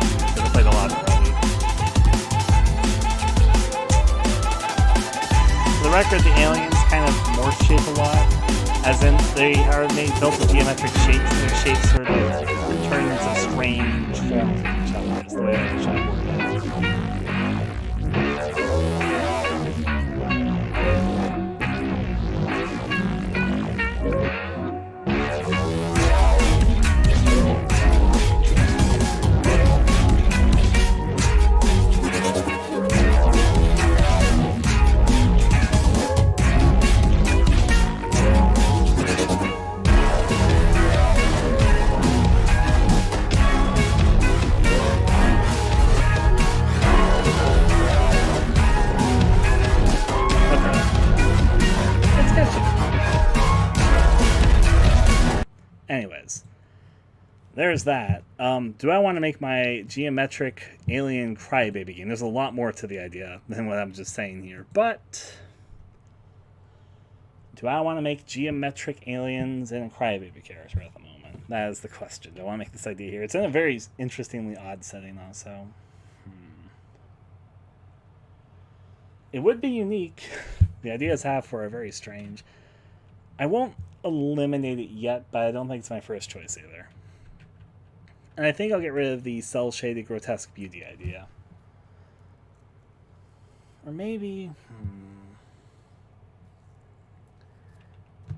B: I played a lot already. For the record, the aliens kind of morph shape a lot, as in they are built with geometric shapes, and their shapes sort of turn into strange forms of each other. Is the way I try to word it. Anyways, there's that. Do I want to make my geometric alien crybaby game? There's a lot more to the idea than what I'm just saying here, but do I want to make geometric aliens and a crybaby character at the moment? That is the question. Do I want to make this idea here? It's in a very interestingly odd setting also. It would be unique. The ideas I have for are very strange. I won't eliminate it yet, but I don't think it's my first choice either. And I think I'll get rid of the cel-shaded grotesque beauty idea. Or maybe...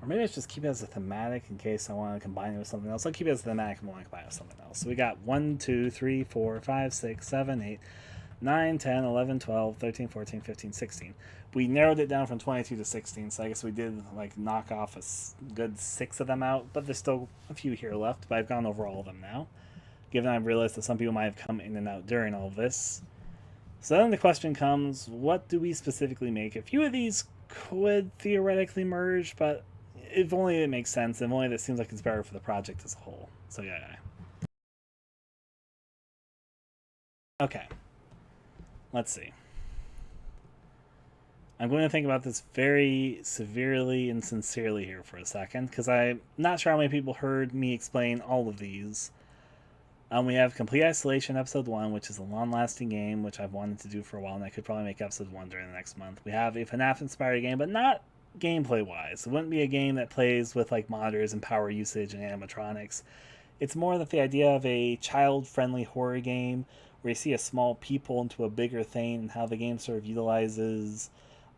B: Or maybe I should just keep it as a thematic in case I want to combine it with something else. I'll keep it as a thematic and want to combine it with something else. So we got 1, 2, 3, 4, 5, 6, 7, 8, 9, 10, 11, 12, 13, 14, 15, 16. We narrowed it down from 22 to 16, so I guess we did like knock off a good 6 of them out, but there's still a few here left, but I've gone over all of them now, given I've realized that some people might have come in and out during all of this. So then the question comes, what do we specifically make? A few of these could theoretically merge, but if only it makes sense, if only that seems like it's better for the project as a whole. So yeah. Okay. Let's see. I'm going to think about this very severely and sincerely here for a second, because I'm not sure how many people heard me explain all of these. We have Complete Isolation Episode 1, which is a long-lasting game, which I've wanted to do for a while, and I could probably make Episode 1 during the next month. We have a FNAF-inspired game, but not gameplay-wise. It wouldn't be a game that plays with like monitors and power usage and animatronics. It's more that the idea of a child-friendly horror game where you see a small peephole into a bigger thing and how the game sort of utilizes,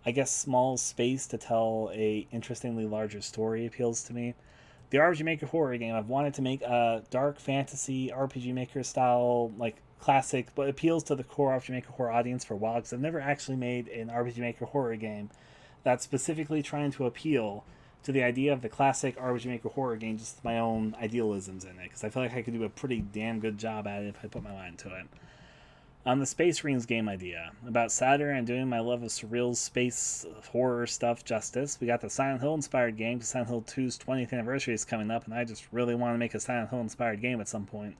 B: I guess, small space to tell a interestingly larger story appeals to me. The RPG Maker horror game, I've wanted to make a dark fantasy RPG Maker style, like classic, but appeals to the core RPG Maker horror audience for a while, because I've never actually made an RPG Maker horror game that's specifically trying to appeal to the idea of the classic RPG Maker horror game, just my own idealisms in it, because I feel like I could do a pretty damn good job at it if I put my mind to it. The Space Marines game idea, about Saturn and doing my love of surreal space horror stuff justice. We got the Silent Hill inspired game, because Silent Hill 2's 20th anniversary is coming up, and I just really want to make a Silent Hill inspired game at some point.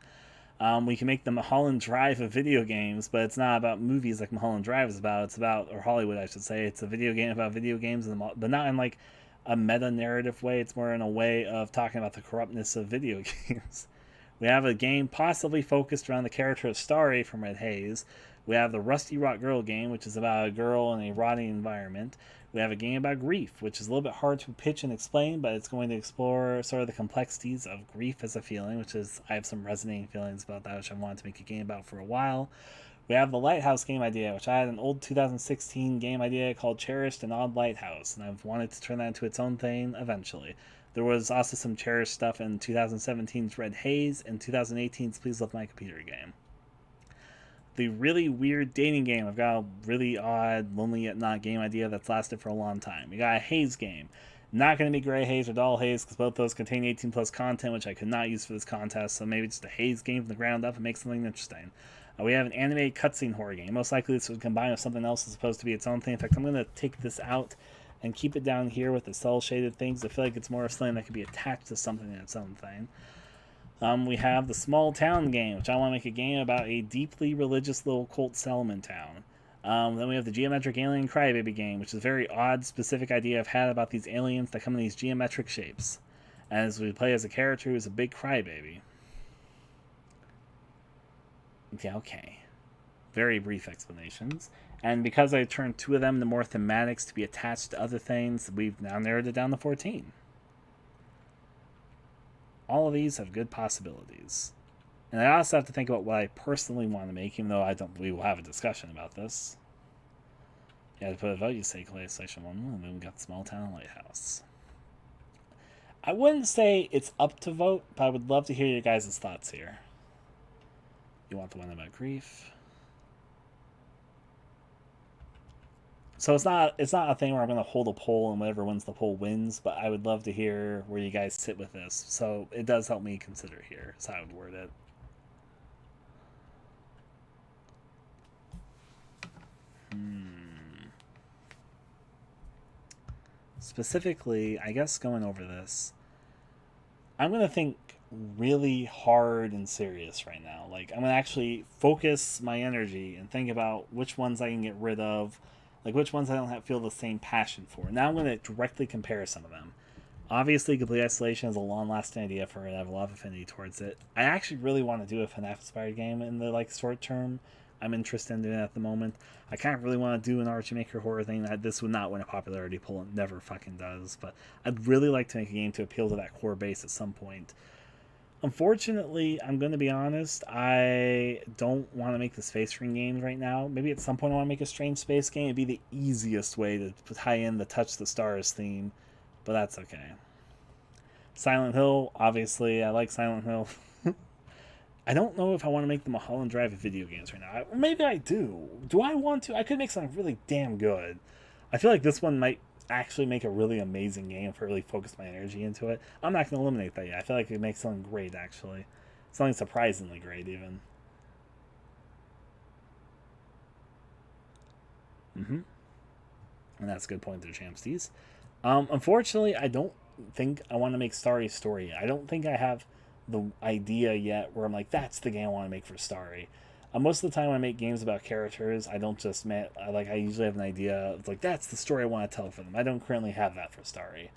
B: We can make the Mulholland Drive of video games, but it's not about movies like Mulholland Drive is about. It's about, or Hollywood I should say, it's a video game about video games, but not in like a meta-narrative way. It's more in a way of talking about the corruptness of video games. We have a game possibly focused around the character of Starry from Red Haze. We have the Rusty Rot Girl game, which is about a girl in a rotting environment. We have a game about grief, which is a little bit hard to pitch and explain, but it's going to explore sort of the complexities of grief as a feeling, which is, I have some resonating feelings about that, which I wanted to make a game about for a while. We have the Lighthouse game idea, which I had an old 2016 game idea called Cherished and Odd Lighthouse, and I've wanted to turn that into its own thing eventually. There was also some cherished stuff in 2017's Red Haze and 2018's Please Love My Computer game. The really weird dating game, I've got a really odd, lonely yet not game idea that's lasted for a long time. We got a Haze game. Not going to be Gray Haze or Doll Haze, because both those contain 18 plus content, which I could not use for this contest, so maybe just a Haze game from the ground up and make something interesting. We have an animated cutscene horror game. Most likely this would combine with something else as opposed to be its own thing. In fact, I'm going to take this out and keep it down here with the cel-shaded things. I feel like it's more of something that could be attached to something in its own thing. We have the Small Town game, which I want to make a game about a deeply religious little cult settlement town. Then we have the Geometric Alien Crybaby game, which is a very odd, specific idea I've had about these aliens that come in these geometric shapes. As we play as a character who's a big crybaby. Yeah, okay. Very brief explanations. And because I turned 2 of them into more thematics to be attached to other things, we've now narrowed it down to 14. All of these have good possibilities. And I also have to think about what I personally want to make, even though we will have a discussion about this. Yeah, to put a vote, you say Clay Station 1, and then we got Small Town Lighthouse. I wouldn't say it's up to vote, but I would love to hear your guys' thoughts here. You want the one about grief? So it's not a thing where I'm going to hold a poll and whatever wins the poll wins, but I would love to hear where you guys sit with this. So it does help me consider here, is how I would word it. Specifically, I guess going over this, I'm going to think really hard and serious right now. Like, I'm going to actually focus my energy and think about which ones I can get rid of, like which ones I don't feel the same passion for. Now I'm going to directly compare some of them. Obviously, Complete Isolation is a long-lasting idea for it. I have a lot of affinity towards it. I actually really want to do a FNAF-inspired game in the short term. I'm interested in doing it at the moment. I kind of really want to do an RPG Maker horror thing. This would not win a popularity poll. It never fucking does. But I'd really like to make a game to appeal to that core base at some point. Unfortunately, I'm going to be honest, I don't want to make the Space Marine games right now. Maybe at some point I want to make a Strange Space game. It'd be the easiest way to tie in the Touch the Stars theme. But that's okay. Silent Hill, obviously, I like Silent Hill. I don't know if I want to make the Mulholland Drive of video games right now. Maybe I do. Do I want to? I could make something really damn good. I feel like this one might actually make a really amazing game if I really focus my energy into it. I'm not going to eliminate that yet. I feel like it makes something great, actually. Something surprisingly great, even. And that's a good point there, Champsties. Unfortunately, I don't think I want to make Starry Story. I don't think I have the idea yet where I'm like, that's the game I want to make for Starry. Most of the time when I make games about characters, I don't just I usually have an idea of like, that's the story I want to tell for them. I don't currently have that for Starry.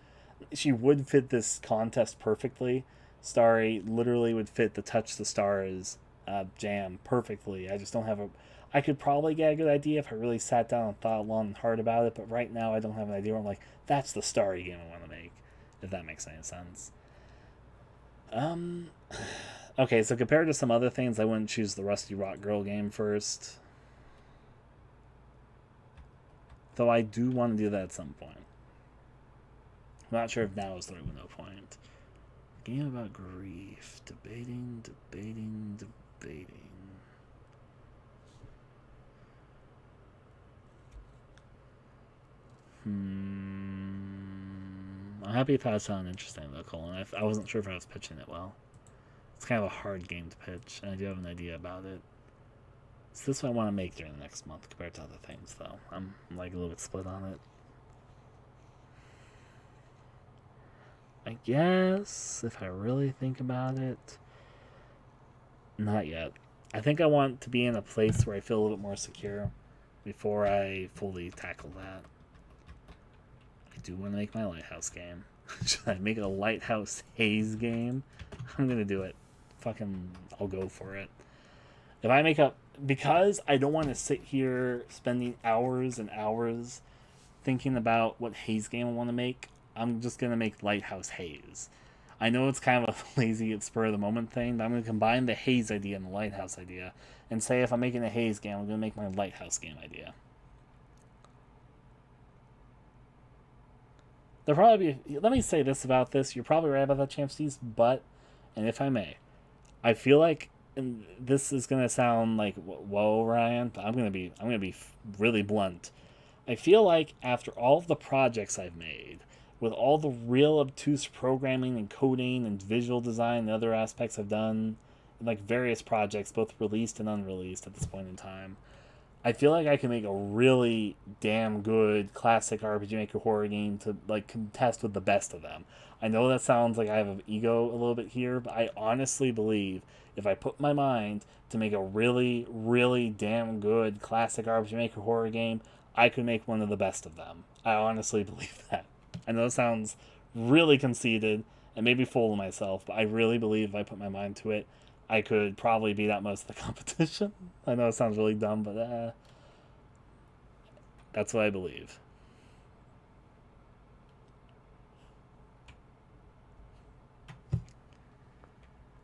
B: She would fit this contest perfectly. Starry literally would fit the Touch the Stars jam perfectly. I just don't have I could probably get a good idea if I really sat down and thought long and hard about it, but right now I don't have an idea where I'm like, that's the Starry game I want to make, if that makes any sense. Okay, so compared to some other things, I wouldn't choose the Rusty Rock Girl game first. Though I do want to do that at some point. I'm not sure if now is the right window point. Game about grief. Debating. I'm happy if that sounded interesting though, Colin. I wasn't sure if I was pitching it well. It's kind of a hard game to pitch, and I do have an idea about it. So this one I want to make during the next month compared to other things, though. I'm like a little bit split on it. I guess, if I really think about it, not yet. I think I want to be in a place where I feel a little bit more secure before I fully tackle that. I do want to make my Lighthouse game. Should I make it a Lighthouse Haze game? I'm going to do it. Fucking, I'll go for it. If I make because I don't want to sit here spending hours and hours thinking about what Haze game I want to make, I'm just going to make Lighthouse Haze. I know it's kind of a lazy spur of the moment thing, but I'm going to combine the Haze idea and the Lighthouse idea and say if I'm making a Haze game, I'm going to make my Lighthouse game idea. There'll probably be, let me say this about this, you're probably right about that, Champsties, but, and if I may, I feel like, and this is going to sound like, whoa, Ryan, but I'm going to be really blunt. I feel like after all of the projects I've made, with all the real obtuse programming and coding and visual design and other aspects I've done, like various projects, both released and unreleased at this point in time, I feel like I can make a really damn good classic RPG Maker horror game to like contest with the best of them. I know that sounds like I have an ego a little bit here, but I honestly believe if I put my mind to make a really, really damn good classic RPG Maker horror game, I could make one of the best of them. I honestly believe that. I know it sounds really conceited and maybe full of myself, but I really believe if I put my mind to it, I could probably beat out most of the competition. I know it sounds really dumb, but that's what I believe.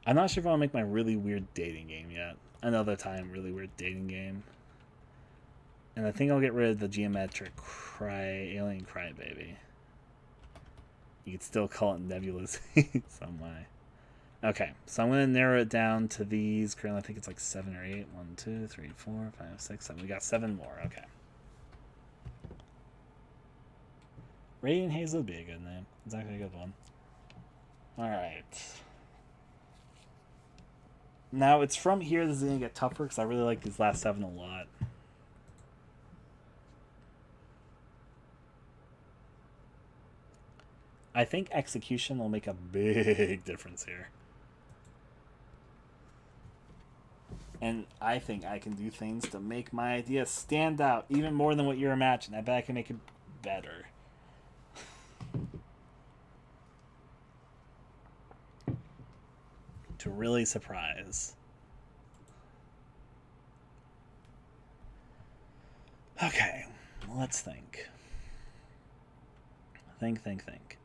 B: I'm not sure if I want to make my really weird dating game yet. Another time, really weird dating game. And I think I'll get rid of the geometric alien crybaby. You could still call it nebulous some way. Okay, so I'm going to narrow it down to these. Currently, I think it's like 7 or 8. 1, 2, 3, 4, 5, 6, 7. We got 7 more. Okay. Radiant Haze would be a good name. It's actually a good one. Alright. Now, it's from here this is going to get tougher because I really like these last 7 a lot. I think execution will make a big difference here. And I think I can do things to make my idea stand out even more than what you're imagining. I bet I can make it better. To really surprise. Okay, let's think. Think.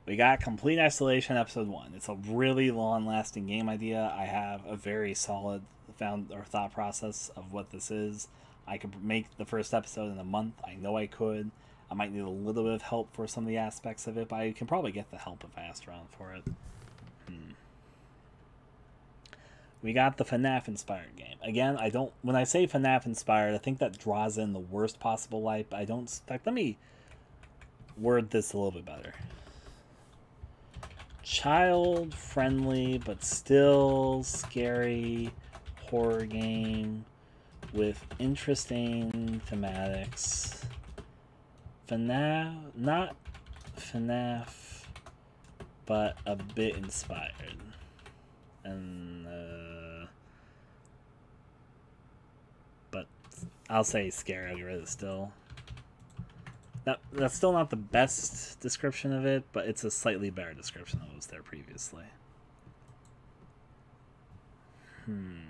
B: We got Complete Isolation Episode 1. It's a really long-lasting game idea. I have a very solid thought process of what this is. I could make the first episode in a month. I know I could. I might need a little bit of help for some of the aspects of it, but I can probably get the help if I asked around for it. We got the FNAF-inspired game. Again, when I say FNAF-inspired, I think that draws in the worst possible light, but I don't... In fact, let me word this a little bit better. Child-friendly, but still scary horror game with interesting thematics. FNAF, not FNAF, but a bit inspired. And, but I'll say scary, I'll get rid of it still. That's still not the best description of it, but it's a slightly better description than what was there previously. And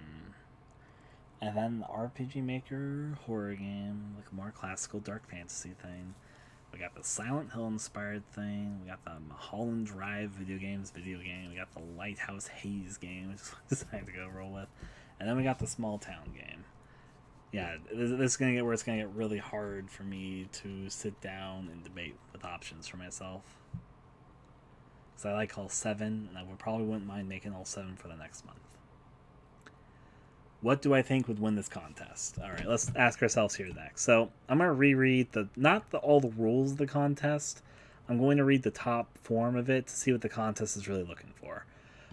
B: then the RPG Maker horror game, like a more classical dark fantasy thing. We got the Silent Hill inspired thing. We got the Mulholland Drive video game. We got the Lighthouse Haze game, which I decided to go roll with. And then we got the Small Town game. Yeah, this is going to get where it's going to get really hard for me to sit down and debate with options for myself. Because I like all 7, and I probably wouldn't mind making all 7 for the next month. What do I think would win this contest? All right, let's ask ourselves here next. So I'm going to reread all the rules of the contest. I'm going to read the top form of it to see what the contest is really looking for.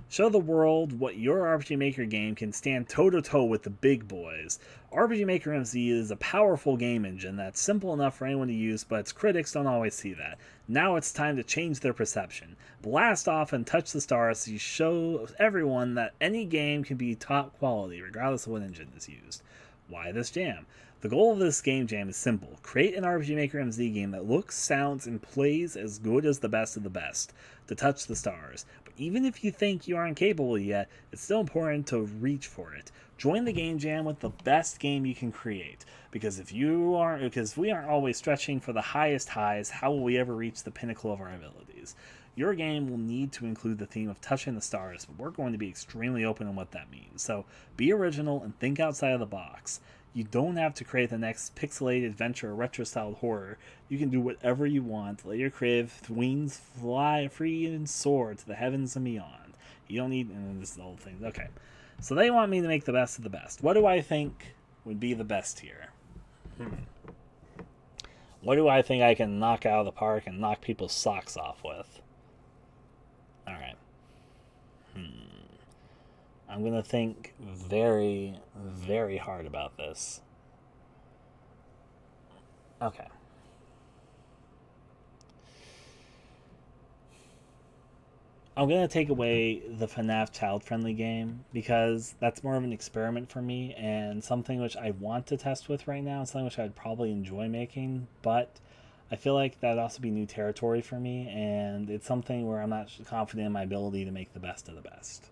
B: Show the world what your RPG Maker game can stand toe-to-toe with the big boys. RPG Maker MZ is a powerful game engine that's simple enough for anyone to use, but its critics don't always see that. Now it's time to change their perception. Blast off and touch the stars so you show everyone that any game can be top quality, regardless of what engine is used. Why this jam? The goal of this game jam is simple. Create an RPG Maker MZ game that looks, sounds, and plays as good as the best of the best. To touch the stars. But even if you think you aren't capable yet, it's still important to reach for it. Join the game jam with the best game you can create. Because if we aren't always stretching for the highest highs, how will we ever reach the pinnacle of our abilities? Your game will need to include the theme of touching the stars, but we're going to be extremely open on what that means. So be original and think outside of the box. You don't have to create the next pixelated adventure or retro-styled horror. You can do whatever you want. Let your creative wings fly free and soar to the heavens and beyond. You don't need... And this is the whole thing. Okay. So they want me to make the best of the best. What do I think would be the best here? What do I think I can knock out of the park and knock people's socks off with? Alright. I'm going to think very, very hard about this. Okay. I'm going to take away the FNAF child-friendly game because that's more of an experiment for me and something which I want to test with right now, something which I'd probably enjoy making, but I feel like that'd also be new territory for me, and it's something where I'm not confident in my ability to make the best of the best.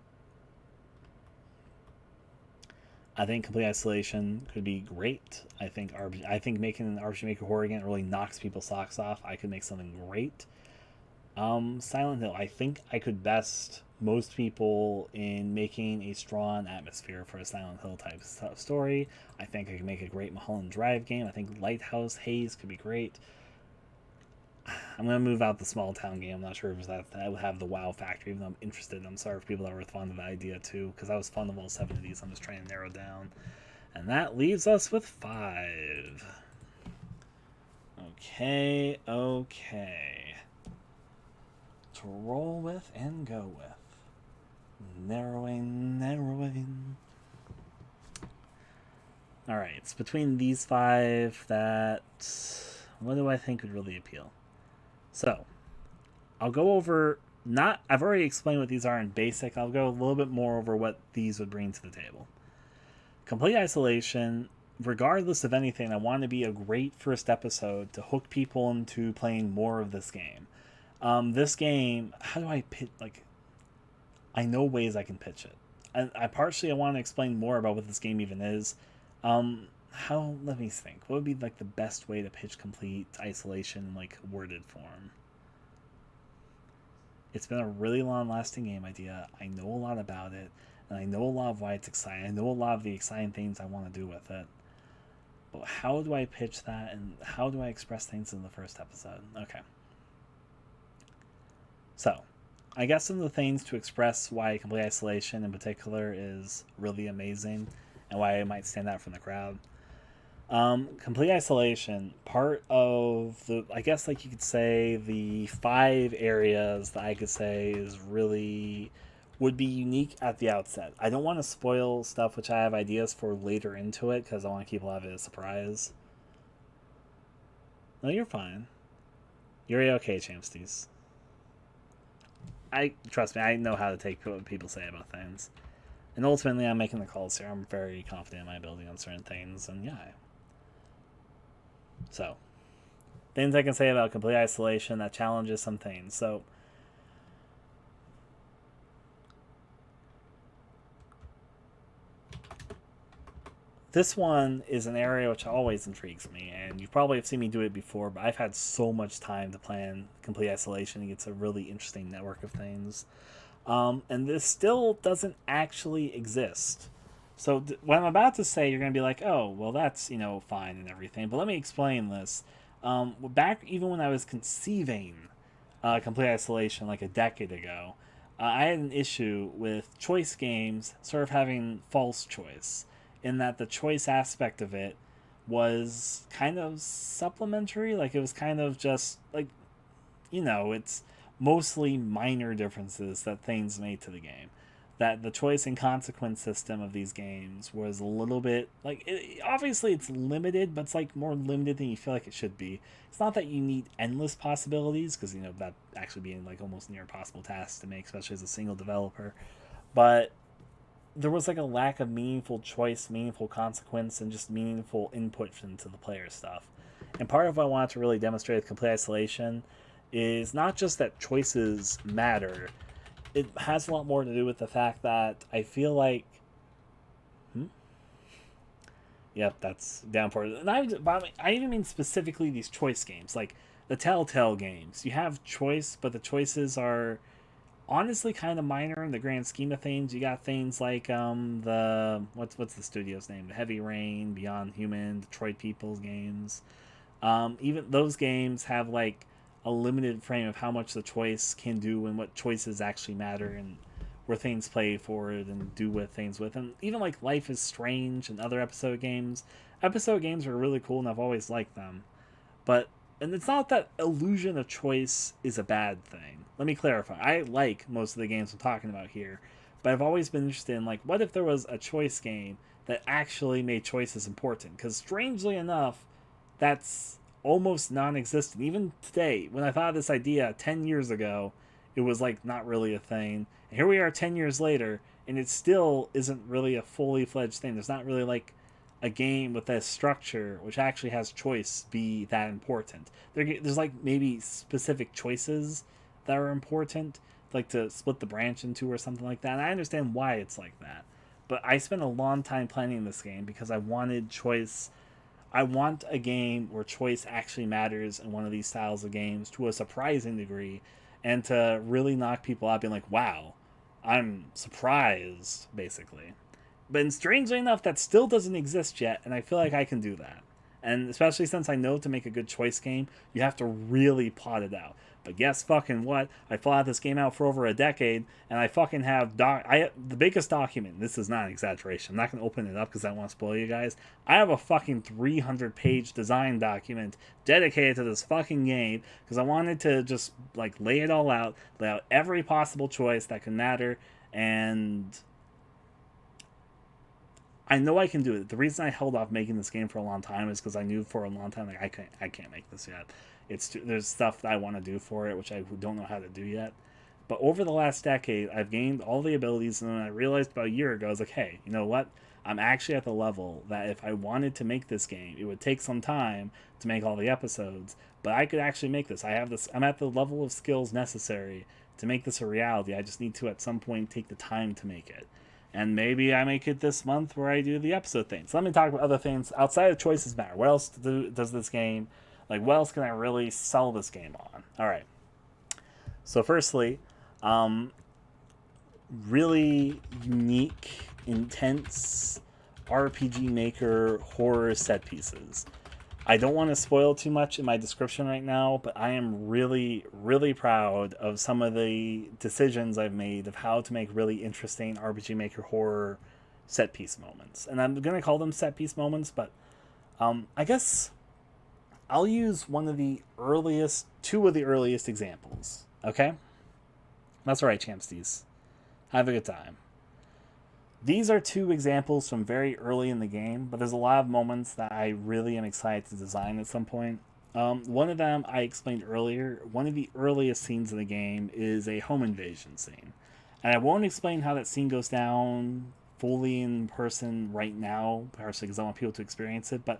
B: I think Complete Isolation could be great. I think making an RPG Maker horror game really knocks people's socks off. I could make something great. Silent Hill. I think I could best most people in making a strong atmosphere for a Silent Hill type story. I think I could make a great Mulholland Drive game. I think Lighthouse Haze could be great. I'm going to move out the small town game. I'm not sure if that would have the wow factor, even though I'm interested. I'm sorry for people that were fond of the idea too, because I was fond of all 7 of these. I'm just trying to narrow down. And that leaves us with 5. Okay. To roll with and go with. Narrowing. Alright, it's between these 5 that... What do I think would really appeal? So, I'll go over... I've already explained what these are in basic. I'll go a little bit more over what these would bring to the table. Complete Isolation, regardless of anything, I want to be a great first episode to hook people into playing more of this game. This game, how do I pitch, I know ways I can pitch it. And I want to explain more about what this game even is. Let me think. What would be, the best way to pitch Complete Isolation in, worded form? It's been a really long-lasting game idea. I know a lot about it, and I know a lot of why it's exciting. I know a lot of the exciting things I want to do with it. But how do I pitch that, and how do I express things in the first episode? Okay. So, I guess some of the things to express why Complete Isolation in particular is really amazing, and why it might stand out from the crowd. Complete Isolation, part of the, I guess you could say, the 5 areas that I could say would be unique at the outset. I don't want to spoil stuff which I have ideas for later into it, because I want people to have it as a surprise. No, you're fine. You're okay, Champsties. Trust me, I know how to take what people say about things. And ultimately, I'm making the calls here. I'm very confident in my ability on certain things, and yeah. So, things I can say about Complete Isolation that challenges some things. So, this one is an area which always intrigues me, and you probably have seen me do it before, but I've had so much time to plan Complete Isolation. It's a really interesting network of things. And this still doesn't actually exist. So what I'm about to say, you're going to be like, oh, well, that's, fine and everything. But let me explain this. Back even when I was conceiving Complete Isolation a decade ago, I had an issue with choice games sort of having false choice, in that the choice aspect of it was kind of supplementary. It was kind of just, it's mostly minor differences that things made to the game. That the choice and consequence system of these games was a little bit, obviously it's limited, but it's, more limited than you feel like it should be. It's not that you need endless possibilities, because, that actually being, almost near impossible task to make, especially as a single developer. But there was, a lack of meaningful choice, meaningful consequence, and just meaningful input into the player stuff. And part of what I wanted to really demonstrate with Complete Isolation is not just that choices matter. It has a lot more to do with the fact that I feel like... Yep, that's down for it. And I even mean specifically these choice games, the Telltale games. You have choice, but the choices are honestly kind of minor in the grand scheme of things. You got things like what's the studio's name? The Heavy Rain, Beyond Human, Detroit People's games. Even those games have a limited frame of how much the choice can do and what choices actually matter and where things play forward and do with things with. And even Life is Strange and other episode games are really cool, and I've always liked them. And it's not that illusion of choice is a bad thing. Let me clarify. I like most of the games I'm talking about here, but I've always been interested in what if there was a choice game that actually made choices important? Because strangely enough, that's almost non-existent. Even today, when I thought of this idea 10 years ago, it was not really a thing. And here we are 10 years later, and it still isn't really a fully fledged thing. There's not really a game with that structure which actually has choice be that important. There's maybe specific choices that are important, to split the branch into or something like that. And I understand why it's like that. But I spent a long time planning this game because I wanted choice. I want a game where choice actually matters in one of these styles of games to a surprising degree, and to really knock people out being like, wow, I'm surprised, basically. But strangely enough, that still doesn't exist yet, and I feel like I can do that. And especially since I know to make a good choice game, you have to really plot it out. But guess fucking what? I plotted this game out for over a decade, and I fucking have the biggest document. This is not an exaggeration. I'm not gonna open it up because I want to spoil you guys. I have a fucking 300-page design document dedicated to this fucking game because I wanted to just like lay it all out, lay out every possible choice that can matter, and I know I can do it. The reason I held off making this game for a long time is because I knew for a long time like I can't make this yet. There's stuff that I want to do for it which I don't know how to do yet. But over the last decade, I've gained all the abilities, and then I realized about a year ago, I was like, hey, you know what? I'm actually at the level that if I wanted to make this game, it would take some time to make all the episodes, but I could actually make this. I'm at the level of skills necessary to make this a reality. I just need to at some point take the time to make it. And maybe I make it this month where I do the episode thing. So let me talk about other things outside of choices matter. What else does this game, like what else can I really sell this game on? All right. So firstly, really unique, intense RPG Maker horror set pieces. I don't want to spoil too much in my description right now, but I am really, really proud of some of the decisions I've made of how to make really interesting RPG Maker horror set piece moments. And I'm going to call them set piece moments, but I guess I'll use two of the earliest examples. Okay? That's all right, Champsties. Have a good time. These are two examples from very early in the game, but there's a lot of moments that I really am excited to design at some point. One of them I explained earlier. One of the earliest scenes in the game is a home invasion scene. And I won't explain how that scene goes down fully in person right now, partially because I want people to experience it, but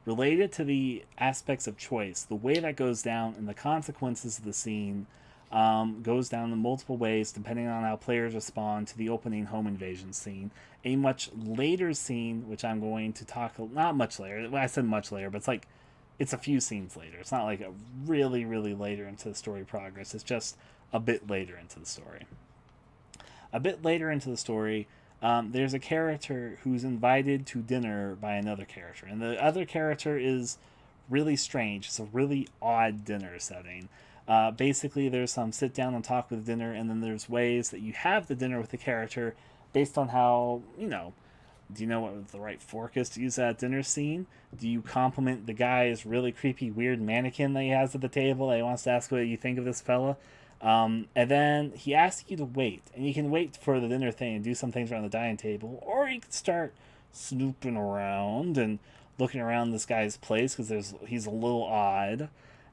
B: related to the aspects of choice, the way that goes down and the consequences of the scene goes down in multiple ways depending on how players respond to the opening home invasion scene. A much later scene, which I'm going to talk, not much later, well, I said much later, but it's a few scenes later. It's not like a really, really later into the story progress. It's just a bit later into the story. A bit later into the story, there's a character who's invited to dinner by another character, and the other character is really strange. It's a really odd dinner setting. Basically, there's some sit down and talk with dinner, and then there's ways that you have the dinner with the character based on how, do you know what the right fork is to use at dinner scene? Do you compliment the guy's really creepy, weird mannequin that he has at the table that he wants to ask what you think of this fella? And then he asks you to wait, and you can wait for the dinner thing and do some things around the dining table, or you can start snooping around and looking around this guy's place because he's a little odd.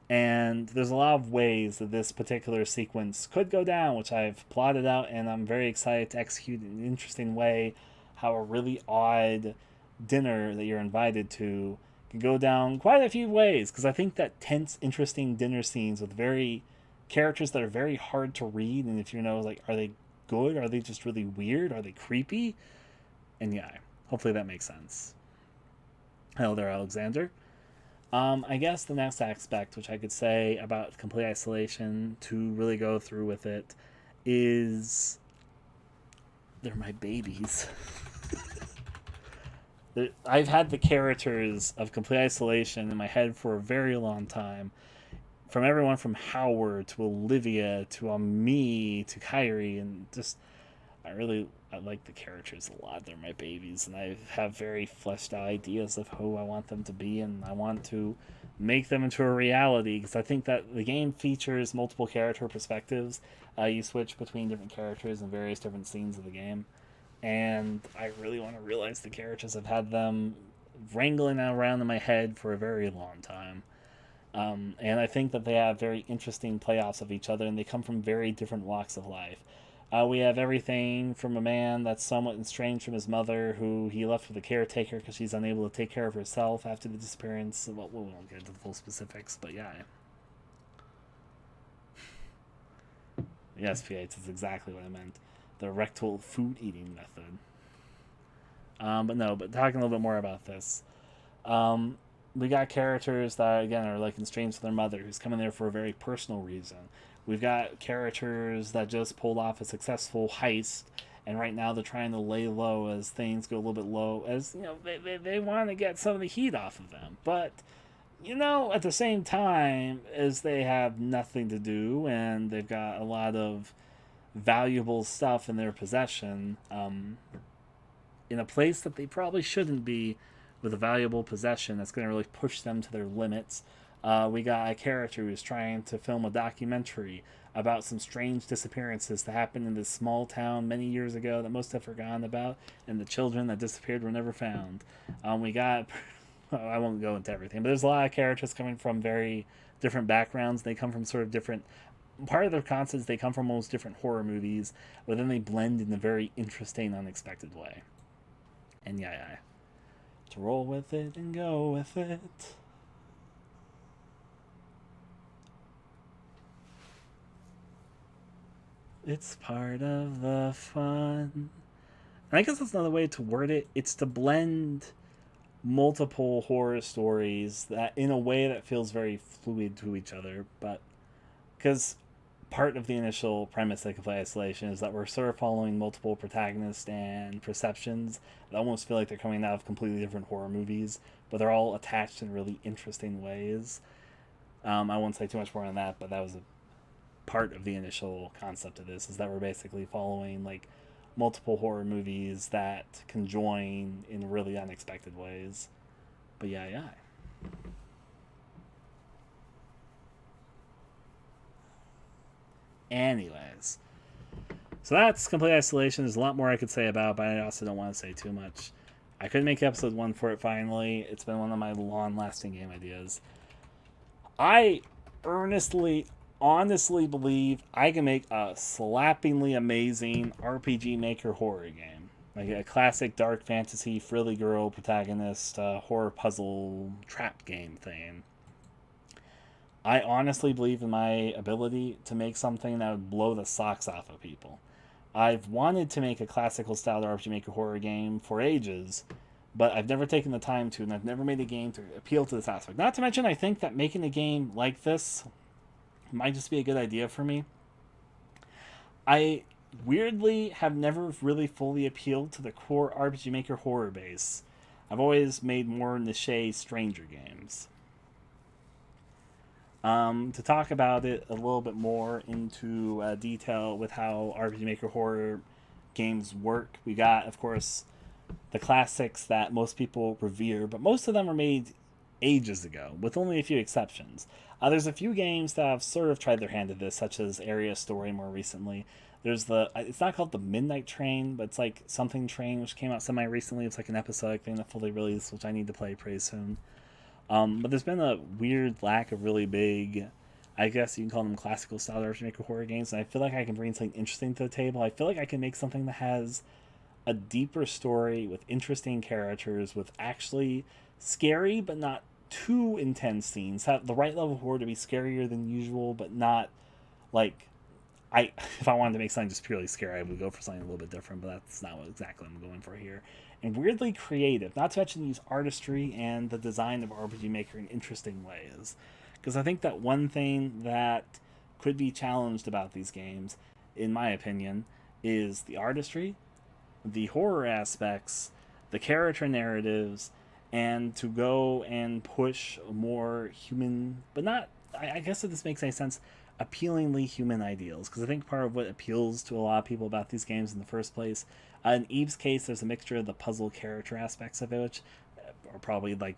B: And there's a lot of ways that this particular sequence could go down, which I've plotted out, and I'm very excited to execute in an interesting way how a really odd dinner that you're invited to can go down quite a few ways, because I think that tense, interesting dinner scenes with characters that are very hard to read, and if are they good? Are they just really weird? Are they creepy? And yeah, hopefully that makes sense. Hello there, Alexander. I guess the next aspect, which I could say about complete isolation to really go through with it, is they're my babies. I've had the characters of complete isolation in my head for a very long time. From everyone from Howard to Olivia to me to Kyrie, and just I like the characters a lot. They're my babies, and I have very fleshed out ideas of who I want them to be, and I want to make them into a reality, because I think that the game features multiple character perspectives. You switch between different characters in various different scenes of the game, and I really want to realize the characters. I've had them wrangling around in my head for a very long time. And I think that they have very interesting playoffs of each other, and they come from very different walks of life. We have everything from a man that's somewhat estranged from his mother, who he left with a caretaker because she's unable to take care of herself after the disappearance. Well, we won't get into the full specifics, but yeah. Yes, PH is exactly what I meant. The rectal food eating method. But talking a little bit more about this. We got characters that, again, are like estranged from their mother, who's coming there for a very personal reason. We've got characters that just pulled off a successful heist, and right now they're trying to lay low as things go a little bit low, as, they want to get some of the heat off of them. But, at the same time, as they have nothing to do, and they've got a lot of valuable stuff in their possession, in a place that they probably shouldn't be, with a valuable possession that's going to really push them to their limits. We got a character who's trying to film a documentary about some strange disappearances that happened in this small town many years ago that most have forgotten about, and the children that disappeared were never found. We got, I won't go into everything, but there's a lot of characters coming from very different backgrounds. They come from sort of different, part of their concept is they come from almost different horror movies, but then they blend in a very interesting, unexpected way. And yeah. To roll with it and go with it. It's part of the fun. And I guess that's another way to word it. It's to blend multiple horror stories that in a way that feels very fluid to each other. But because part of the initial premise of Complete Isolation is that we're sort of following multiple protagonists and perceptions that almost feel like they're coming out of completely different horror movies, but they're all attached in really interesting ways. I won't say too much more on that, but that was a part of the initial concept of this, is that we're basically following like multiple horror movies that conjoin in really unexpected ways. But yeah. Anyways, so that's Complete Isolation. There's a lot more I could say about, but I also don't want to say too much. I could make episode 1 for it finally. It's been one of my long-lasting game ideas. I honestly believe I can make a slappingly amazing RPG Maker horror game. Like a classic dark fantasy, frilly girl protagonist, horror puzzle trap game thing. I honestly believe in my ability to make something that would blow the socks off of people. I've wanted to make a classical style RPG Maker horror game for ages, but I've never taken the time to, and I've never made a game to appeal to this aspect. Not to mention, I think that making a game like this might just be a good idea for me. I weirdly have never really fully appealed to the core RPG Maker horror base. I've always made more niche stranger games. To talk about it a little bit more into detail with how RPG Maker horror games work, we got, of course, the classics that most people revere, but most of them were made ages ago, with only a few exceptions. There's a few games that have sort of tried their hand at this, such as Area Story more recently. There's it's not called the Midnight Train, but it's like Something Train, which came out semi-recently. It's like an episodic thing that fully released, which I need to play pretty soon. But there's been a weird lack of really big, I guess you can call them classical style RPG Maker horror games, and I feel like I can bring something interesting to the table. I feel like I can make something that has a deeper story with interesting characters, with actually scary but not too intense scenes. Have the right level of horror to be scarier than usual, but not like if I wanted to make something just purely scary, I would go for something a little bit different, but that's not what exactly I'm going for here. And weirdly creative, not to mention use artistry and the design of RPG Maker in interesting ways. Because I think that one thing that could be challenged about these games, in my opinion, is the artistry, the horror aspects, the character narratives, and to go and push more human, but not, I guess if this makes any sense, appealingly human ideals. Because I think part of what appeals to a lot of people about these games in the first place, in Eve's case, there's a mixture of the puzzle character aspects of it, which are probably like,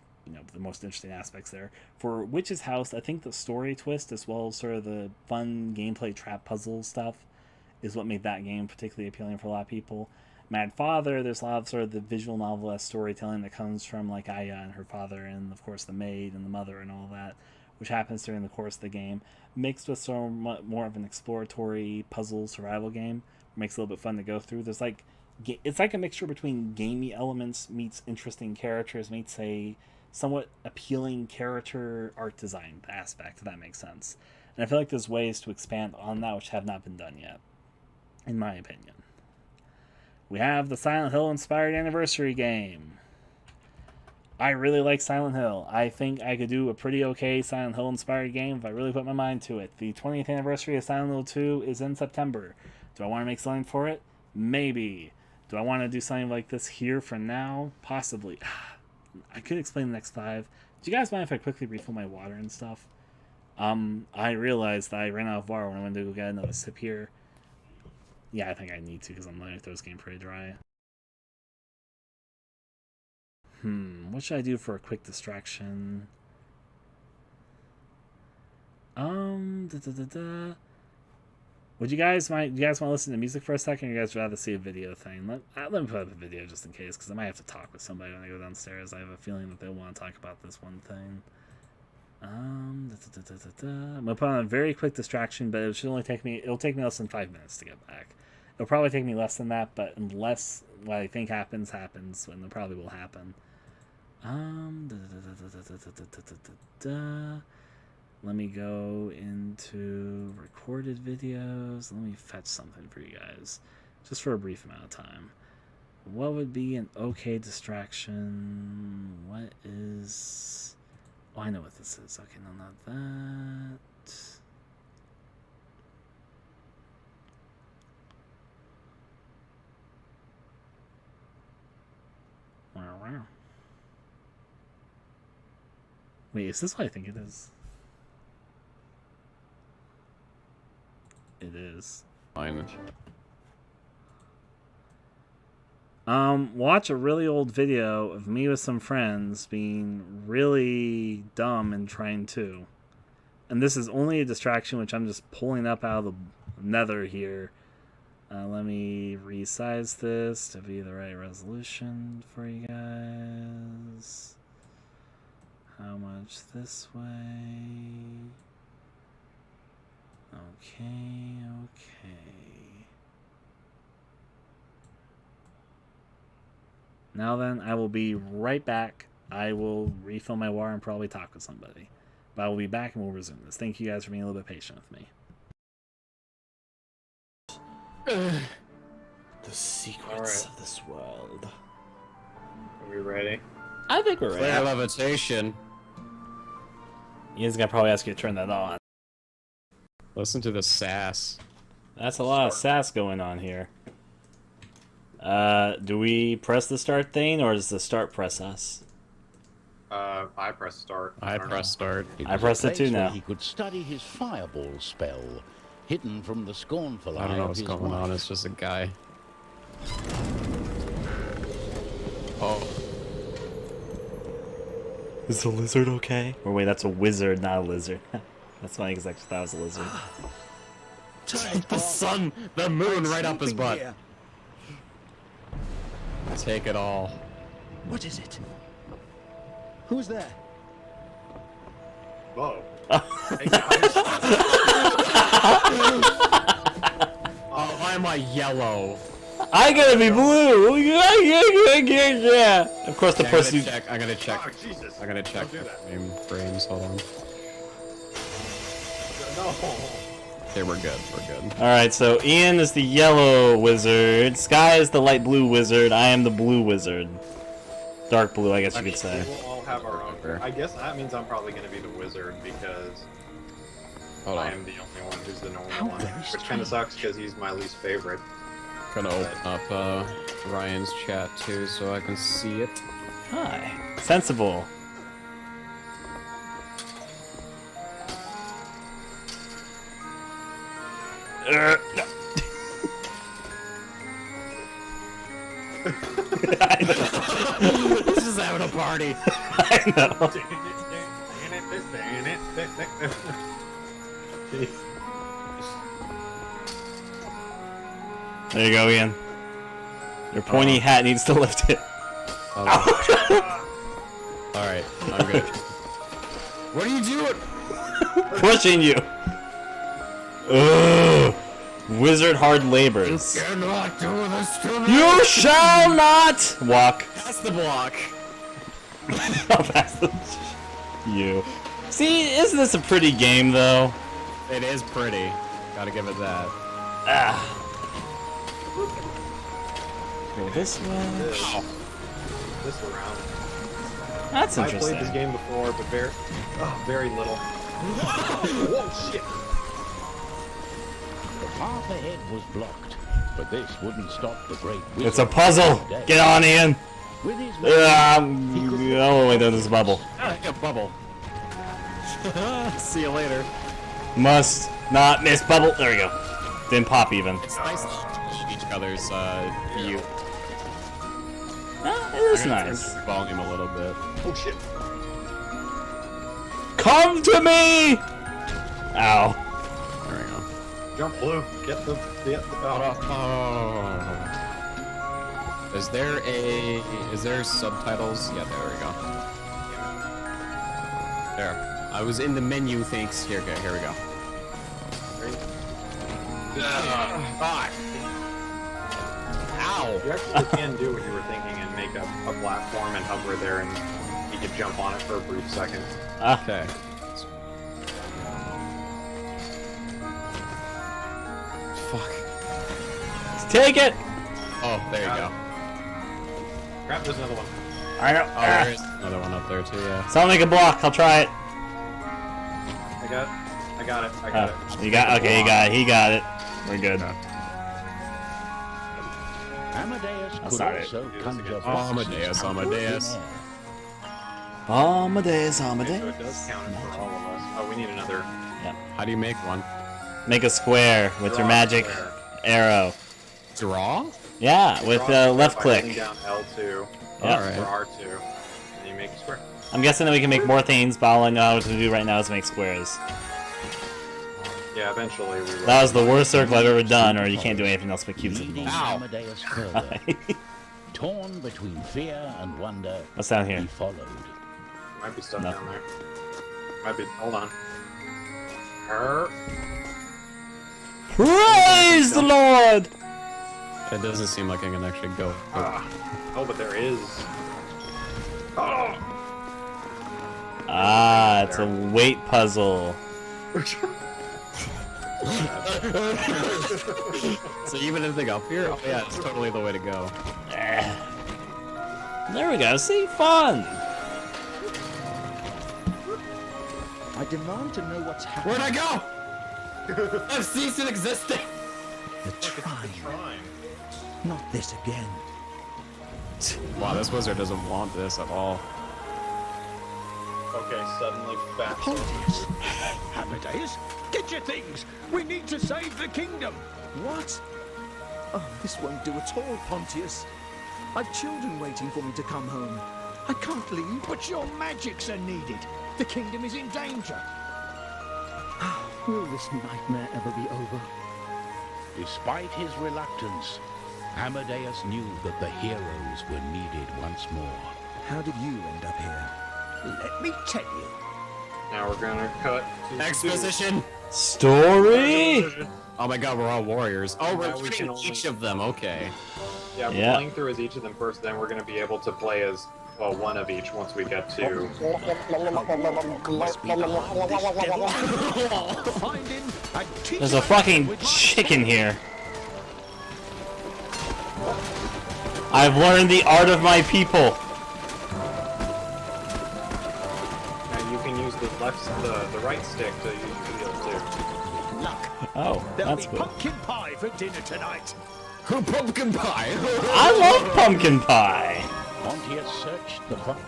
B: the most interesting aspects there. For Witch's House, I think the story twist, as well as sort of the fun gameplay trap puzzle stuff, is what made that game particularly appealing for a lot of people. Mad Father, there's a lot of sort of the visual novel-esque storytelling that comes from like Aya and her father, and of course the maid and the mother and all that, which happens during the course of the game, mixed with so much more of an exploratory puzzle survival game. Makes it a little bit fun to go through. There's like, it's like a mixture between gamey elements meets interesting characters meets a somewhat appealing character art design aspect, if that makes sense. And I feel like there's ways to expand on that which have not been done yet, in my opinion. we have the Silent Hill inspired anniversary game. I really like Silent Hill. I think I could do a pretty okay Silent Hill inspired game if I really put my mind to it. The 20th anniversary of Silent Hill 2 is in September. Do I want to make something for it? Maybe. Do I want to do something like this here for now? Possibly. I could explain the next 5. Do you guys mind if I quickly refill my water and stuff? I realized that I ran out of water when I went to go get another sip here. Yeah, I think I need to because I'm letting this game pretty dry. What should I do for a quick distraction? Would you guys mind? Do you guys want to listen to music for a second? Or you guys would rather see a video thing? Let me put up a video just in case, because I might have to talk with somebody when I go downstairs. I have a feeling that they want to talk about this one thing. I'm gonna put on a very quick distraction, but it should only take me. It'll take me less than 5 minutes to get back. It'll probably take me less than that, but unless what I think happens, and it probably will happen. Let me go into recorded videos. Let me fetch something for you guys, just for a brief amount of time. What would be an okay distraction? What is... Oh, I know what this is. Okay, no, not that. Wow. Wait, is this what I think it is? It is.
G: Fine.
B: Watch a really old video of me with some friends being really dumb and trying to. And this is only a distraction, which I'm just pulling up out of the nether here. Let me resize this to be the right resolution for you guys. How much this way? Okay, okay. Now then, I will be right back. I will refill my water and probably talk with somebody. But I will be back and we'll resume this. Thank you guys for being a little bit patient with me.
C: The secrets of this world.
G: Are we ready?
B: I think we're ready.
G: Flare levitation.
B: Ian's gonna probably ask you to turn that on.
G: Listen to the sass.
B: That's a lot of sass going on here. Do we press the start thing, or does the start press us?
H: I press start.
G: I press start.
B: I pressed it too now.
I: He could study his fireball spell, hidden from the scornful eye
G: I don't know
I: of
G: what's
I: his
G: going
I: wife.
G: on. It's just a guy. Oh.
B: Is the lizard okay? Or wait, that's a wizard, not a lizard. That's funny because I actually thought it was a lizard.
G: The sun, the moon right up his butt.
I: Here.
G: Take it all.
I: What is it? Who's there?
H: Whoa.
G: Oh, why am I yellow?
B: I gotta be blue! Yeah! Of course, the
G: Yeah,
B: person.
G: I'm gonna check.
H: Oh, Jesus.
G: I'm gonna check
H: Don't do
G: the
H: that.
G: frames. Hold on.
H: No.
G: Okay, we're good. We're good.
B: Alright, so Ian is the yellow wizard, Sky is the light blue wizard, I am the blue wizard. Dark blue, I guess you could say.
H: We'll all have our own. I guess that means I'm probably going to be the wizard because
G: Hold
H: I
G: on.
H: am the only one who's the normal
I: How
H: one.
I: very
H: Which kind of sucks because he's my least favorite.
G: Gonna open up Ryan's chat too so I can see it.
B: Hi. Sensible. No.
G: This is having a party.
B: I know. There you go, Ian. Your pointy hat needs to lift it.
G: Alright, I'm good. What are you doing?
B: Pushing you. Ugh. Wizard hard labors.
G: Cannot do this to me.
B: You shall not walk.
G: That's the block.
B: Past the... You. See, isn't this a pretty game, though?
G: It is pretty. Gotta give it that.
B: Ah. Go this way.
H: This around.
B: That's
H: I
B: interesting.
H: played this game before, but very little. Whoa, shit!
I: The path ahead was blocked, but this wouldn't stop the great wizard.
B: It's a puzzle!
I: from day.
B: Get on, Ian!
I: With his
B: Oh, wait, there's a bubble.
G: Ah, a bubble. See you later.
B: Must not miss bubble. There we go. Didn't pop even.
G: It's nice to change each other's view.
B: It is
G: I'm gonna
B: nice.
G: turn the volume a little bit.
H: Oh shit!
B: Come to me! Ow.
G: There we go.
H: Jump blue. Get the
G: Oh. Is there subtitles? Yeah, there we go. There. I was in the menu, thanks. Here we go. Ow!
H: You actually can do what you were thinking and make a platform and hover there, and you can jump on it for a brief second.
G: Okay. Fuck.
B: Let's take it!
G: Oh, there you go.
H: Crap, there's another one.
B: I know.
G: Oh, there is another one up there too, yeah.
B: Sound like a block. I'll try it.
H: I got it.
B: You got okay. You got it. He got it. We're good.
I: Amadeus
B: That's
I: could
B: not it.
I: also conjure
G: Amadeus.
B: Amadeus,
H: Okay, so it does
B: Amadeus.
H: count for all of us. Oh, we need another.
G: How do you make one?
B: Make a square with your
H: Draw a
B: magic
H: square.
B: arrow.
G: Draw?
B: Yeah, with
H: Draw a square
B: left
H: by holding
B: click.
H: down L2
B: Yeah.
H: or R2, and you make a square.
B: I'm guessing that we can make more things, but all I know how to do right now is make squares.
H: Yeah, eventually we will.
B: That was the worst circle I've ever done, or you can't do anything else but cubes at the
I: leading
B: moment.
G: Ow.
I: Amadeus further. Torn between fear and wonder,
B: What's down
I: he
B: here?
I: followed.
H: Might be stuff
B: Nothing.
H: down there. Might be. Hold on. Her.
B: Praise the Lord!
G: It doesn't seem like I can actually go.
H: Oh, but there is. Oh.
B: Ah, it's a weight puzzle.
G: So even anything up here? Oh yeah, it's totally the way to go.
B: There we go. See, fun.
J: I demand to know what's happening.
G: Where'd I go? I've ceased in existing.
J: The shrine.
H: Trying.
J: Not this again.
G: Wow, this wizard doesn't want this at all.
H: Okay, suddenly fat.
J: Pontius! Amadeus, get your things! We need to save the kingdom! What? Oh, this won't do at all, Pontius. I've children waiting for me to come home. I can't leave. But your magics are needed. The kingdom is in danger. Will this nightmare ever be over?
I: Despite his reluctance, Amadeus knew that the heroes were needed once more.
J: How did you end up here? Let me tell you.
H: Now we're gonna cut to
G: Exposition!
B: Story?
G: Oh my god, we're all warriors. Oh, we're
H: Now we
G: treating
H: can only-
G: each of them, okay.
H: Yeah, we're
B: Yeah.
H: playing through as each of them first, then we're gonna be able to play as, well, one of each once we get to...
J: Must be behind this devil. Find him and teach
B: There's a
J: him
B: fucking
J: with my
B: chicken here. I've learned the art of my people.
H: Now you can use the right stick to use the wheel too.
J: luck.
B: Oh,
J: There'll
B: that's
J: be
B: cool.
J: pumpkin pie for dinner tonight.
G: Pumpkin pie!
B: I love pumpkin pie.
I: Pontius searched the front.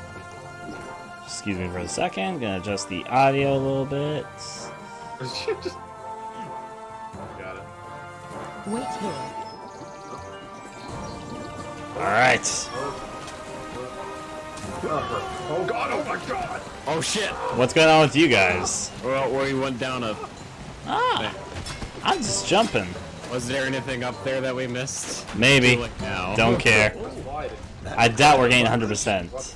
B: Excuse me for a second. Gonna adjust the audio a little bit.
H: Just... Got it.
D: Wait here.
B: Alright.
H: Oh god, oh my god!
G: Oh shit!
B: What's going on with you guys?
G: Well, we went down a...
B: Ah, I'm just jumping.
G: Was there anything up there that we missed?
B: Maybe.
G: Do it now.
B: Don't care.
H: Why?
B: I doubt we're getting 100%.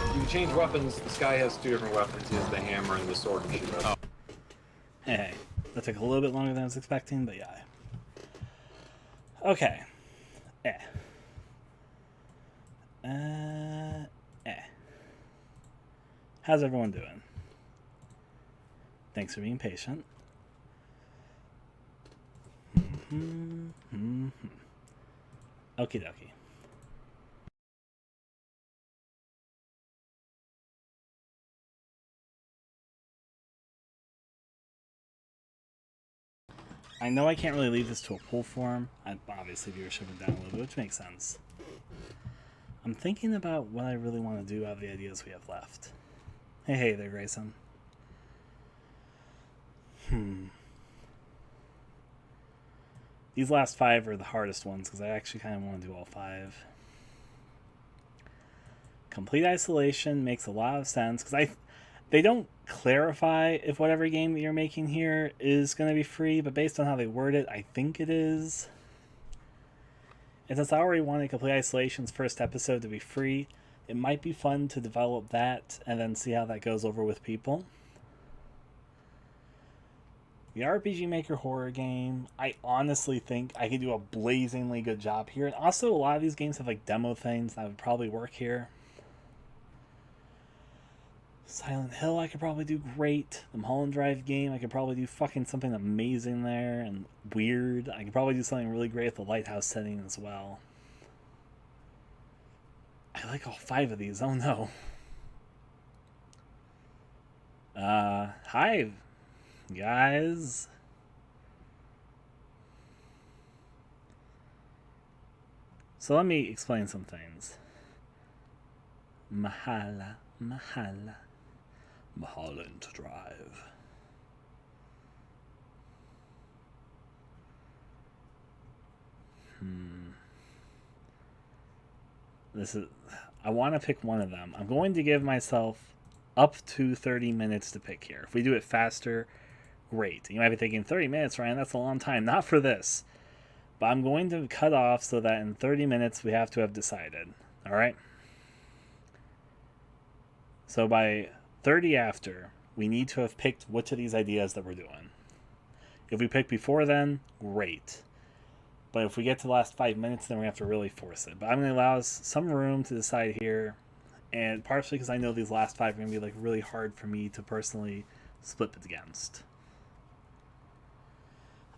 H: You can change weapons. This guy has two different weapons. He has the hammer and the sword and shield.
G: Oh.
B: Hey, that took a little bit longer than I was expecting, but yeah. Okay. How's everyone doing? Thanks for being patient. Okie dokie. I know I can't really leave this to a pull form. Obviously, viewership would download, which makes sense. I'm thinking about what I really want to do out of the ideas we have left. Hey there, Grayson. These last 5 are the hardest ones because I actually kind of want to do all 5. Complete isolation makes a lot of sense because they don't clarify if whatever game that you're making here is going to be free, but based on how they word it, I think it is. And since I already wanted Complete Isolation's first episode to be free, it might be fun to develop that and then see how that goes over with people. The RPG Maker horror game, I honestly think I could do a blazingly good job here. And also, a lot of these games have like demo things that would probably work here. Silent Hill, I could probably do great. The Mulholland Drive game, I could probably do fucking something amazing there and weird. I could probably do something really great with the Lighthouse setting as well. I like all 5 of these. Oh no. Hi, guys. So let me explain some things. Mulholland Drive. I want to pick one of them. I'm going to give myself up to 30 minutes to pick here. If we do it faster, great. You might be thinking, 30 minutes, Ryan, that's a long time. Not for this. But I'm going to cut off so that in 30 minutes we have to have decided. Alright? So by 30 after, we need to have picked which of these ideas that we're doing. If we pick before then, great. But if we get to the last 5 minutes, then we have to really force it. But I'm going to allow us some room to decide here. And partially because I know these last 5 are going to be like really hard for me to personally split it against.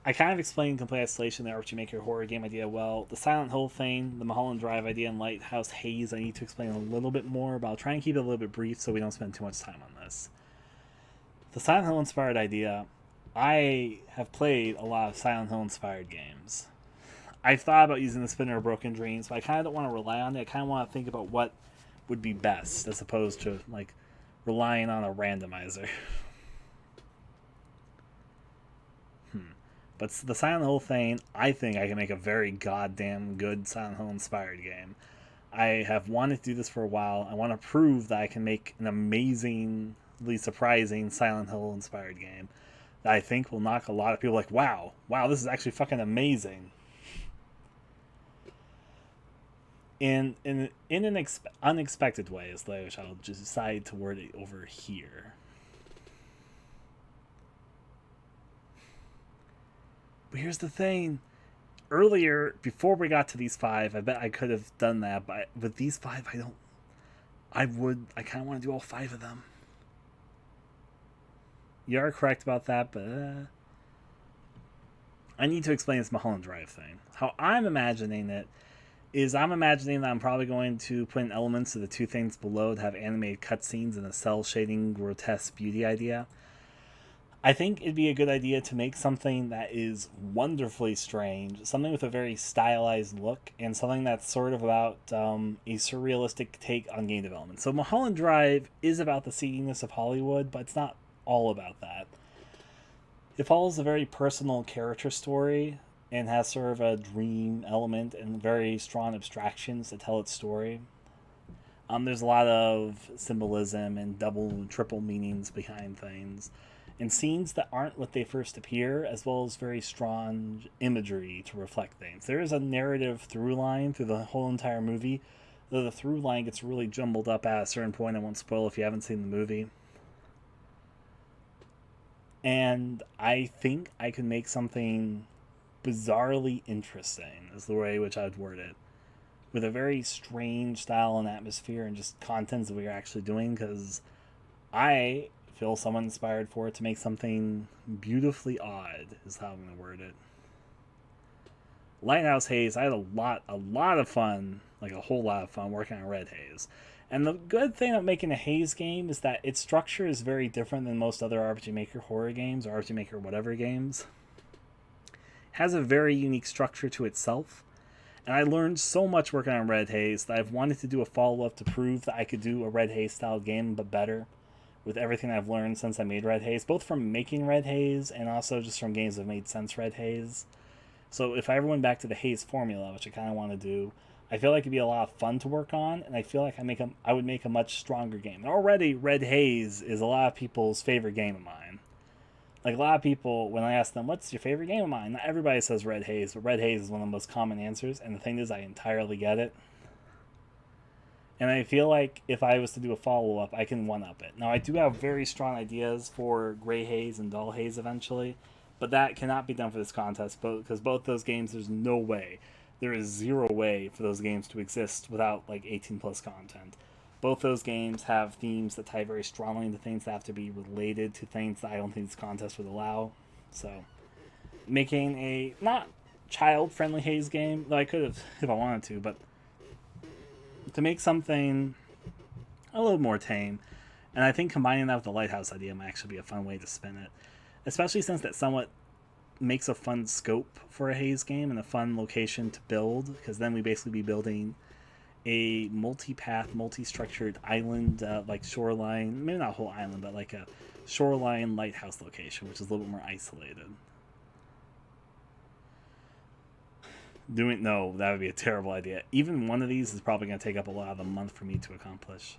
B: I kind of explained Complete Isolation, the RPG Maker horror game idea well. The Silent Hill thing, the Mulholland Drive idea, and Lighthouse Haze, I need to explain a little bit more, but I'll try and keep it a little bit brief so we don't spend too much time on this. The Silent Hill inspired idea, I have played a lot of Silent Hill inspired games. I've thought about using the Spinner of Broken Dreams, but I kind of don't want to rely on it. I kind of want to think about what would be best as opposed to like relying on a randomizer. But the Silent Hill thing, I think I can make a very goddamn good Silent Hill inspired game. I have wanted to do this for a while. I want to prove that I can make an amazingly surprising Silent Hill inspired game that I think will knock a lot of people like, wow, this is actually fucking amazing. In an unexpected way, is which I'll just decide to word it over here. But here's the thing. Earlier, before we got to these 5, I bet I could have done that, but with these 5, I kind of want to do all 5 of them. You are correct about that, but I need to explain this Mulholland Drive thing. How I'm imagining it is I'm imagining that I'm probably going to put in elements of the 2 things below to have animated cutscenes and a cell shading grotesque beauty idea. I think it'd be a good idea to make something that is wonderfully strange, something with a very stylized look, and something that's sort of about a surrealistic take on game development. So Mulholland Drive is about the seediness of Hollywood, but it's not all about that. It follows a very personal character story and has sort of a dream element and very strong abstractions to tell its story. There's a lot of symbolism and double and triple meanings behind things, and scenes that aren't what they first appear, as well as very strong imagery to reflect things. There is a narrative through line through the whole entire movie, though the through line gets really jumbled up at a certain point. I won't spoil if you haven't seen the movie. And I think I can make something bizarrely interesting, is the way which I'd word it, with a very strange style and atmosphere and just contents that we're actually doing, because I feel somewhat inspired for it to make something beautifully odd, is how I'm going to word it. Lighthouse Haze, I had a lot of fun, like a whole lot of fun working on Red Haze. And the good thing about making a Haze game is that its structure is very different than most other RPG Maker horror games or RPG Maker whatever games. It has a very unique structure to itself. And I learned so much working on Red Haze that I've wanted to do a follow-up to prove that I could do a Red Haze style game, but better, with everything I've learned since I made Red Haze, both from making Red Haze and also just from games that made sense Red Haze. So if I ever went back to the Haze formula, which I kind of want to do, I feel like it'd be a lot of fun to work on, and I feel like I would make a much stronger game. And already, Red Haze is a lot of people's favorite game of mine. Like, a lot of people, when I ask them, what's your favorite game of mine? Not everybody says Red Haze, but Red Haze is one of the most common answers, and the thing is, I entirely get it. And I feel like if I was to do a follow-up, I can one-up it. Now, I do have very strong ideas for Gray Haze and Dull Haze eventually, but that cannot be done for this contest, because both those games, there's no way. There is zero way for those games to exist without, like, 18-plus content. Both those games have themes that tie very strongly into things that have to be related to things that I don't think this contest would allow. So, making a not child-friendly Haze game, though I could have if I wanted to, but to make something a little more tame. And I think combining that with the Lighthouse idea might actually be a fun way to spin it. Especially since that somewhat makes a fun scope for a Haze game and a fun location to build, because then we basically be building a multi-path, multi-structured island, like shoreline, maybe not a whole island, but like a shoreline lighthouse location, which is a little bit more isolated. No, that would be a terrible idea. Even one of these is probably going to take up a lot of the month for me to accomplish.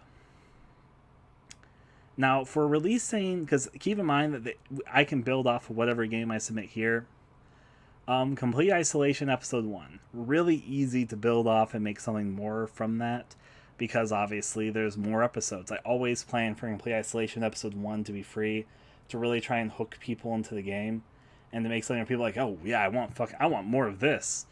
B: Now, for releasing, because keep in mind that I can build off of whatever game I submit here. Complete Isolation Episode 1. Really easy to build off and make something more from that, because obviously there's more episodes. I always plan for Complete Isolation Episode 1 to be free, to really try and hook people into the game, and to make something where people are like, oh yeah, I want more of this.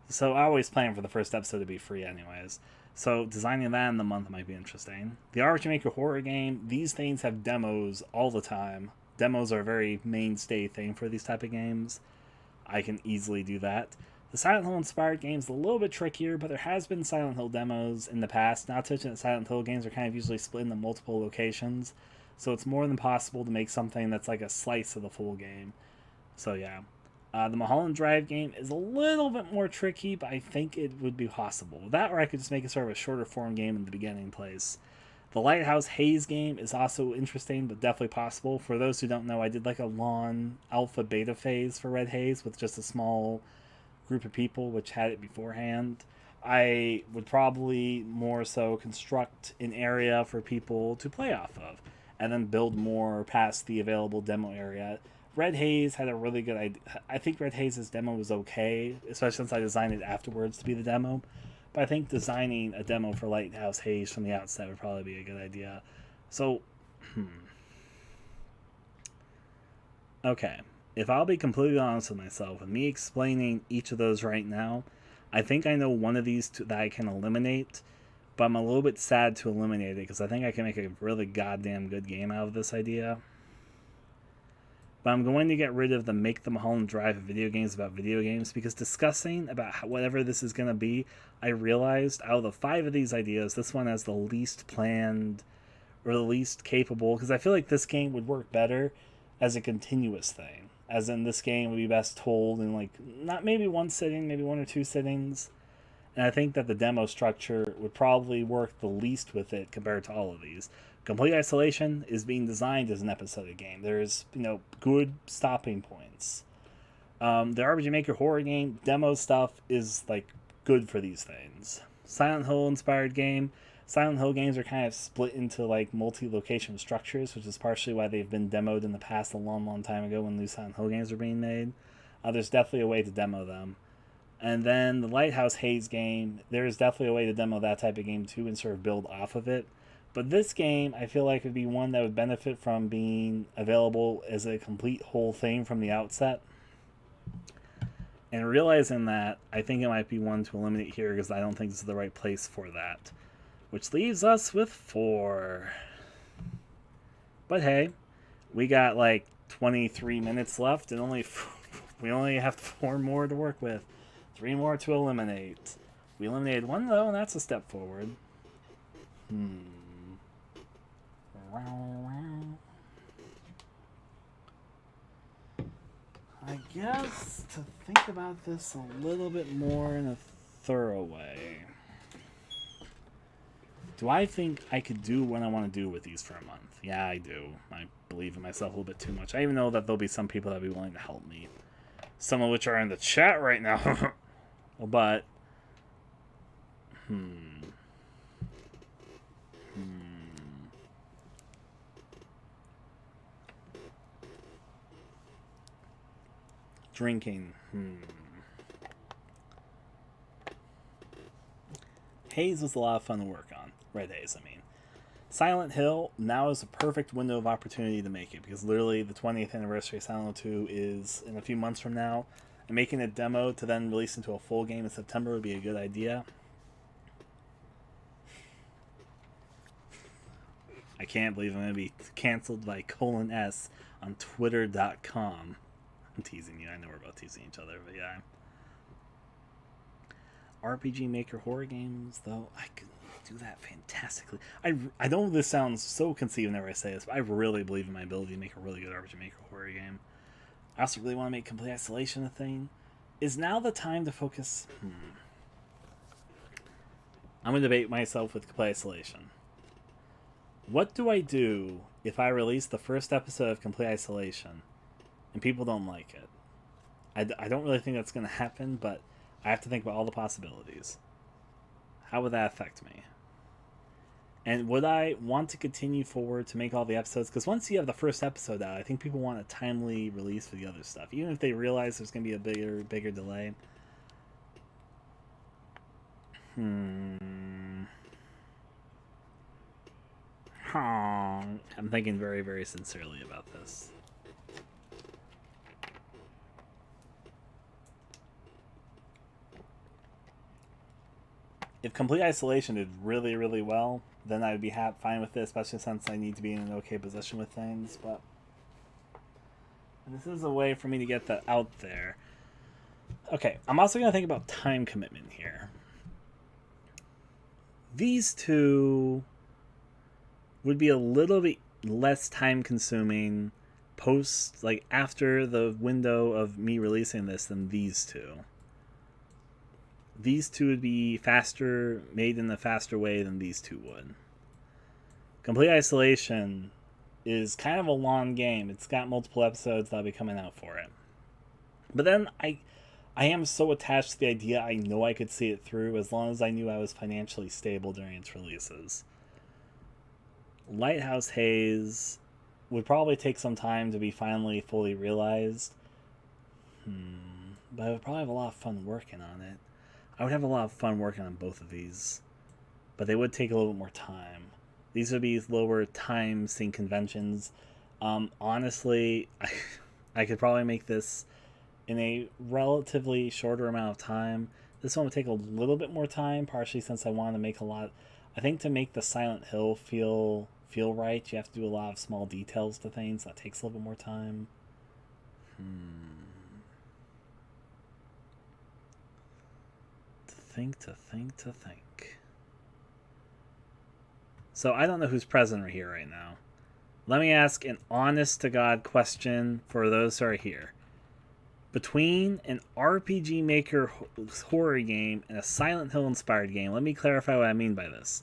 B: So I always plan for the first episode to be free anyways. So designing that in the month might be interesting. The RPG Maker horror game, these things have demos all the time. Demos are a very mainstay thing for these type of games. I can easily do that. The Silent Hill inspired game's a little bit trickier, but there has been Silent Hill demos in the past. Not to mention that Silent Hill games are kind of usually split into multiple locations, so it's more than possible to make something that's like a slice of the full game. So yeah. The Mulholland Drive game is a little bit more tricky, but I think it would be possible. That, or I could just make it sort of a shorter form game in the beginning place. The Lighthouse Haze game is also interesting, but definitely possible. For those who don't know, I did like a long alpha beta phase for Red Haze with just a small group of people which had it beforehand. I would probably more so construct an area for people to play off of, and then build more past the available demo area. Red Haze had a really good idea. I think Red Haze's demo was okay, especially since I designed it afterwards to be the demo. But I think designing a demo for Lighthouse Haze from the outset would probably be a good idea. So, okay. If I'll be completely honest with myself, with me explaining each of those right now, I think I know one of these that I can eliminate, but I'm a little bit sad to eliminate it because I think I can make a really goddamn good game out of this idea. But I'm going to get rid of the Make the Mulholland Drive of video games about video games, because discussing about whatever this is going to be, I realized out of the 5 of these ideas, this one has the least planned or the least capable, because I feel like this game would work better as a continuous thing. As in, this game would be best told in like, not maybe one sitting, maybe 1 or 2 sittings. And I think that the demo structure would probably work the least with it compared to all of these. Complete Isolation is being designed as an episodic game. There's, good stopping points. The RPG Maker horror game demo stuff is, good for these things. Silent Hill inspired game. Silent Hill games are kind of split into, multi-location structures, which is partially why they've been demoed in the past a long, long time ago when new Silent Hill games are being made. There's definitely a way to demo them. And then the Lighthouse Haze game, there's definitely a way to demo that type of game too and sort of build off of it. But this game, I feel like, would be one that would benefit from being available as a complete whole thing from the outset. And realizing that, I think it might be one to eliminate here because I don't think this is the right place for that. Which leaves us with 4. But hey, we got 23 minutes left and we only have 4 more to work with. 3 more to eliminate. We eliminated 1 though, and that's a step forward. I guess to think about this a little bit more in a thorough way. Do I think I could do what I want to do with these for a month? Yeah, I do. I believe in myself a little bit too much. I even know that there'll be some people that will be willing to help me. Some of which are in the chat right now. But, Drinking. Haze was a lot of fun to work on. Red Haze, I mean. Silent Hill, now is a perfect window of opportunity to make it, because literally the 20th anniversary of Silent Hill 2 is in a few months from now, and making a demo to then release into a full game in September would be a good idea. I can't believe I'm going to be canceled by :S on Twitter.com. I'm teasing you. I know we're about teasing each other, but yeah. RPG Maker horror games, though, I could do that fantastically. I know this sounds so conceived whenever I say this, but I really believe in my ability to make a really good RPG Maker horror game. I also really want to make Complete Isolation a thing. Is now the time to focus? I'm going to debate myself with Complete Isolation. What do I do if I release the first episode of Complete Isolation and people don't like it? I don't really think that's going to happen, but I have to think about all the possibilities. How would that affect me? And would I want to continue forward to make all the episodes? Because once you have the first episode out, I think people want a timely release for the other stuff. Even if they realize there's going to be a bigger delay. I'm thinking very, very sincerely about this. If Complete Isolation did really, really well, then I would be fine with it, especially since I need to be in an okay position with things. But this is a way for me to get that out there. Okay, I'm also going to think about time commitment here. These two would be a little bit less time consuming after the window of me releasing this than these two. These two would be faster, made in a faster way than these two would. Complete Isolation is kind of a long game. It's got multiple episodes that'll be coming out for it. But then I am so attached to the idea, I know I could see it through as long as I knew I was financially stable during its releases. Lighthouse Haze would probably take some time to be finally fully realized. But I would probably have a lot of fun working on it. I would have a lot of fun working on both of these, but they would take a little bit more time. These would be lower time sync conventions. Honestly, I could probably make this in a relatively shorter amount of time. This one would take a little bit more time, partially since I want to make a lot. I think to make the Silent Hill feel right, you have to do a lot of small details to things. That takes a little bit more time. To think. So I don't know who's present here right now. Let me ask an honest-to-God question for those who are here. Between an RPG Maker horror game and a Silent Hill-inspired game, let me clarify what I mean by this.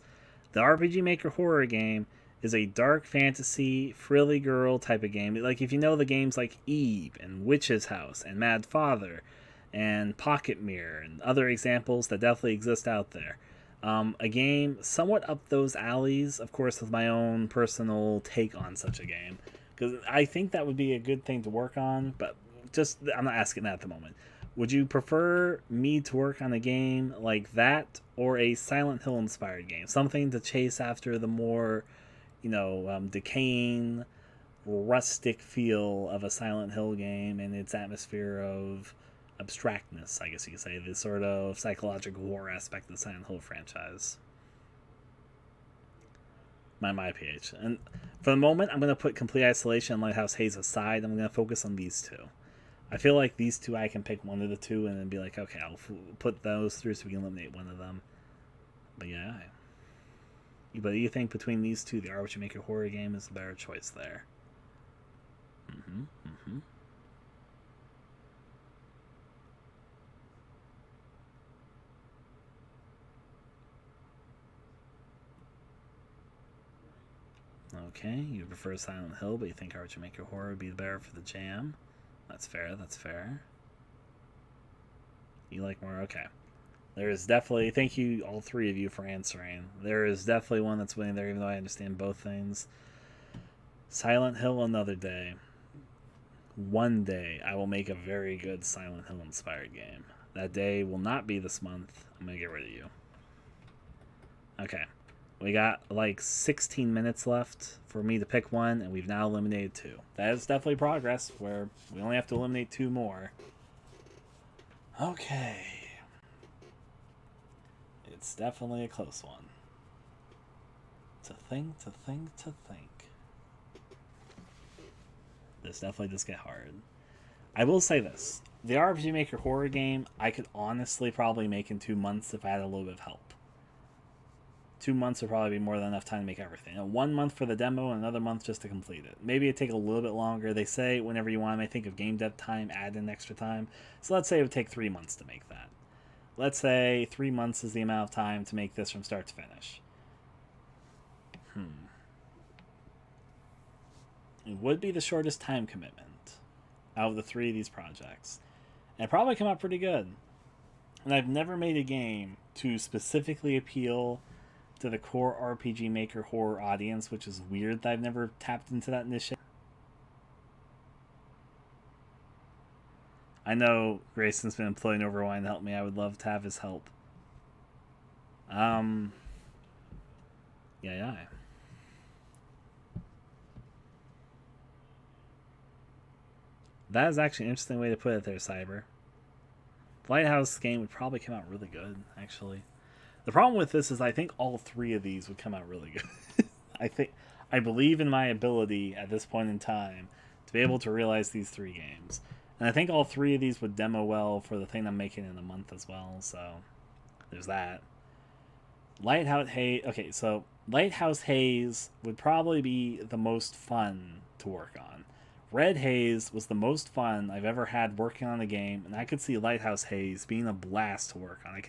B: The RPG Maker horror game is a dark fantasy, frilly girl type of game. Like, if you know the games like Eve and Witch's House and Mad Father and Pocket Mirror and other examples that definitely exist out there. A game somewhat up those alleys, of course, with my own personal take on such a game. Because I think that would be a good thing to work on, but I'm not asking that at the moment. Would you prefer me to work on a game like that or a Silent Hill inspired game? Something to chase after the more, decaying, rustic feel of a Silent Hill game and its atmosphere of abstractness, I guess you could say, the sort of psychological horror aspect of the Silent Hill franchise. My PH. And for the moment, I'm going to put Complete Isolation and Lighthouse Haze aside. I'm going to focus on these two. I feel like these two, I can pick one of the two and then be like, okay, I'll put those through so we can eliminate one of them. But yeah. But you think between these two, the RPG Maker horror game is the better choice there? Okay, you prefer Silent Hill, but you think RPG Maker horror would be better for the jam. That's fair, that's fair. You like more? Okay. There is definitely, thank you all three of you for answering. There is definitely one that's winning there, even though I understand both things. Silent Hill another day. One day I will make a very good Silent Hill inspired game. That day will not be this month. I'm going to get rid of you. Okay. We got like 16 minutes left for me to pick one, and we've now eliminated two. That is definitely progress, where we only have to eliminate two more. Okay. It's definitely a close one. To think. This definitely does get hard. I will say this. The RPG Maker horror game, I could honestly probably make in 2 months if I had a little bit of help. 2 months would probably be more than enough time to make everything. 1 month for the demo and another month just to complete it. Maybe it'd take a little bit longer. They say whenever you want to think of game dev time, add in extra time. So let's say it would take 3 months to make that. Let's say 3 months is the amount of time to make this from start to finish. It would be the shortest time commitment out of the 3 of these projects. And it probably come out pretty good. And I've never made a game to specifically appeal to the core RPG Maker horror audience, which is weird that I've never tapped into that initiative. I know Grayson's been employing Overwine to help me. I would love to have his help. Yeah. That is actually an interesting way to put it there, Cyber. The Lighthouse game would probably come out really good, actually. The problem with this is I think all 3 of these would come out really good. I believe in my ability at this point in time to be able to realize these 3 games. And I think all 3 of these would demo well for the thing I'm making in a month as well, so there's that. Lighthouse Haze. Okay, so Lighthouse Haze would probably be the most fun to work on. Red Haze was the most fun I've ever had working on a game, and I could see Lighthouse Haze being a blast to work on.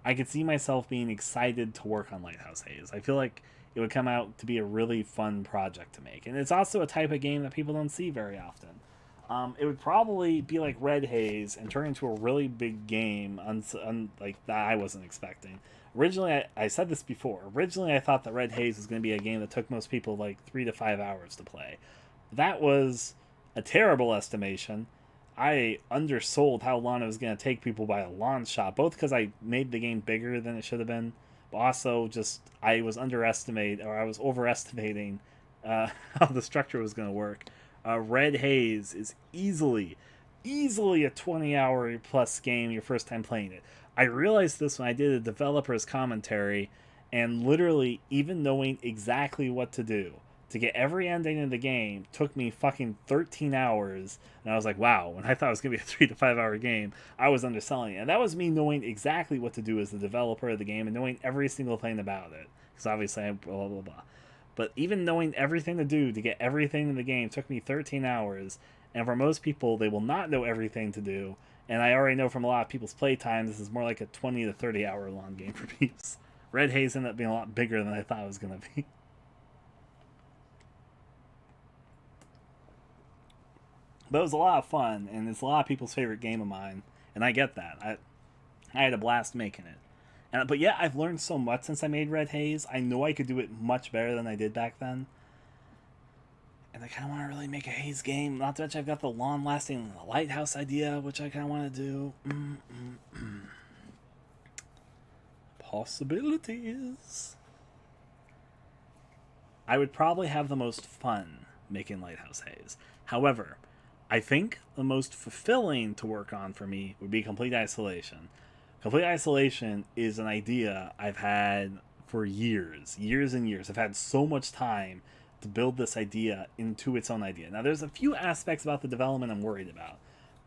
B: I could see myself being excited to work on Lighthouse Haze. I feel like it would come out to be a really fun project to make. And it's also a type of game that people don't see very often. It would probably be like Red Haze and turn into a really big game like that I wasn't expecting. Originally, I said this before. Originally, I thought that Red Haze was going to be a game that took most people like 3 to 5 hours to play. That was a terrible estimation. I undersold how long it was going to take people by a long shot, both because I made the game bigger than it should have been, but also just I was overestimating how the structure was going to work. Red Haze is easily a 20-hour plus game your first time playing it. I realized this when I did a developer's commentary, and literally even knowing exactly what to do to get every ending in the game took me fucking 13 hours. And I was like, wow, when I thought it was going to be a 3 to 5 hour game, I was underselling it. And that was me knowing exactly what to do as the developer of the game and knowing every single thing about it. Because obviously I'm blah, blah, blah. But even knowing everything to do to get everything in the game took me 13 hours. And for most people, they will not know everything to do. And I already know from a lot of people's playtime, this is more like a 20 to 30 hour long game for peeps. Red Haze ended up being a lot bigger than I thought it was going to be. But it was a lot of fun, and it's a lot of people's favorite game of mine, and I get that. I had a blast making it. But yeah, I've learned so much since I made Red Haze. I know I could do it much better than I did back then. And I kind of want to really make a Haze game. Not to mention I've got the long-lasting Lighthouse idea, which I kind of want to do. Possibilities. I would probably have the most fun making Lighthouse Haze. However, I think the most fulfilling to work on for me would be Complete Isolation. Complete Isolation is an idea I've had for years and years. I've had so much time to build this idea into its own idea. Now, there's a few aspects about the development I'm worried about,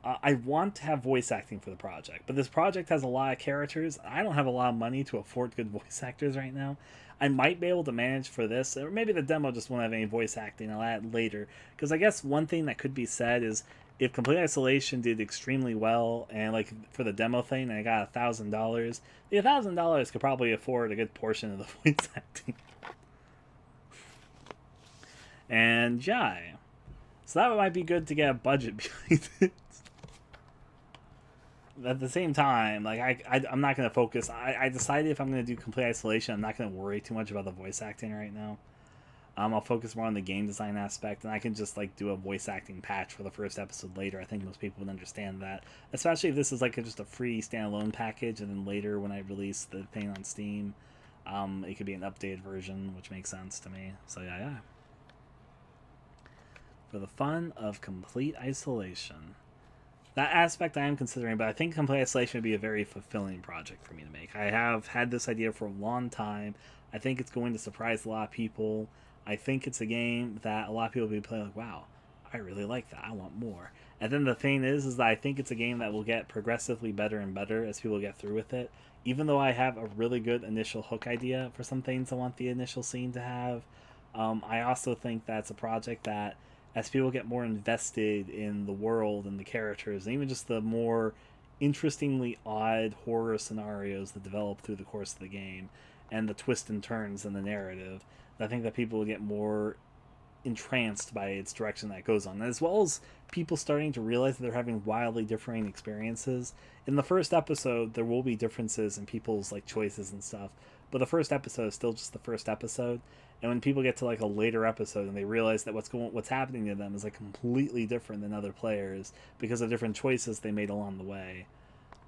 B: I want to have voice acting for the project, but this project has a lot of characters. I don't have a lot of money to afford good voice actors right now. I might be able to manage for this, or maybe the demo just won't have any voice acting. I'll add later, because I guess one thing that could be said is if Complete Isolation did extremely well, and like for the demo thing, and I got $1,000, the $1,000 could probably afford a good portion of the voice acting. And yeah, so that might be good to get a budget behind it. At the same time, like I'm not going to focus. I decided if I'm going to do Complete Isolation, I'm not going to worry too much about the voice acting right now. I'll focus more on the game design aspect, and I can just like do a voice acting patch for the first episode later. I think most people would understand that, especially if this is like just a free standalone package, and then later when I release the thing on Steam, it could be an updated version, which makes sense to me. So yeah. For the fun of Complete Isolation. That aspect I am considering, but I think Complete Isolation would be a very fulfilling project for me to make. I have had this idea for a long time. I think it's going to surprise a lot of people. I think it's a game that a lot of people will be playing like, wow, I really like that. I want more. And then the thing is that I think it's a game that will get progressively better and better as people get through with it. Even though I have a really good initial hook idea for some things I want the initial scene to have, I also think that's a project that as people get more invested in the world and the characters, and even just the more interestingly odd horror scenarios that develop through the course of the game, and the twists and turns in the narrative, I think that people will get more entranced by its direction that it goes on, as well as people starting to realize that they're having wildly differing experiences. In the first episode, there will be differences in people's like choices and stuff, but the first episode is still just the first episode. And when people get to like a later episode and they realize that what's happening to them is like completely different than other players because of different choices they made along the way,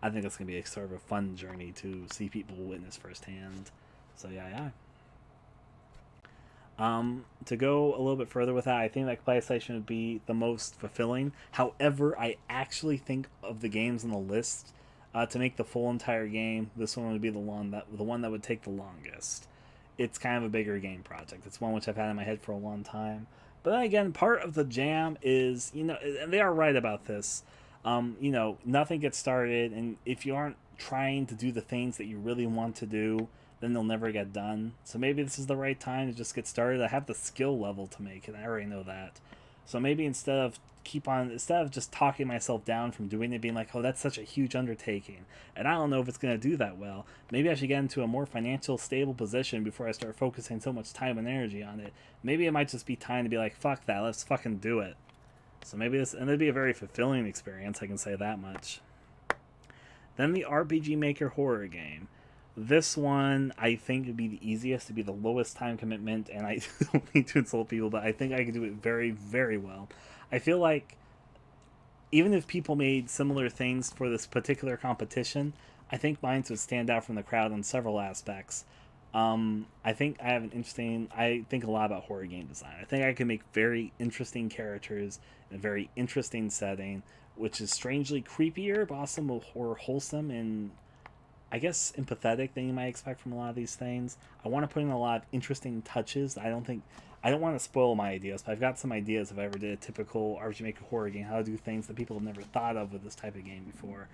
B: I think it's gonna be a sort of a fun journey to see people witness firsthand. So yeah. To go a little bit further with that, I think that PlayStation would be the most fulfilling. However, I actually think of the games on the list to make the full entire game, this one would be the one that would take the longest. It's kind of a bigger game project. It's one which I've had in my head for a long time. But then again, part of the jam is, and they are right about this, nothing gets started, and if you aren't trying to do the things that you really want to do, then they'll never get done. So maybe this is the right time to just get started. I have the skill level to make it. I already know that. So maybe instead of just talking myself down from doing it, being like, oh, that's such a huge undertaking, and I don't know if it's going to do that well, maybe I should get into a more financial stable position before I start focusing so much time and energy on it. Maybe it might just be time to be like, fuck that, let's fucking do it. So maybe it'd be a very fulfilling experience, I can say that much. Then the RPG Maker horror game. This one, I think, would be the easiest, to be the lowest time commitment, and I don't mean to insult people, but I think I can do it very, very well. I feel like even if people made similar things for this particular competition, I think mine would stand out from the crowd in several aspects. I think I think a lot about horror game design. I think I can make very interesting characters in a very interesting setting, which is strangely creepier, but also more wholesome and, I guess, empathetic than you might expect from a lot of these things. I want to put in a lot of interesting touches. I don't want to spoil my ideas, but I've got some ideas if I ever did a typical RPG Maker horror game, how to do things that people have never thought of with this type of game before.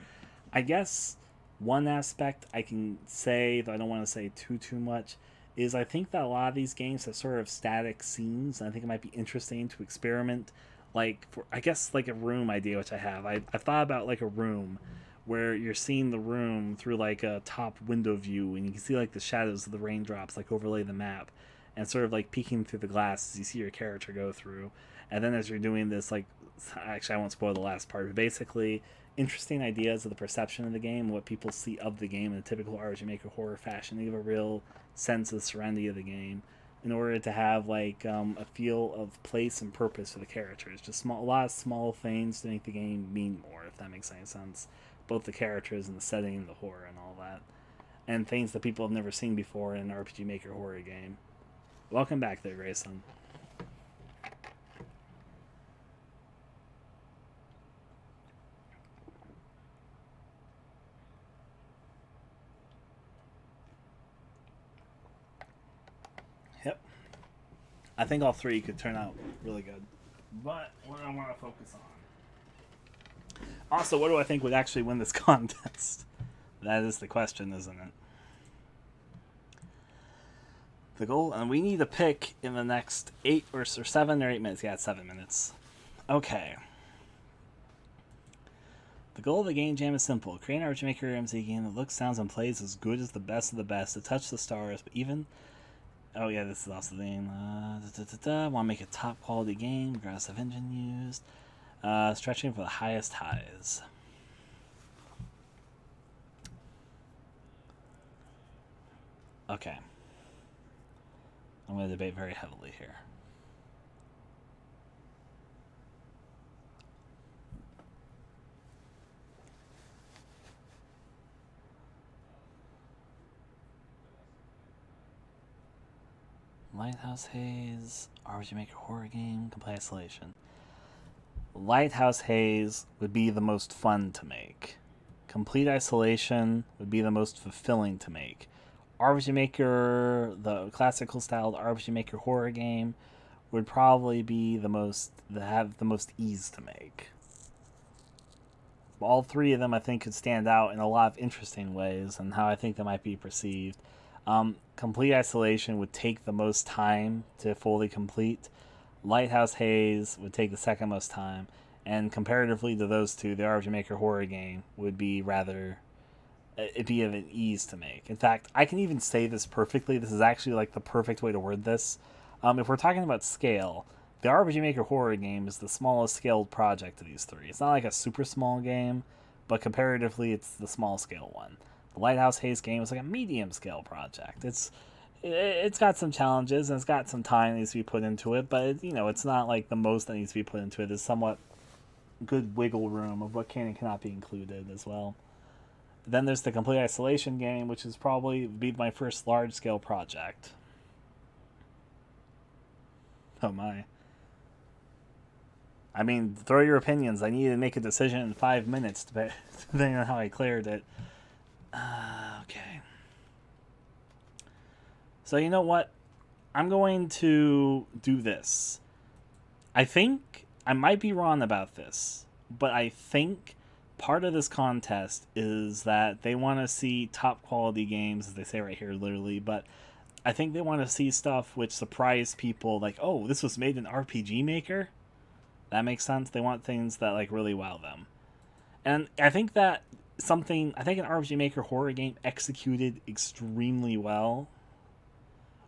B: I guess one aspect I can say, though I don't want to say too much, is I think that a lot of these games have sort of static scenes, and I think it might be interesting to experiment, like, for, I guess, like a room idea, which I have. I've thought about, like, a room where you're seeing the room through, like, a top window view, and you can see, like, the shadows of the raindrops, like, overlay the map, and sort of, like, peeking through the glass as you see your character go through. And then as you're doing this, like, actually, I won't spoil the last part, but basically, interesting ideas of the perception of the game, what people see of the game in a typical RPG Maker horror fashion. They give a real sense of the serenity of the game in order to have, like, a feel of place and purpose for the characters. Just a lot of small things to make the game mean more, if that makes any sense. Both the characters and the setting and the horror and all that. And things that people have never seen before in an RPG Maker horror game. Welcome back there, Grayson. Yep. I think all three could turn out really good. But what I want to focus on. Also, what do I think would actually win this contest? That is the question, isn't it? The goal, and we need to pick in the next 8 or 7 or 8 minutes. Yeah, it's 7 minutes. Okay. The goal of the game jam is simple. Create an RPG Maker MC game that looks, sounds, and plays as good as the best of the best. To touch the stars, but even... Oh yeah, this is also the thing. Want to make a top quality game. Aggressive engine used. Stretching for the highest highs. Okay. I'm going to debate very heavily here. Lighthouse Haze, RPG Maker horror game, complete isolation. Lighthouse Haze would be the most fun to make. Complete isolation would be the most fulfilling to make. RPG Maker, the classical styled RPG Maker horror game, would probably be have the most ease to make. All three of them, I think, could stand out in a lot of interesting ways, and how I think they might be perceived. Complete isolation would take the most time to fully complete. Lighthouse Haze would take the second most time, and comparatively to those two, the RPG Maker horror game would be it'd be of an ease to make. In fact, I can even say this perfectly. This is actually like the perfect way to word this. If we're talking about scale, the RPG Maker horror game is the smallest scaled project of these three. It's not like a super small game, but comparatively, it's the small scale one. The Lighthouse Haze game is like a medium scale project. It's got some challenges and it's got some time that needs to be put into it, but it's not like the most that needs to be put into it. There's somewhat good wiggle room of what can and cannot be included as well. Then there's the Complete Isolation game, which is probably be my first large scale project. Oh my. I mean, throw your opinions. I need to make a decision in 5 minutes depending on how I cleared it. Okay. So you know what? I'm going to do this. I think I might be wrong about this, but I think part of this contest is that they want to see top quality games, as they say right here, literally, but I think they want to see stuff which surprise people, like, oh, this was made in RPG Maker? That makes sense. They want things that like really wow them. And I think that an RPG Maker horror game executed extremely well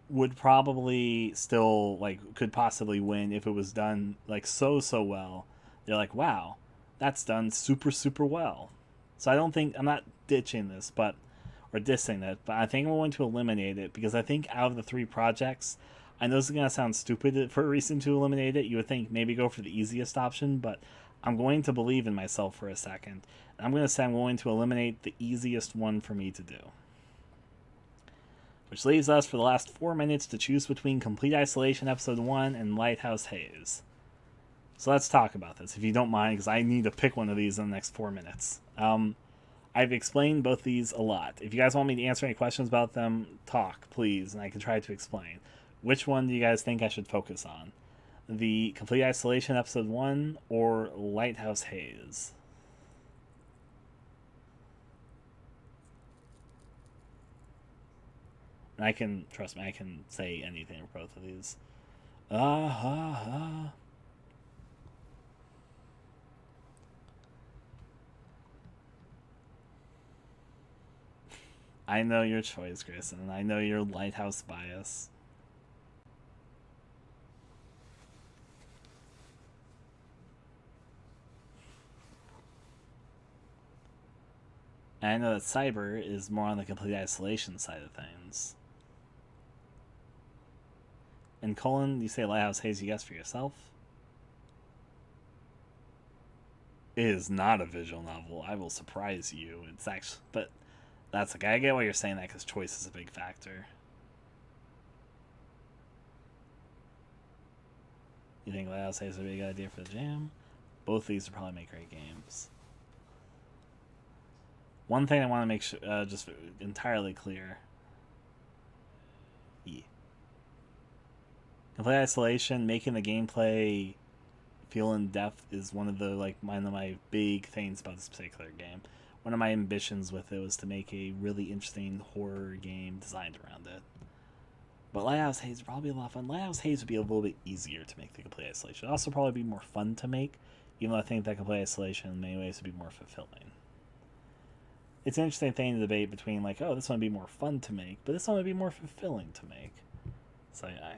B: would probably still could possibly win if it was done so well. They're like, wow, that's done super, super well. So I'm not ditching this, or dissing it, but I think I'm going to eliminate it because I think out of the 3 projects, I know this is going to sound stupid for a reason to eliminate it. You would think maybe go for the easiest option, but I'm going to believe in myself for a second. And I'm going to say I'm going to eliminate the easiest one for me to do. Which leaves us for the last 4 minutes to choose between Complete Isolation Episode 1 and Lighthouse Haze. So let's talk about this, if you don't mind, because I need to pick one of these in the next 4 minutes. I've explained both these a lot. If you guys want me to answer any questions about them, talk, please, and I can try to explain. Which one do you guys think I should focus on? The Complete Isolation Episode 1 or Lighthouse Haze? And I can, trust me, I can say anything for both of these. I know your choice, Chris, and I know your Lighthouse bias. And I know that Cyber is more on the Complete Isolation side of things. And Colin, you say Lighthouse Haze, you guess for yourself? It is not a visual novel. I will surprise you. It's actually, but that's okay. I get why you're saying that because choice is a big factor. You think Lighthouse Haze would be a good idea for the jam? Both of these would probably make great games. One thing I want to make sure, just entirely clear. Complete Isolation, making the gameplay feel in depth is one of my big things about this particular game. One of my ambitions with it was to make a really interesting horror game designed around it. But Lighthouse Haze would probably be a lot of fun. Lighthouse Haze would be a little bit easier to make than Complete Isolation. It'd also probably be more fun to make, even though I think that Complete Isolation in many ways would be more fulfilling. It's an interesting thing to debate between, like, oh, this one would be more fun to make, but this one would be more fulfilling to make. So, yeah.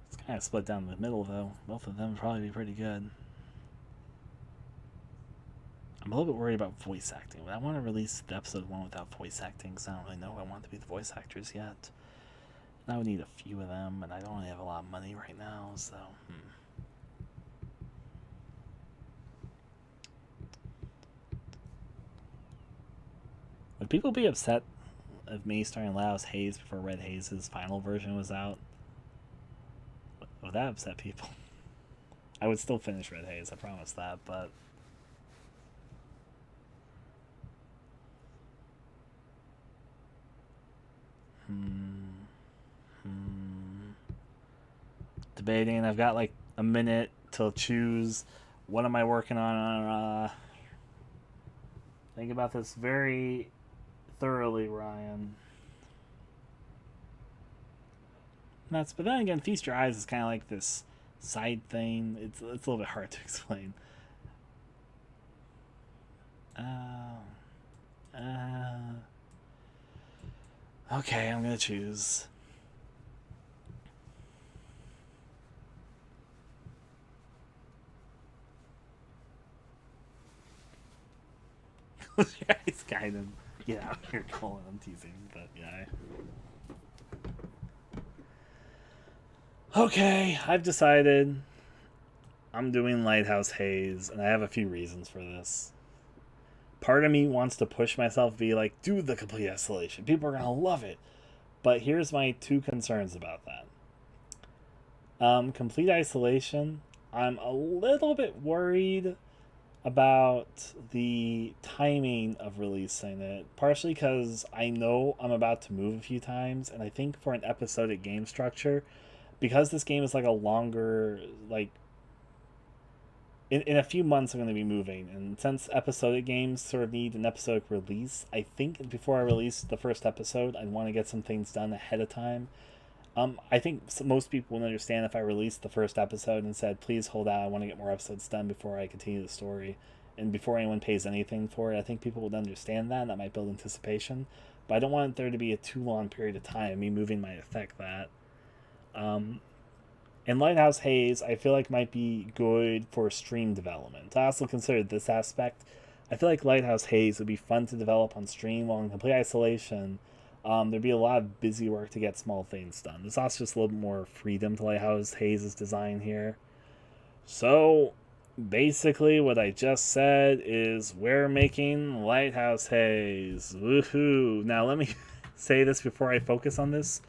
B: It's kind of split down the middle, though. Both of them would probably be pretty good. I'm a little bit worried about voice acting. I want to release the episode 1 without voice acting, because I don't really know who I want to be the voice actors yet. And I would need a few of them, and I don't really have a lot of money right now, so... Would people be upset of me starting Lighthouse Haze before Red Haze's final version was out? Would that upset people? I would still finish Red Haze, I promise that, but... Debating. I've got like a minute to choose. What am I working on? Think about this very thoroughly, Ryan. But then again, Feast Your Eyes is kind of like this side thing. It's a little bit hard to explain. Okay, I'm gonna choose. It's kind of, yeah, you're calling, I'm teasing, but yeah. Okay, I've decided I'm doing Lighthouse Haze, and I have a few reasons for this. Part of me wants to push myself to be like, do the Complete Isolation. People are going to love it. But here's my 2 concerns about that. Complete Isolation, I'm a little bit worried about the timing of releasing it. Partially because I know I'm about to move a few times, and I think for an episodic game structure, because this game is like a longer, like, in a few months I'm going to be moving, and since episodic games sort of need an episodic release, I think before I release the first episode, I'd want to get some things done ahead of time. I think most people would understand if I released the first episode and said, please hold out, I want to get more episodes done before I continue the story, and before anyone pays anything for it. I think people would understand that, and that might build anticipation, but I don't want there to be a too long period of time. Me moving might affect that. And Lighthouse Haze, I feel like might be good for stream development. I also considered this aspect. I feel like Lighthouse Haze would be fun to develop on stream, while in Complete Isolation, there'd be a lot of busy work to get small things done. There's also just a little bit more freedom to Lighthouse Haze's design here. So, basically what I just said is we're making Lighthouse Haze. Woohoo! Now let me say this before I focus on this.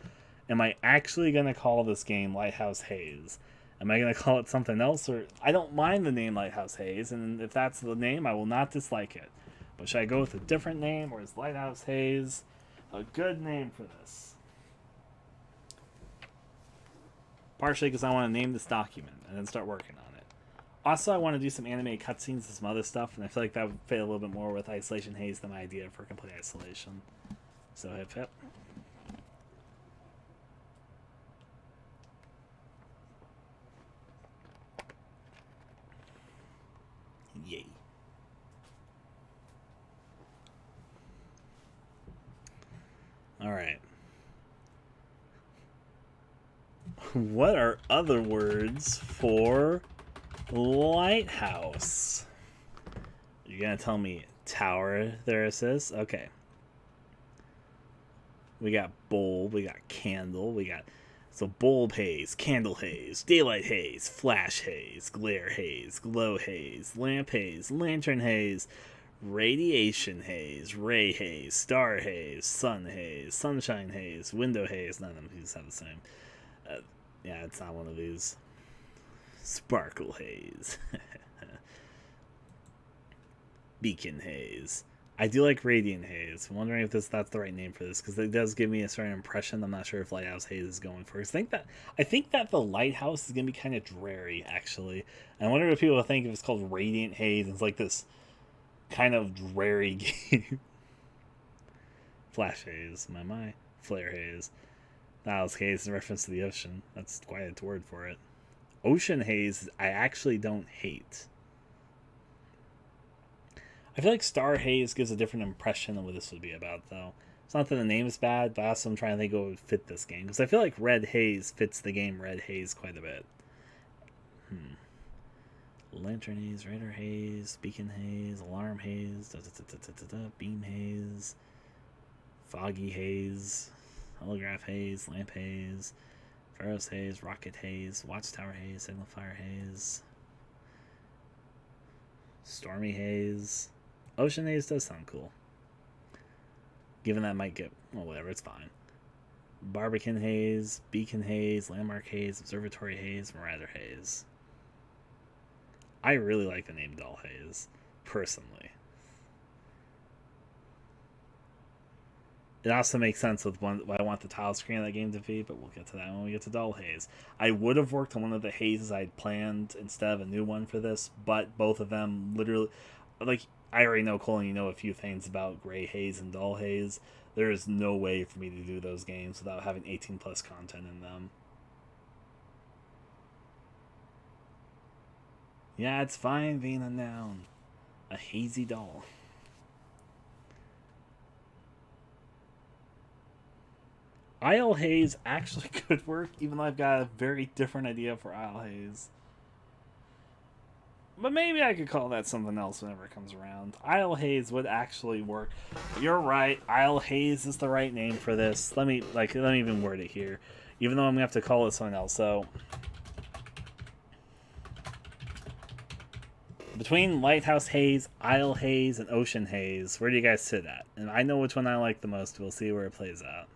B: Am I actually going to call this game Lighthouse Haze? Am I going to call it something else? Or I don't mind the name Lighthouse Haze, and if that's the name, I will not dislike it. But should I go with a different name, or is Lighthouse Haze a good name for this? Partially because I want to name this document and then start working on it. Also, I want to do some animated cutscenes and some other stuff, and I feel like that would fit a little bit more with Isolation Haze than my idea for Complete Isolation. So hip hip. Yay. Alright. What are other words for lighthouse? You're gonna tell me tower there it says? Okay. We got bulb, we got candle, we got... So bulb haze, candle haze, daylight haze, flash haze, glare haze, glow haze, lamp haze, lantern haze, radiation haze, ray haze, star haze, sun haze, sunshine haze, window haze. None of them just have the same. Yeah, it's not one of these. Sparkle haze. Beacon haze. I do like Radiant Haze. I'm wondering if that's the right name for this, because it does give me a certain impression. I'm not sure if Lighthouse Haze is going for. I think that the Lighthouse is gonna be kind of dreary, actually. And I wonder if people think if it's called Radiant Haze. It's like this kind of dreary game. Flash Haze, my Flare Haze. Niles Haze in reference to the ocean. That's quite a word for it. Ocean Haze, I actually don't hate. I feel like Star Haze gives a different impression of what this would be about, though. It's not that the name is bad, but also I'm trying to think what would fit this game. Because I feel like Red Haze fits the game Red Haze quite a bit. Lantern Haze, Radar Haze, Beacon Haze, Alarm Haze, Beam Haze, Foggy Haze, Holograph Haze, Lamp Haze, Pharaoh's Haze, Rocket Haze, Watchtower Haze, Signal Fire Haze, Stormy Haze. Ocean Haze does sound cool. Given that might get, well, whatever, it's fine. Barbican Haze, Beacon Haze, Landmark Haze, Observatory Haze, Marauder Haze. I really like the name Doll Haze, personally. It also makes sense with what I want the tile screen of that game to be, but we'll get to that when we get to Doll Haze. I would have worked on one of the hazes I'd planned instead of a new one for this, but both of them literally, like, I already know, Colin, you know a few things about Gray Haze and Doll Haze. There is no way for me to do those games without having 18 plus content in them. Yeah, it's fine being a noun. A hazy doll. Isle Haze actually could work, even though I've got a very different idea for Isle Haze. But maybe I could call that something else whenever it comes around. Isle Haze would actually work. You're right. Isle Haze is the right name for this. Let me even word it here. Even though I'm going to have to call it something else. So, between Lighthouse Haze, Isle Haze, and Ocean Haze, where do you guys sit at? And I know which one I like the most. We'll see where it plays out.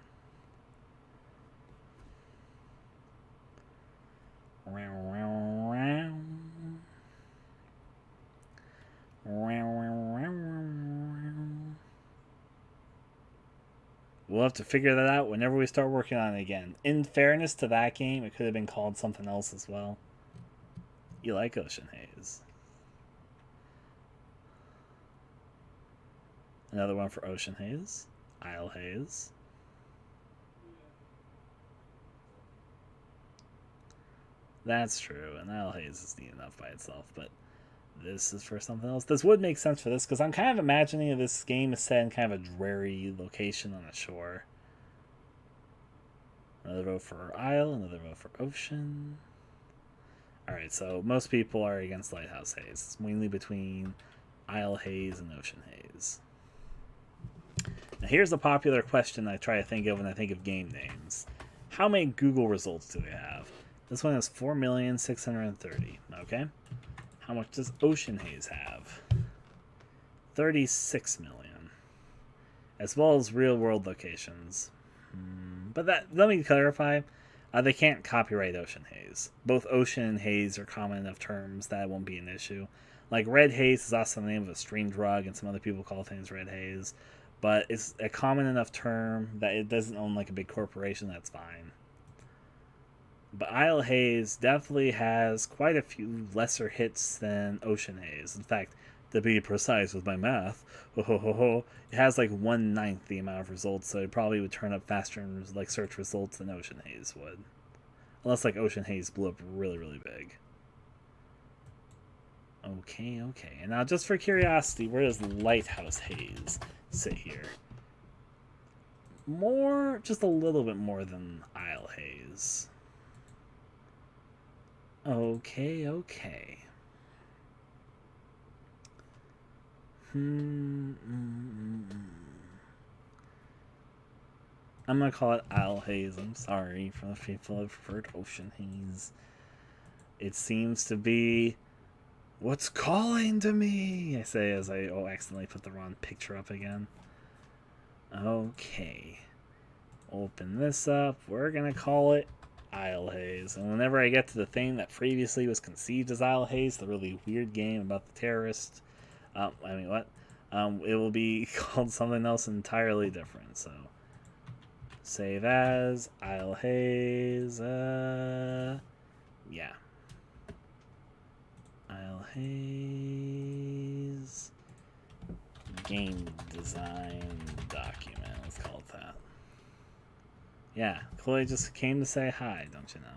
B: We'll have to figure that out whenever we start working on it again. In fairness to that game, it could have been called something else as well. You like Ocean Haze. Another one for Ocean Haze. Isle Haze. That's true, and Isle Haze is neat enough by itself, but this is for something else. This would make sense for this, because I'm kind of imagining this game is set in kind of a dreary location on a shore. Another vote for Isle, another vote for Ocean. Alright, so most people are against Lighthouse Haze. It's mainly between Isle Haze and Ocean Haze. Now here's a popular question I try to think of when I think of game names. How many Google results do they have? This one has 4,630,000. Okay. How much does Ocean Haze have? 36 million. As well as real world locations. But let me clarify. They can't copyright Ocean Haze. Both Ocean and Haze are common enough terms that it won't be an issue. Like Red Haze is also the name of a stream drug, and some other people call things Red Haze. But it's a common enough term that it doesn't own like a big corporation, that's fine. But Isle Haze definitely has quite a few lesser hits than Ocean Haze. In fact, to be precise with my math, it has like 1/9 the amount of results, so it probably would turn up faster in like search results than Ocean Haze would. Unless like Ocean Haze blew up really, really big. Okay. And now just for curiosity, where does Lighthouse Haze sit here? Just a little bit more than Isle Haze. Okay. I'm gonna call it Isle Haze. I'm sorry for the people who preferred Ocean Haze. It seems to be what's calling to me, I say as I accidentally put the wrong picture up again. Okay. Open this up. We're gonna call it Isle Haze. And whenever I get to the thing that previously was conceived as Isle Haze, the really weird game about the terrorist, It will be called something else entirely different. So save as Isle Haze. Yeah. Isle Haze game design document. Let's call it that. Yeah, Chloe just came to say hi, don't you know?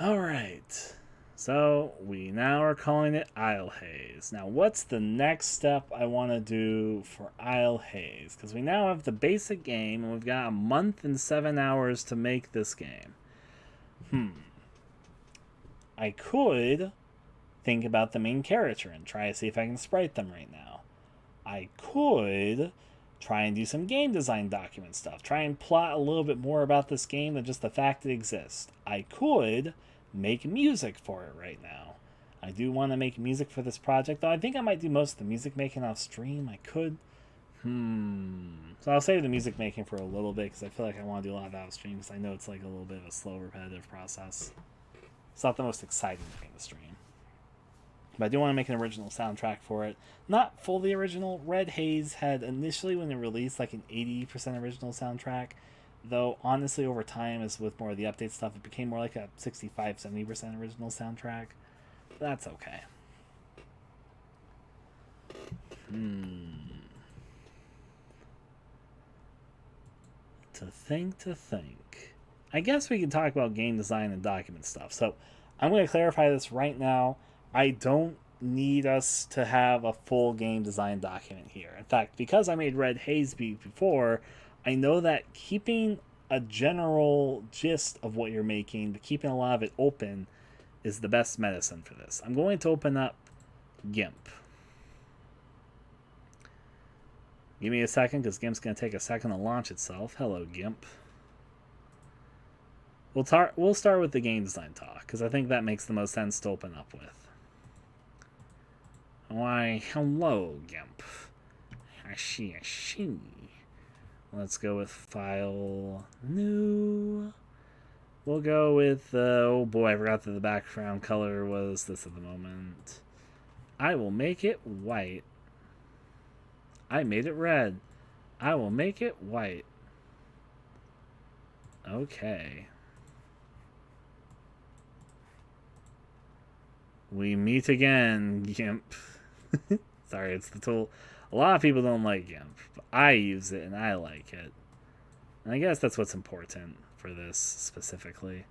B: Alright, so we now are calling it Isle Haze. Now, what's the next step I want to do for Isle Haze? Because we now have the basic game, and we've got a month and 7 hours to make this game. I could think about the main character and try to see if I can sprite them right now. I could try and do some game design document stuff. Try and plot a little bit more about this game than just the fact it exists. I could make music for it right now. I do want to make music for this project, though I think I might do most of the music making off stream. I could. So I'll save the music making for a little bit because I feel like I want to do a lot of that off stream because I know it's like a little bit of a slow, repetitive process. It's not the most exciting thing to stream. But I do want to make an original soundtrack for it. Not fully original. Red Haze had initially, when it released, like an 80% original soundtrack. Though, honestly, over time, as with more of the update stuff, it became more like a 65-70% original soundtrack. But that's okay. To think. I guess we can talk about game design and document stuff. So, I'm going to clarify this right now. I don't need us to have a full game design document here. In fact, because I made Red Haze before, I know that keeping a general gist of what you're making, but keeping a lot of it open, is the best medicine for this. I'm going to open up GIMP. Give me a second, because GIMP's going to take a second to launch itself. Hello, GIMP. We'll start with the game design talk, because I think that makes the most sense to open up with. Why, hello, GIMP. I see. Let's go with File, New. We'll go with, oh boy, I forgot that the background color was this at the moment. I will make it white. I made it red. I will make it white. Okay. We meet again, GIMP. Sorry, it's the tool. A lot of people don't like GIMP, but I use it and I like it. And I guess that's what's important for this specifically.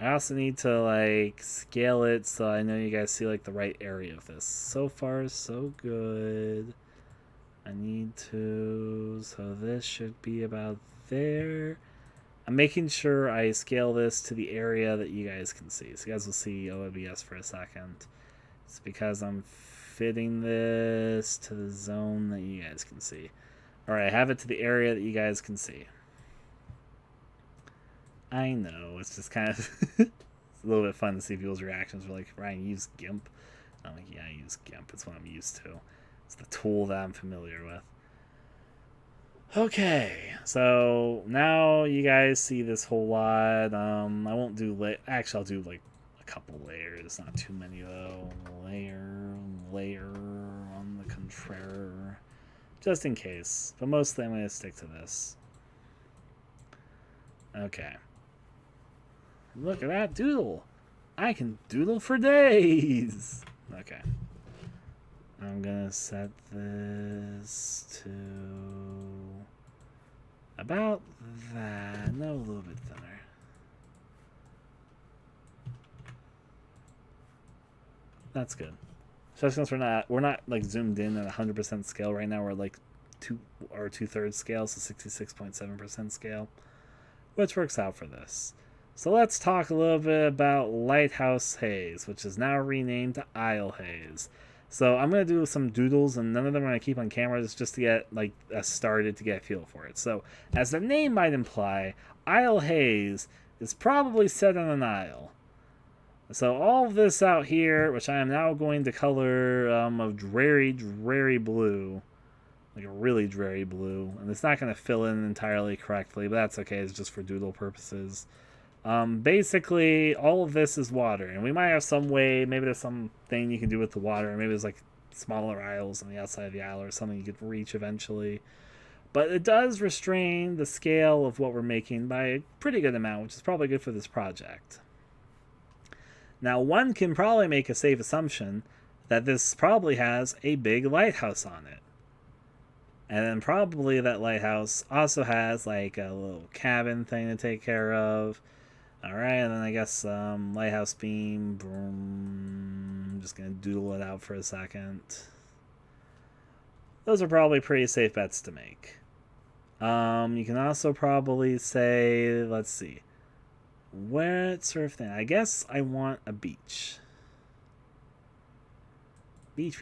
B: I also need to like scale it so I know you guys see like the right area of this. So far, so good. I need to, so this should be about there. I'm making sure I scale this to the area that you guys can see. So you guys will see OBS for a second. It's because I'm fitting this to the zone that you guys can see. Alright, I have it to the area that you guys can see. I know, it's just kind of it's a little bit fun to see people's reactions. They're like, Ryan, you use GIMP? I'm like, yeah, I use GIMP. It's what I'm used to. It's the tool that I'm familiar with. Okay, so now you guys see this whole lot. I won't do actually I'll do like a couple layers, not too many though. Layer on the contraire, just in case. But mostly I'm gonna stick to this. Okay. Look at that doodle. I can doodle for days. Okay. I'm gonna set this to about that. No, a little bit thinner. That's good. Especially since we're not like zoomed in at 100% scale right now. We're like 2/3 scale, so 66.7% scale, which works out for this. So let's talk a little bit about Lighthouse Haze, which is now renamed to Isle Haze. So I'm going to do some doodles, and none of them I'm going to keep on camera, just to get like started, to get a feel for it. So as the name might imply, Isle Haze is probably set on an isle. So all of this out here, which I am now going to color a dreary blue, like a really dreary blue, and it's not going to fill in entirely correctly, but that's okay, it's just for doodle purposes. Basically, all of this is water, and we might have some way, maybe there's something you can do with the water, maybe there's like smaller isles on the outside of the isle or something you could reach eventually. But it does restrain the scale of what we're making by a pretty good amount, which is probably good for this project. Now, one can probably make a safe assumption that this probably has a big lighthouse on it. And then probably that lighthouse also has like a little cabin thing to take care of. Alright, and then I guess lighthouse beam. Boom. I'm just going to doodle it out for a second. Those are probably pretty safe bets to make. You can also probably say, let's see. What sort of thing? I guess I want a beach. Beach.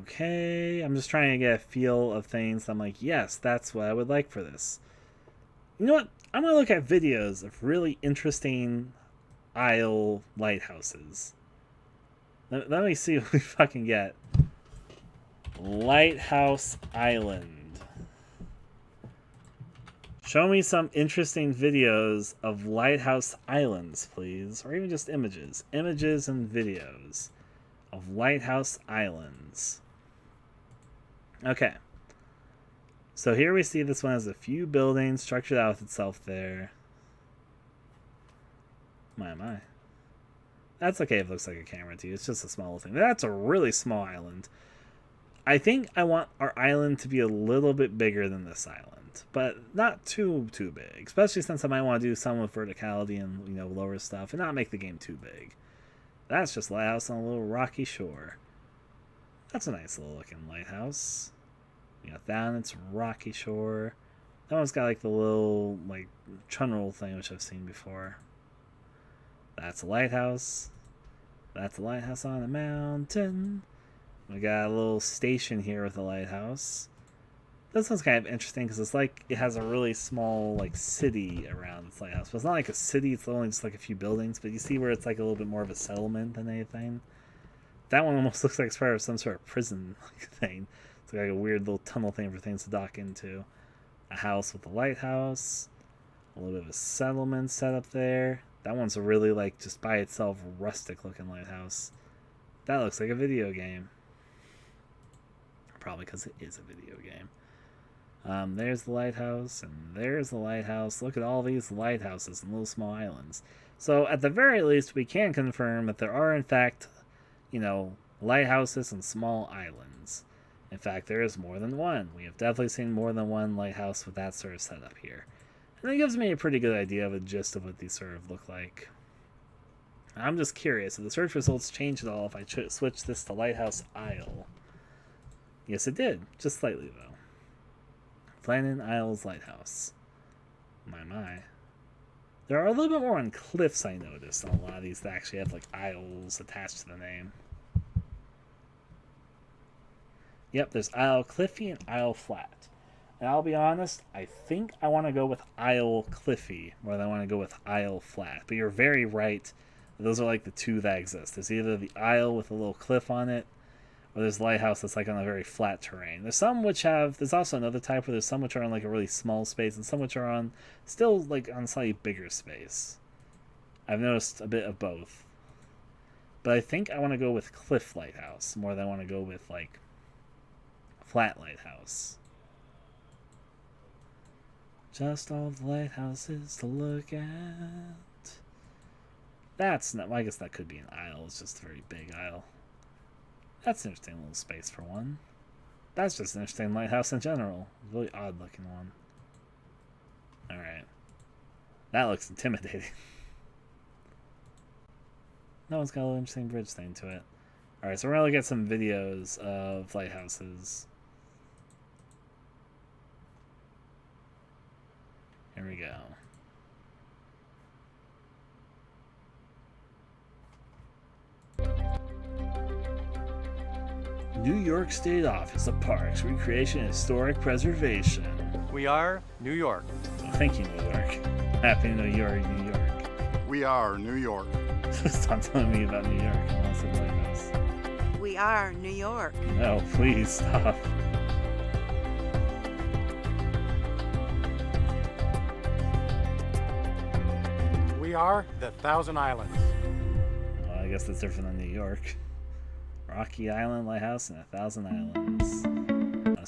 B: Okay, I'm just trying to get a feel of things. I'm like, yes, that's what I would like for this. You know what? I'm going to look at videos of really interesting isle lighthouses. Let me see what we fucking get. Lighthouse Island. Show me some interesting videos of lighthouse islands, please. Or even just images. Images and videos of lighthouse islands. Okay. So here we see this one has a few buildings structured out with itself there. My. That's okay if it looks like a camera to you. It's just a small thing. That's a really small island. I think I want our island to be a little bit bigger than this island, but not too big. Especially since I might want to do some with verticality and, you know, lower stuff and not make the game too big. That's just a lighthouse on a little rocky shore. That's a nice little looking lighthouse. You got that on its rocky shore. That one's got like the little like chun-roll thing which I've seen before. That's a lighthouse. That's a lighthouse on a mountain. We got a little station here with a lighthouse. This one's kind of interesting because it's like it has a really small like city around this lighthouse. But it's not like a city, it's only just like a few buildings. But you see where it's like a little bit more of a settlement than anything. That one almost looks like it's part of some sort of prison thing. It's like a weird little tunnel thing for things to dock into. A house with a lighthouse. A little bit of a settlement set up there. That one's a really like just by itself rustic looking lighthouse. That looks like a video game. Probably because it is a video game. There's the lighthouse, and there's the lighthouse. Look at all these lighthouses and little small islands. So, at the very least, we can confirm that there are, in fact, you know, lighthouses and small islands. In fact, there is more than one. We have definitely seen more than one lighthouse with that sort of setup here. And it gives me a pretty good idea of a gist of what these sort of look like. I'm just curious, if the search results change at all if I switch this to Lighthouse Isle. Yes, it did. Just slightly, though. Flannan Isles Lighthouse. My. There are a little bit more on cliffs, I noticed, than a lot of these that actually have, like, isles attached to the name. Yep, there's Isle Cliffy and Isle Flat. And I'll be honest, I think I want to go with Isle Cliffy more than I want to go with Isle Flat. But you're very right. Those are, like, the two that exist. There's either the isle with a little cliff on it, or there's lighthouse that's like on a very flat terrain. There's some which have, there's also another type where there's some which are on like a really small space and some which are on, still like on a slightly bigger space. I've noticed a bit of both. But I think I want to go with cliff lighthouse more than I want to go with like flat lighthouse. Just all the lighthouses to look at. That's not, well, I guess that could be an isle, it's just a very big isle. That's an interesting little space for one. That's just an interesting lighthouse in general. Really odd looking one. Alright. That looks intimidating. That one's got a little interesting bridge thing to it. Alright, so we're going to look at some videos of lighthouses. Here we go. New York State Office of Parks, Recreation, and Historic Preservation.
K: We are New York.
B: Oh, thank you, New York. Happy New York, New York.
L: We are New York.
B: Stop telling me about New York. I want to say Lighthouse.
M: We are New York.
B: No, please stop.
K: We are the Thousand Islands.
B: I guess that's different than New York. Rocky Island Lighthouse and 1,000 Islands.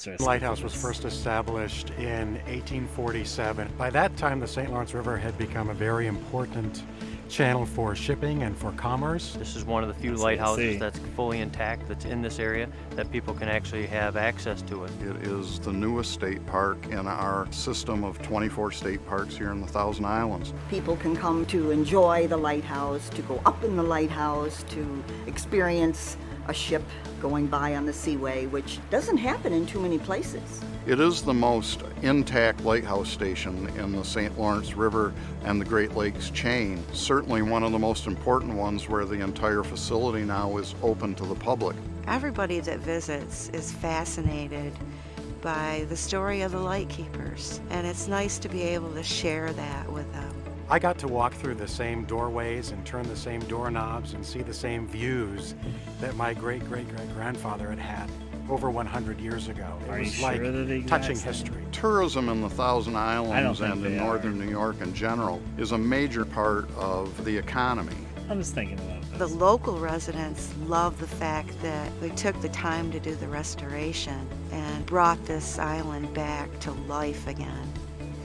N: The lighthouse was first established in 1847. By that time, the St. Lawrence River had become a very important channel for shipping and for commerce.
K: This is one of the few lighthouses that's fully intact, that's in this area, that people can actually have access to it.
L: It is the newest state park in our system of 24 state parks here in the Thousand Islands.
O: People can come to enjoy the lighthouse, to go up in the lighthouse, to experience a ship going by on the seaway, which doesn't happen in too many places.
L: It is the most intact lighthouse station in the St. Lawrence River and the Great Lakes chain. Certainly one of the most important ones where the entire facility now is open to the public.
M: Everybody that visits is fascinated by the story of the lightkeepers, and it's nice to be able to share that with them.
N: I got to walk through the same doorways and turn the same doorknobs and see the same views that my great-great-great-grandfather had had over 100 years ago. It was like touching history.
L: Tourism in the Thousand Islands and in northern New York in general is a major part of the economy.
B: I'm just thinking about this.
M: The local residents love the fact that we took the time to do the restoration and brought this island back to life again.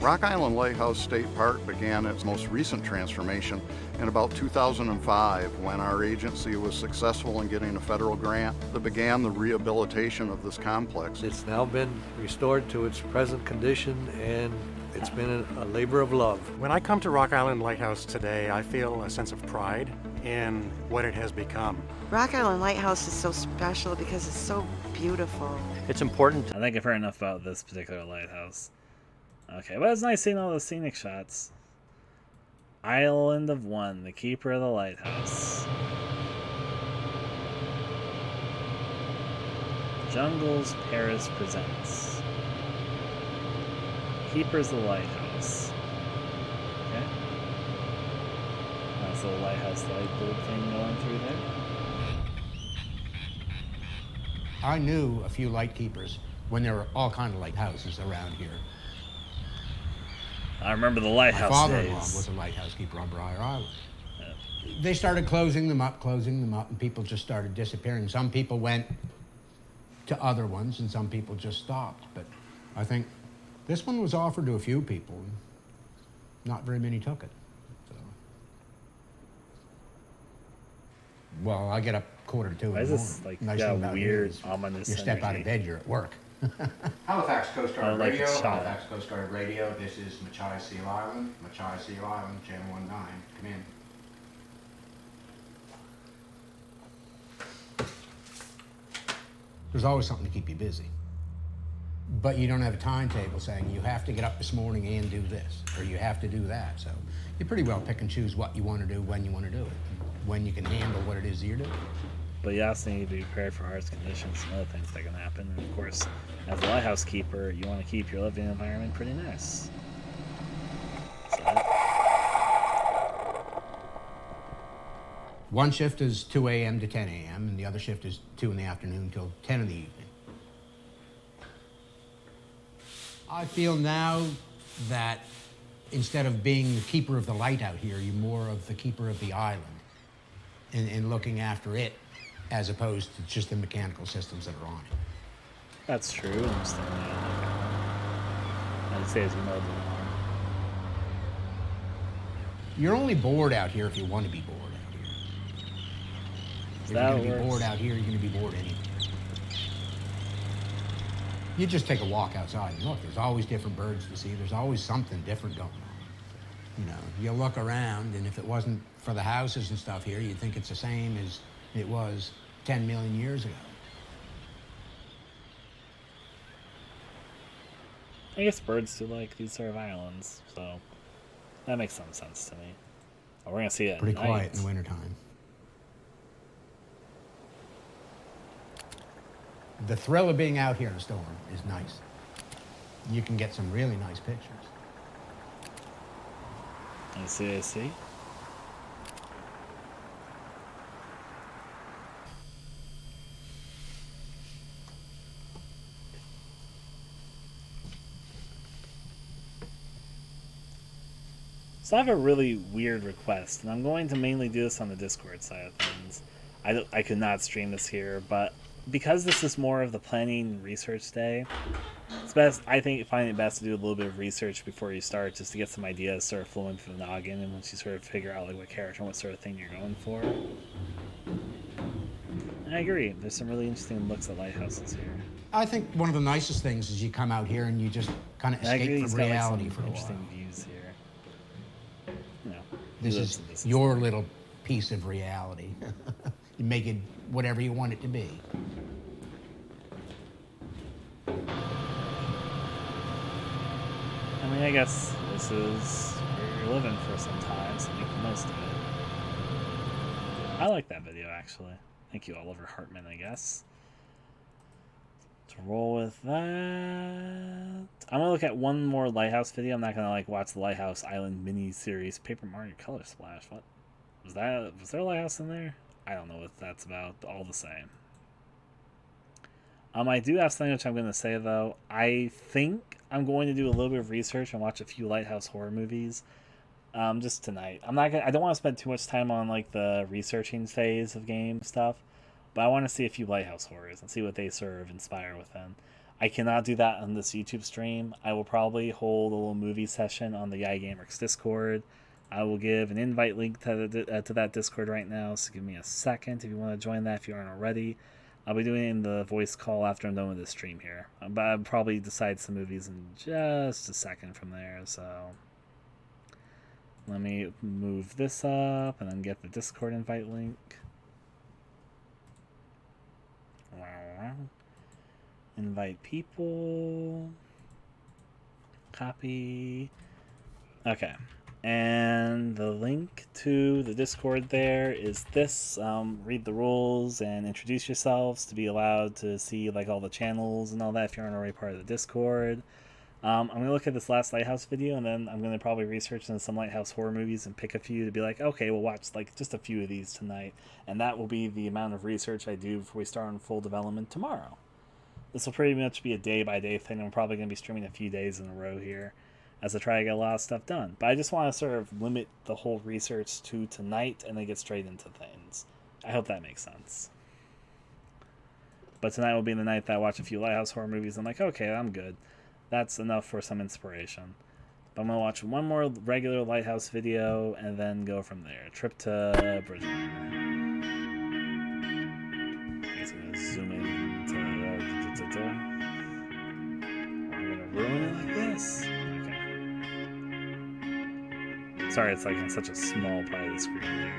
L: Rock Island Lighthouse State Park began its most recent transformation in about 2005 when our agency was successful in getting a federal grant that began the rehabilitation of this complex.
P: It's now been restored to its present condition, and it's been a labor of love.
N: When I come to Rock Island Lighthouse today, I feel a sense of pride in what it has become.
M: Rock Island Lighthouse is so special because it's so beautiful.
K: It's important.
B: I think I've heard enough about this particular lighthouse. Okay, well, it's nice seeing all those scenic shots. Island of One, the keeper of the lighthouse. Jungles Paris presents Keepers of the Lighthouse. Okay. Nice little lighthouse light bulb thing going through there.
Q: I knew a few light keepers when there were all kinds of lighthouses around here.
B: I remember the lighthouse
Q: My father-in-law
B: days.
Q: was a lighthouse keeper on Briar Island. They started closing them up, and people just started disappearing. Some people went to other ones, and some people just stopped. But I think this one was offered to a few people, and not very many took it. So. Well, I get up 1:45 in the morning.
B: This like
Q: Nice
B: got
Q: thing about here
B: weird,
Q: is
B: ominous
Q: you step out
B: energy.
Q: of bed, you're at work.
R: Halifax Coast Guard
B: like
R: Radio,
B: it's shot.
R: Halifax Coast Guard Radio, this is Machias Seal Island, Channel 19, come in.
Q: There's always something to keep you busy. But you don't have a timetable saying you have to get up this morning and do this, or you have to do that. So you pretty well pick and choose what you want to do, when you want to do it, when you can handle what it is that you're doing.
B: But you also need to be prepared for harsh conditions and other things that can happen. And of course, as a lighthouse keeper, you want to keep your living environment pretty nice. So
Q: One shift is 2 a.m. to 10 a.m., and the other shift is 2 in the afternoon till 10 in the evening. I feel now that instead of being the keeper of the light out here, you're more of the keeper of the island and looking after it as opposed to just the mechanical systems that are on it.
B: that's true. I'm still I'd say it's mobile.
Q: You're only bored out here if you want to be bored out here. If you're going to be bored out here, you're going to be bored anywhere. You just take a walk outside and look. There's always different birds to see. There's always something different going on. You know, you look around, and if it wasn't for the houses and stuff here, you'd think it's the same as it was 10 million years ago.
B: I guess birds do like these sort of islands, so that makes some sense to me. Oh, we're gonna see it.
Q: Pretty
B: at night.
Q: quiet in the wintertime. The thrill of being out here in a storm is nice. You can get some really nice pictures.
B: I see. So I have a really weird request, and I'm going to mainly do this on the Discord side of things. I could not stream this here, but because this is more of the planning and research day, it's best, I think, find it best to do a little bit of research before you start, just to get some ideas sort of flowing through the noggin, and once you sort of figure out like what character and what sort of thing you're going for. And I agree, there's some really interesting looks at lighthouses here.
Q: I think one of the nicest things is you come out here and you just kind of escape from reality for a while.
B: Interesting views here. You know,
Q: This is your little piece of reality. You make it whatever you want it to be.
B: I mean, I guess this is where you're living for some time, so make the most of it. I like that video, actually. Thank you, Oliver Hartman, I guess. To roll with that, I'm gonna look at one more Lighthouse video. I'm not gonna like watch the Lighthouse Island mini series. Paper Mario Color Splash. What was that? Was there a lighthouse in there? I don't know what that's about. All the same. I do have something which I'm gonna say though. I think I'm going to do a little bit of research and watch a few Lighthouse horror movies. Just tonight. I don't want to spend too much time on like the researching phase of game stuff. But I want to see a few Lighthouse horrors and see what they sort of inspire within. I cannot do that on this YouTube stream. I will probably hold a little movie session on the AestheticGamer Discord. I will give an invite link to that Discord right now, so give me a second if you want to join that if you aren't already. I'll be doing the voice call after I'm done with this stream here. But I'll probably decide some movies in just a second from there, so... Let me move this up and then get the Discord invite link. Invite people. Copy. Okay. And the link to the Discord there is this. Read the rules and introduce yourselves to be allowed to see like all the channels and all that if you aren't already part of the Discord. I'm going to look at this last Lighthouse video, and then I'm going to probably research into some Lighthouse horror movies and pick a few to be like, okay, we'll watch like just a few of these tonight. And that will be the amount of research I do before we start on full development tomorrow. This will pretty much be a day-by-day thing. I'm probably going to be streaming a few days in a row here as I try to get a lot of stuff done. But I just want to sort of limit the whole research to tonight and then get straight into things. I hope that makes sense. But tonight will be the night that I watch a few Lighthouse horror movies. I'm like, okay, I'm good. That's enough for some inspiration. But I'm going to watch one more regular Lighthouse video and then go from there. Trip to Bridgewater. I'm just going to zoom in to... I'm going to ruin it like this. Okay. Sorry, it's like on such a small part of the screen here.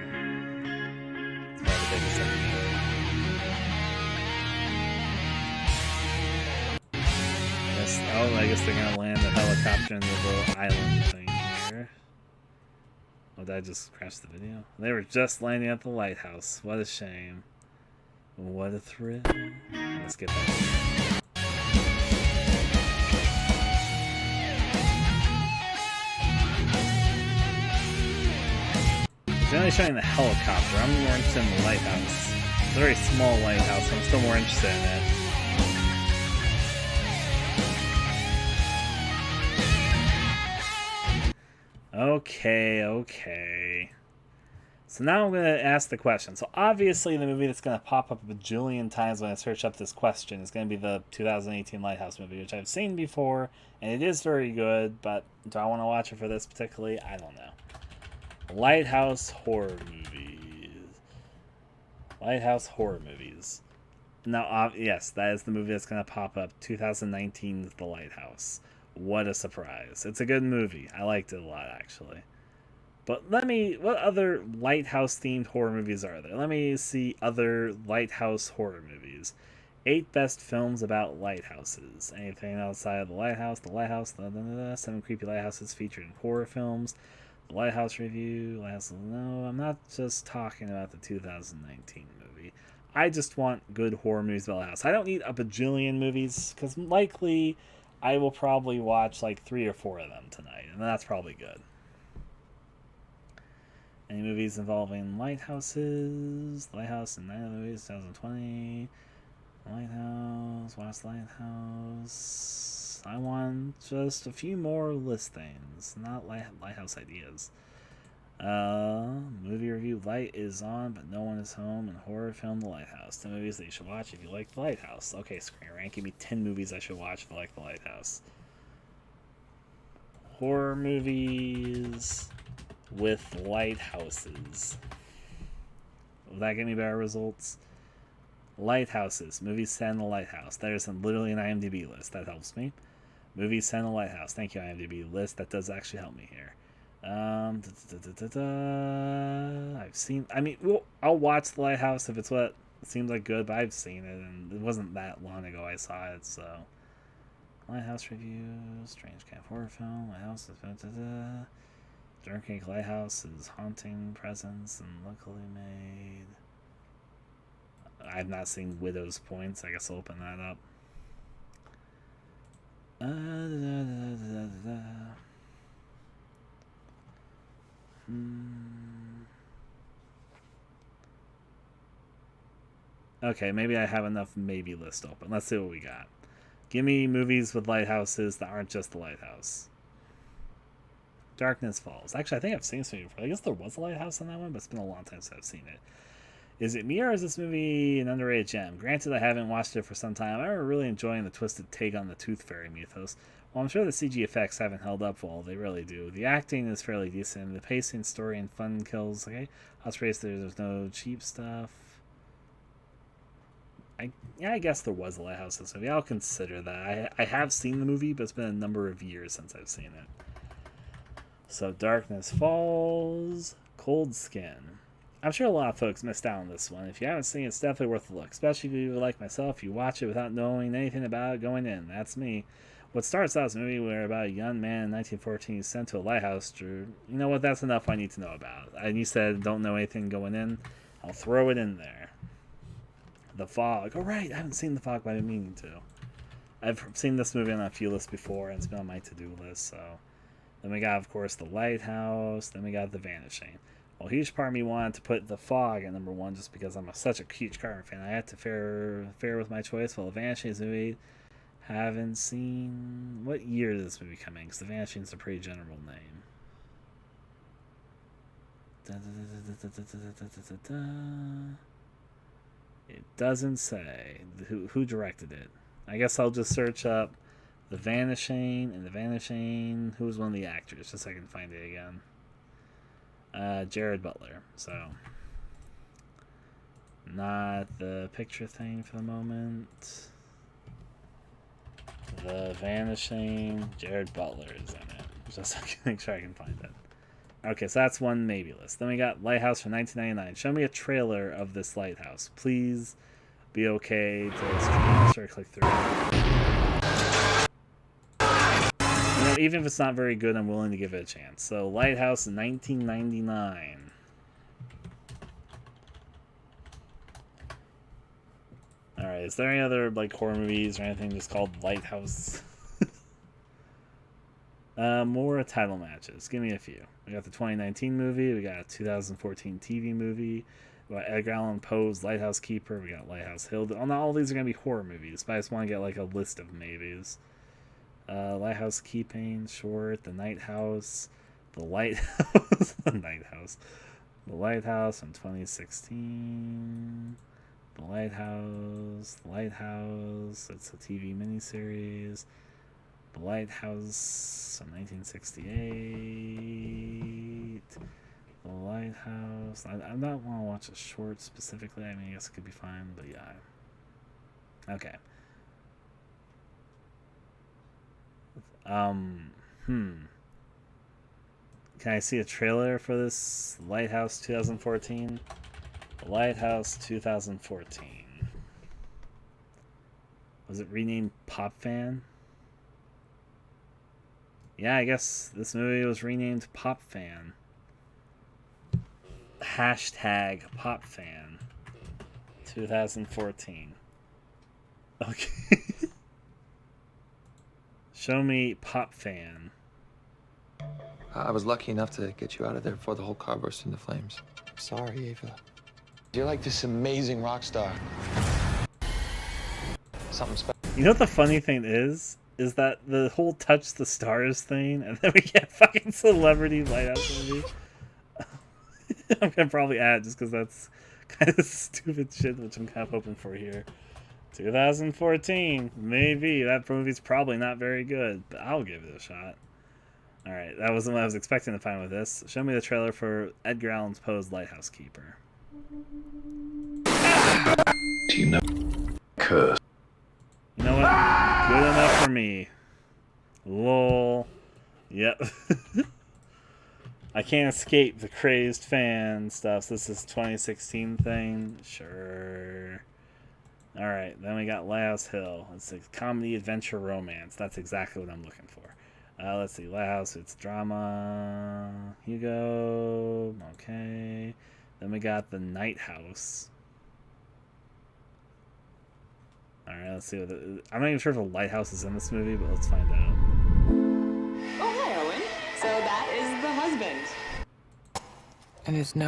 B: It's probably the biggest thing. Oh, I guess they're gonna land the helicopter in the little island thing here. Oh, did I just crash the video? They were just landing at the lighthouse. What a shame. What a thrill. Let's get back. It's only showing the helicopter. I'm more interested in the lighthouse. It's a very small lighthouse, so I'm still more interested in it. Okay. So now I'm going to ask the question. So obviously the movie that's going to pop up a bajillion times when I search up this question is going to be the 2018 Lighthouse movie, which I've seen before, and it is very good, but do I want to watch it for this particularly? I don't know. Lighthouse horror movies. Lighthouse horror movies. Now, yes, that is the movie that's going to pop up. 2019's The Lighthouse. What a surprise. It's a good movie. I liked it a lot, actually. But what other lighthouse-themed horror movies are there? Let me see other lighthouse horror movies. 8 best films about lighthouses. Anything outside of The Lighthouse, 7 creepy lighthouses featured in horror films. The Lighthouse Review, no, I'm not just talking about the 2019 movie. I just want good horror movies about Lighthouse. I don't need a bajillion movies, because likely I will probably watch like 3 or 4 of them tonight, and that's probably good. Any movies involving lighthouses? Lighthouse and Night of the Movies, 2020. Lighthouse, Last Lighthouse. I want just a few more listings, not lighthouse ideas. Movie review: Light is on, but no one is home. And horror film: The Lighthouse. 10 movies that you should watch if you like The Lighthouse. Okay, Screen Rank, give me 10 movies I should watch if I like The Lighthouse. Horror movies with lighthouses. Will that get me better results? Lighthouses. Movies set in the lighthouse. There's literally an IMDb list. That helps me. Movies set in the lighthouse. Thank you, IMDb list. That does actually help me here. I've seen... I mean, well, I'll watch The Lighthouse if it's what seems like good, but I've seen it, and it wasn't that long ago I saw it, so... Lighthouse review, Strange Camp horror film, Lighthouse is... Dunkirk Lighthouse is haunting presence and luckily made... I've not seen Widow's Points. I guess I'll open that up. Okay, maybe I have enough maybe list open. Let's see what we got. Give me movies with lighthouses that aren't just the lighthouse. Darkness Falls. Actually, I think I've seen this movie before. I guess there was a lighthouse on that one, but it's been a long time since I've seen it. Is it me or is this movie an underrated gem? Granted, I haven't watched it for some time. I remember really enjoying the twisted take on the Tooth Fairy mythos. While I'm sure the CG effects haven't held up well, they really do. The acting is fairly decent. The pacing, story, and fun kills. Okay, House Race, there's no cheap stuff. I guess there was a lighthouse in this movie. I'll consider that. I have seen the movie, but it's been a number of years since I've seen it. So Darkness Falls, Cold Skin. I'm sure a lot of folks missed out on this one. If you haven't seen it, it's definitely worth a look. Especially if you like myself, you watch it without knowing anything about it going in. That's me. What starts out as a movie where about a young man in 1914 is sent to a lighthouse to... You know what? That's enough I need to know about. And you said don't know anything going in. I'll throw it in there. The Fog. Oh, right. I haven't seen The Fog, but I've been meaning to. I've seen this movie on a few lists before, and it's been on my to-do list, so... Then we got, of course, The Lighthouse. Then we got The Vanishing. Well, a huge part of me wanted to put The Fog at number one just because I'm such a huge Carter fan. I had to fare with my choice. Well, The Vanishing is a movie haven't seen... What year did this movie come in? Because The Vanishing is a pretty general name. It doesn't say who directed it. I guess I'll just search up The Vanishing and The Vanishing. Who was one of the actors? Just so I can find it again. Jared Butler. So, not the picture thing for the moment. The Vanishing. Jared Butler is in it. Just so I can make sure I can find it. Okay, so that's one maybe list. Then we got Lighthouse from 1999. Show me a trailer of this lighthouse. Please be okay to stream or click through. You know, even if it's not very good, I'm willing to give it a chance. So, Lighthouse 1999. Alright, is there any other like horror movies or anything just called Lighthouse? More title matches. Give me a few. We got the 2019 movie. We got a 2014 TV movie. We got Edgar Allan Poe's Lighthouse Keeper. We got Lighthouse Hill. Not all these are going to be horror movies, but I just want to get like a list of maybes. Lighthouse Keeping, short. The Night House. The Lighthouse. The Night House. The Lighthouse from 2016. The Lighthouse. The Lighthouse. It's a TV miniseries. The Lighthouse from 1968. The Lighthouse. I don't want to watch a short specifically. I mean, I guess it could be fine, but yeah. Okay. Can I see a trailer for this Lighthouse 2014? Lighthouse 2014. Was it renamed Pop Fan? Yeah, I guess this movie was renamed Pop Fan. Hashtag Pop Fan 2014. Okay. Show me Pop Fan.
S: I was lucky enough to get you out of there before the whole car burst into flames. Sorry, Ava. You're like this amazing rock star. Something special.
B: You know what the funny thing is? is that the whole touch the stars thing, and then we get fucking celebrity lighthouse movie. I'm gonna probably add just because that's kind of stupid shit, which I'm kind of hoping for here. 2014, maybe. That movie's probably not very good, but I'll give it a shot. Alright, that wasn't what I was expecting to find with this. Show me the trailer for Edgar Allan Poe's Lighthouse Keeper.
T: Do you know? Curse.
B: You know what? Good enough for me. Lol. Yep. I can't escape the crazed fan stuff. So this is 2016 thing. Sure. Alright, then we got Lighthouse Hill. It's a comedy, adventure, romance. That's exactly what I'm looking for. Let's see. Lighthouse, it's drama. Hugo. Okay. Then we got The Night House. Alright, let's see what I'm not even sure if a lighthouse is in this movie, but let's find out.
U: Oh, hi, Owen. So that is the husband.
V: And there's no...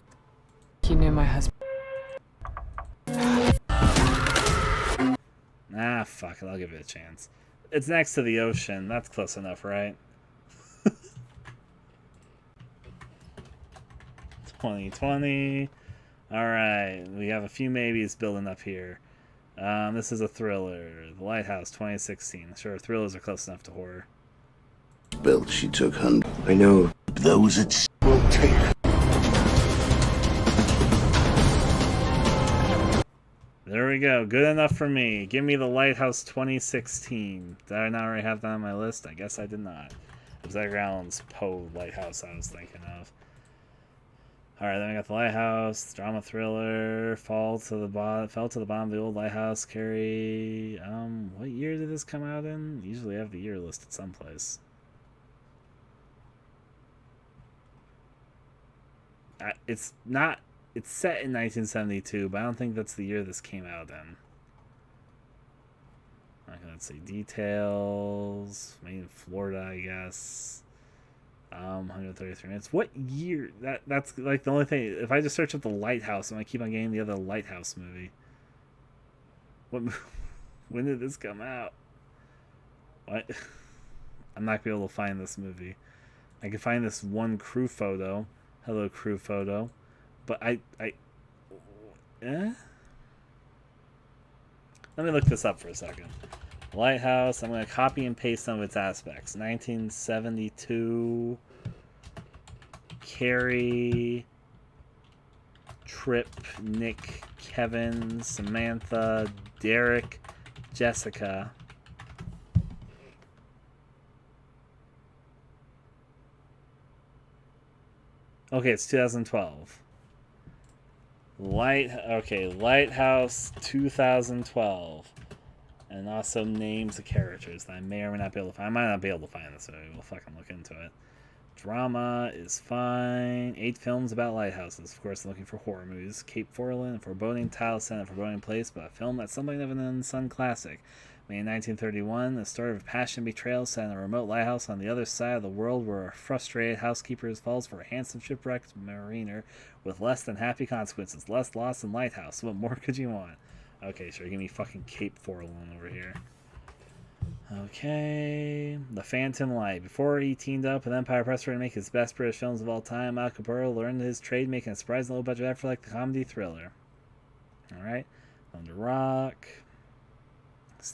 V: He knew my husband.
B: Ah, fuck it. I'll give it a chance. It's next to the ocean. That's close enough, right? 2020. Alright, we have a few maybes building up here. This is a thriller. The Lighthouse, 2016. Sure, thrillers are close enough to horror.
T: Belt she took, hun. I know. Those at sea will take.
B: There we go. Good enough for me. Give me The Lighthouse 2016. Did I not already have that on my list? I guess I did not. It was Edgar Allan's Poe Lighthouse I was thinking of. Alright, then we got The Lighthouse, drama thriller, fell to the bottom of the old lighthouse, Carrie. What year did this come out in? Usually I have the year listed someplace. It's set in 1972, but I don't think that's the year this came out in. Okay, let's see. Details. Made in Florida, I guess. 133 minutes. What year? That's like the only thing. If I just search up The Lighthouse, and I keep on getting the other Lighthouse movie. When did this come out? What? I'm not gonna be able to find this movie. I can find this one crew photo. Hello, crew photo. But Let me look this up for a second. Lighthouse. I'm going to copy and paste some of its aspects. 1972. Carrie. Trip. Nick. Kevin. Samantha. Derek. Jessica. Okay, it's 2012. Lighthouse 2012. And also names of characters that I may or may not be able to find. I might not be able to find this movie. We'll fucking look into it. Drama is fine. 8 films about lighthouses. Of course, I'm looking for horror movies. Cape Foreland, Foreboding Tile Set, and Foreboding Place, but a film that's something of an unsung classic. Made in 1931, the story of passion and betrayal set in a remote lighthouse on the other side of the world where a frustrated housekeeper falls for a handsome shipwrecked mariner with less than happy consequences. Less loss than Lighthouse. What more could you want? Okay, sure. Give me fucking Cape Foreland over here. Okay. The Phantom Light. Before he teamed up with Empire Press to make his best British films of all time, Al Capurro learned his trade making a surprisingly low-budget effort like the comedy thriller. Alright. Under Rock.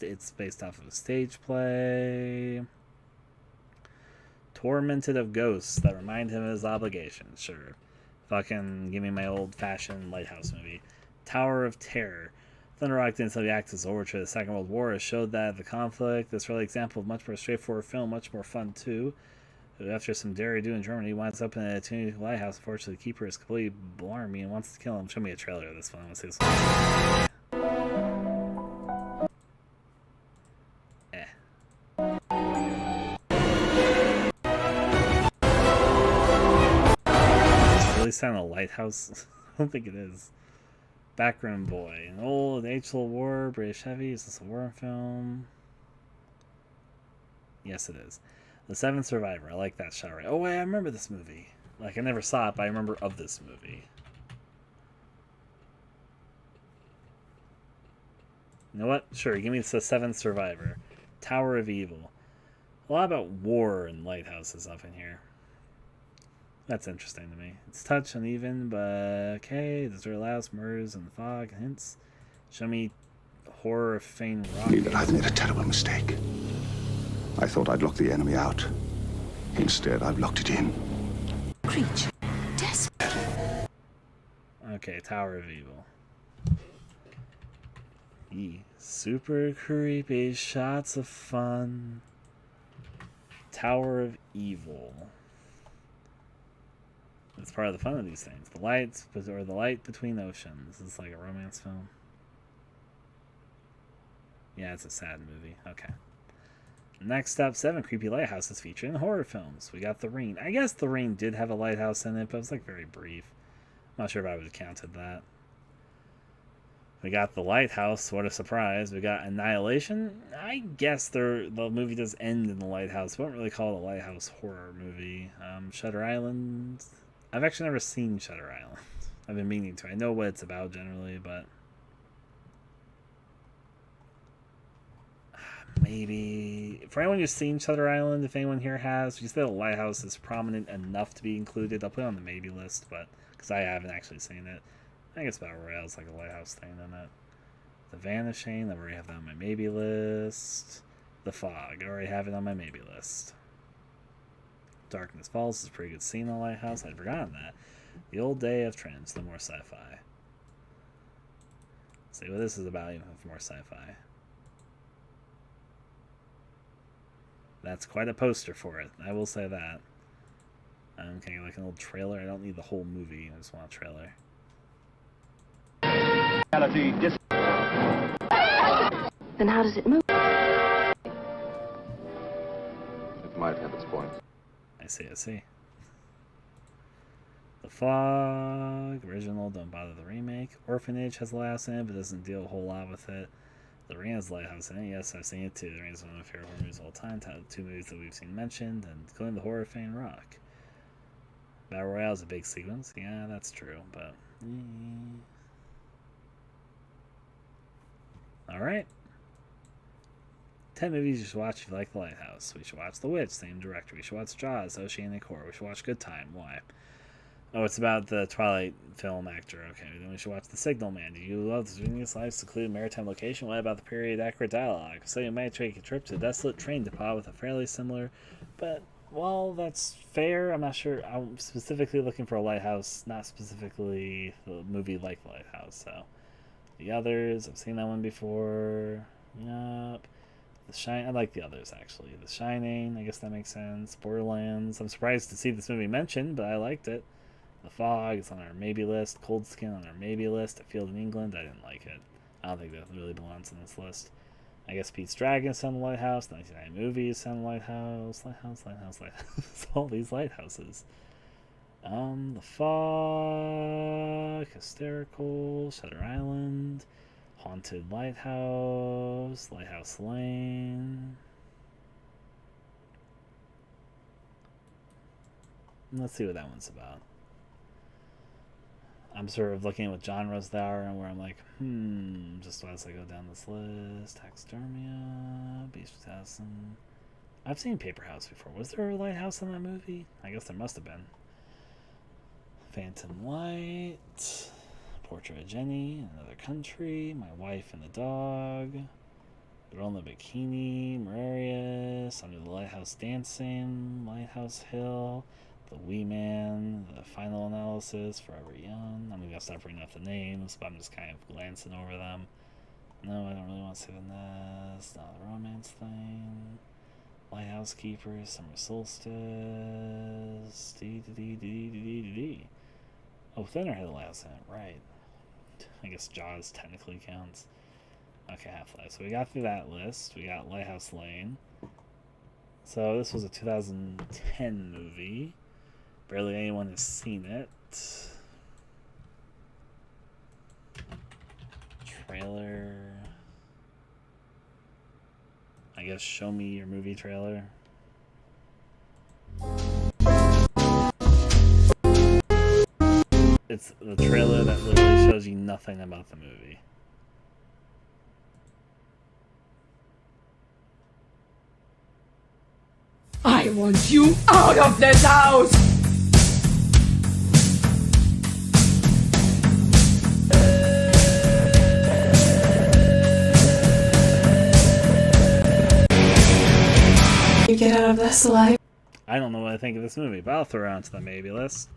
B: It's based off of a stage play. Tormented of ghosts that remind him of his obligations. Sure. Fucking give me my old-fashioned lighthouse movie. Tower of Terror. Thunder Rock didn't simply act as overture to the Second World War. It showed that the conflict, this early example of much more straightforward film, much more fun too. After some dare-do in Germany, he winds up in a Tunis lighthouse. Unfortunately, the keeper is completely blarmy and wants to kill him. Show me a trailer of this one. I want to see this one. Sound a lighthouse? I don't think it is. Background Boy, an old age-old war, British heavy. Is this a war film? Yes, it is. The Seventh Survivor. I like that shot right. Oh wait, I remember this movie. Like I never saw it, but I remember of this movie. You know what? Sure, give me the Seventh Survivor. Tower of Evil. A lot about war and lighthouses up in here. That's interesting to me. It's touch uneven, but okay. Desert allows murders in the fog and hints. Show me horror of Fane rock.
E: I've made a terrible mistake. I thought I'd lock the enemy out. Instead, I've locked it in.
A: Creature. Desperate.
B: Okay, Tower of Evil. Super creepy shots of fun. Tower of Evil. It's part of the fun of these things. The lights, or the light between oceans. This is like a romance film. Yeah, it's a sad movie. Okay. Next up, 7 creepy lighthouses featured in horror films. We got The Ring. I guess The Ring did have a lighthouse in it, but it was like very brief. I'm not sure if I would have counted that. We got The Lighthouse. What a surprise. We got Annihilation. I guess the movie does end in the lighthouse. We don't really call it a lighthouse horror movie. Shutter Island. I've actually never seen Shutter Island. I've been meaning to. I know what it's about generally, but maybe for anyone who's seen Shutter Island, if anyone here has, if you say the lighthouse is prominent enough to be included, I'll put it on the maybe list, but because I haven't actually seen it. I think it's Battle Royale. It's like a lighthouse thing, isn't it? The Vanishing, I already have that on my maybe list. The Fog, I already have it on my maybe list. Darkness Falls is a pretty good scene in the lighthouse. I'd forgotten that. The Old Day of Trends, the more sci-fi. See what this is about, even with more sci-fi. That's quite a poster for it. I will say that. Okay, like an old trailer. I don't need the whole movie. I just want a trailer.
U: Then how does it move?
S: It might have its points.
B: I see. The Fog, original, don't bother the remake. Orphanage has a lighthouse in it, but doesn't deal a whole lot with it. The Ring has a lighthouse in it. Yes, I've seen it too. The Ring is one of my favorite horror movies of all time. 2 movies that we've seen mentioned, and including the horror Fane Rock. Battle Royale is a big sequence. Yeah, that's true, but alright. 10 movies you should watch if you like The Lighthouse. We should watch The Witch, same director. We should watch Jaws, Oceanic Horror. We should watch Good Time. Why? Oh, it's about the Twilight film actor. Okay, then we should watch The Signal Man. Do you love the genius life, secluded maritime location? What about the period accurate dialogue? So you might take a trip to a desolate train depot with a fairly similar, but while that's fair, I'm not sure. I'm specifically looking for a lighthouse, not specifically a movie like Lighthouse. So The Others, I've seen that one before. Yup. I like The Others, actually. The Shining, I guess that makes sense. Borderlands, I'm surprised to see this movie mentioned, but I liked it. The Fog, it's on our maybe list. Cold Skin on our maybe list. A Field in England, I didn't like it. I don't think that really belongs on this list. I guess Pete's Dragon is on the Lighthouse. 1990 movies on the Lighthouse. Lighthouse. All these lighthouses. The Fog, Hysterical, Shutter Island, Haunted Lighthouse, Lighthouse Lane. Let's see what that one's about. I'm sort of looking at what genres they are and where I'm like, just as I go down this list. Taxidermia, Beast 2000. I've seen Paper House before. Was there a lighthouse in that movie? I guess there must have been. Phantom Light, Portrait of Jenny in Another Country, My Wife and the Dog, Girl in the Bikini, Marius, Under the Lighthouse Dancing, Lighthouse Hill, The Wee Man, The Final Analysis, Forever Young. I'm going to stop reading off the names, but I'm just kind of glancing over them. No, I don't really want to say the Nest, not the romance thing. Lighthouse Keepers, Summer Solstice, Oh, Thinner had a lighthouse in it, right. I guess Jaws technically counts. Okay, Half-Life. So we got through that list. We got Lighthouse Lane. So this was a 2010 movie. Barely anyone has seen it. Trailer. I guess show me your movie trailer. It's the trailer that literally shows you nothing about the movie.
U: I want you out of this house!
A: You get out of this alive?
B: I don't know what I think of this movie, but I'll throw it onto the maybe list.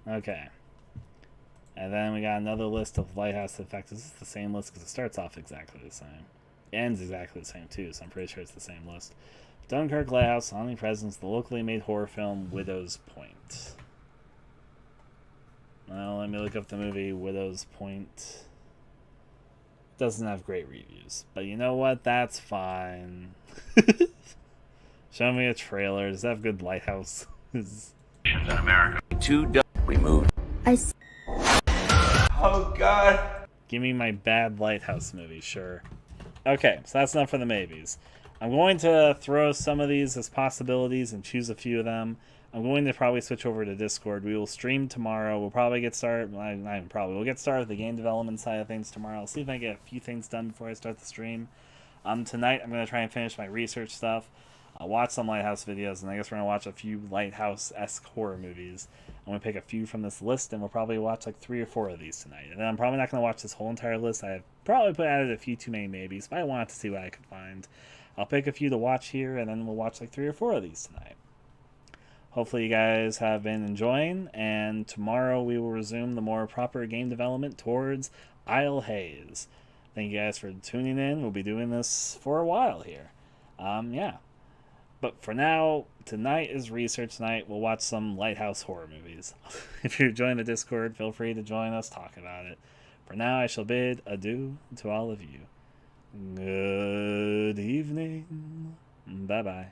B: Okay. And then we got another list of lighthouse effects. This is the same list because it starts off exactly the same. Ends exactly the same too, so I'm pretty sure it's the same list. Dunkirk Lighthouse, Omnipresence, the locally made horror film Widow's Point. Well, let me look up the movie Widow's Point. Doesn't have great reviews, but you know what? That's fine. Show me a trailer. Does that have good lighthouse?
T: In America. Removed.
B: Oh god. Give me my bad lighthouse movie, sure. Okay, so that's enough for the maybes. I'm going to throw some of these as possibilities and choose a few of them. I'm going to probably switch over to Discord. We will stream tomorrow. We'll probably get started. Not even probably. We'll get started with the game development side of things tomorrow. I'll see if I can get a few things done before I start the stream. Tonight, I'm going to try and finish my research stuff. I'll watch some Lighthouse videos, and I guess we're going to watch a few Lighthouse-esque horror movies. I'm going to pick a few from this list, and we'll probably watch like 3 or 4 of these tonight. And then I'm probably not going to watch this whole entire list. I've probably added a few too many maybes, but I wanted to see what I could find. I'll pick a few to watch here, and then we'll watch like 3 or 4 of these tonight. Hopefully you guys have been enjoying, and tomorrow we will resume the more proper game development towards Isle Haze. Thank you guys for tuning in. We'll be doing this for a while here. Yeah. But for now, tonight is research night. We'll watch some Lighthouse horror movies. If you're joining the Discord, feel free to join us, talk about it. For now, I shall bid adieu to all of you. Good evening. Bye-bye.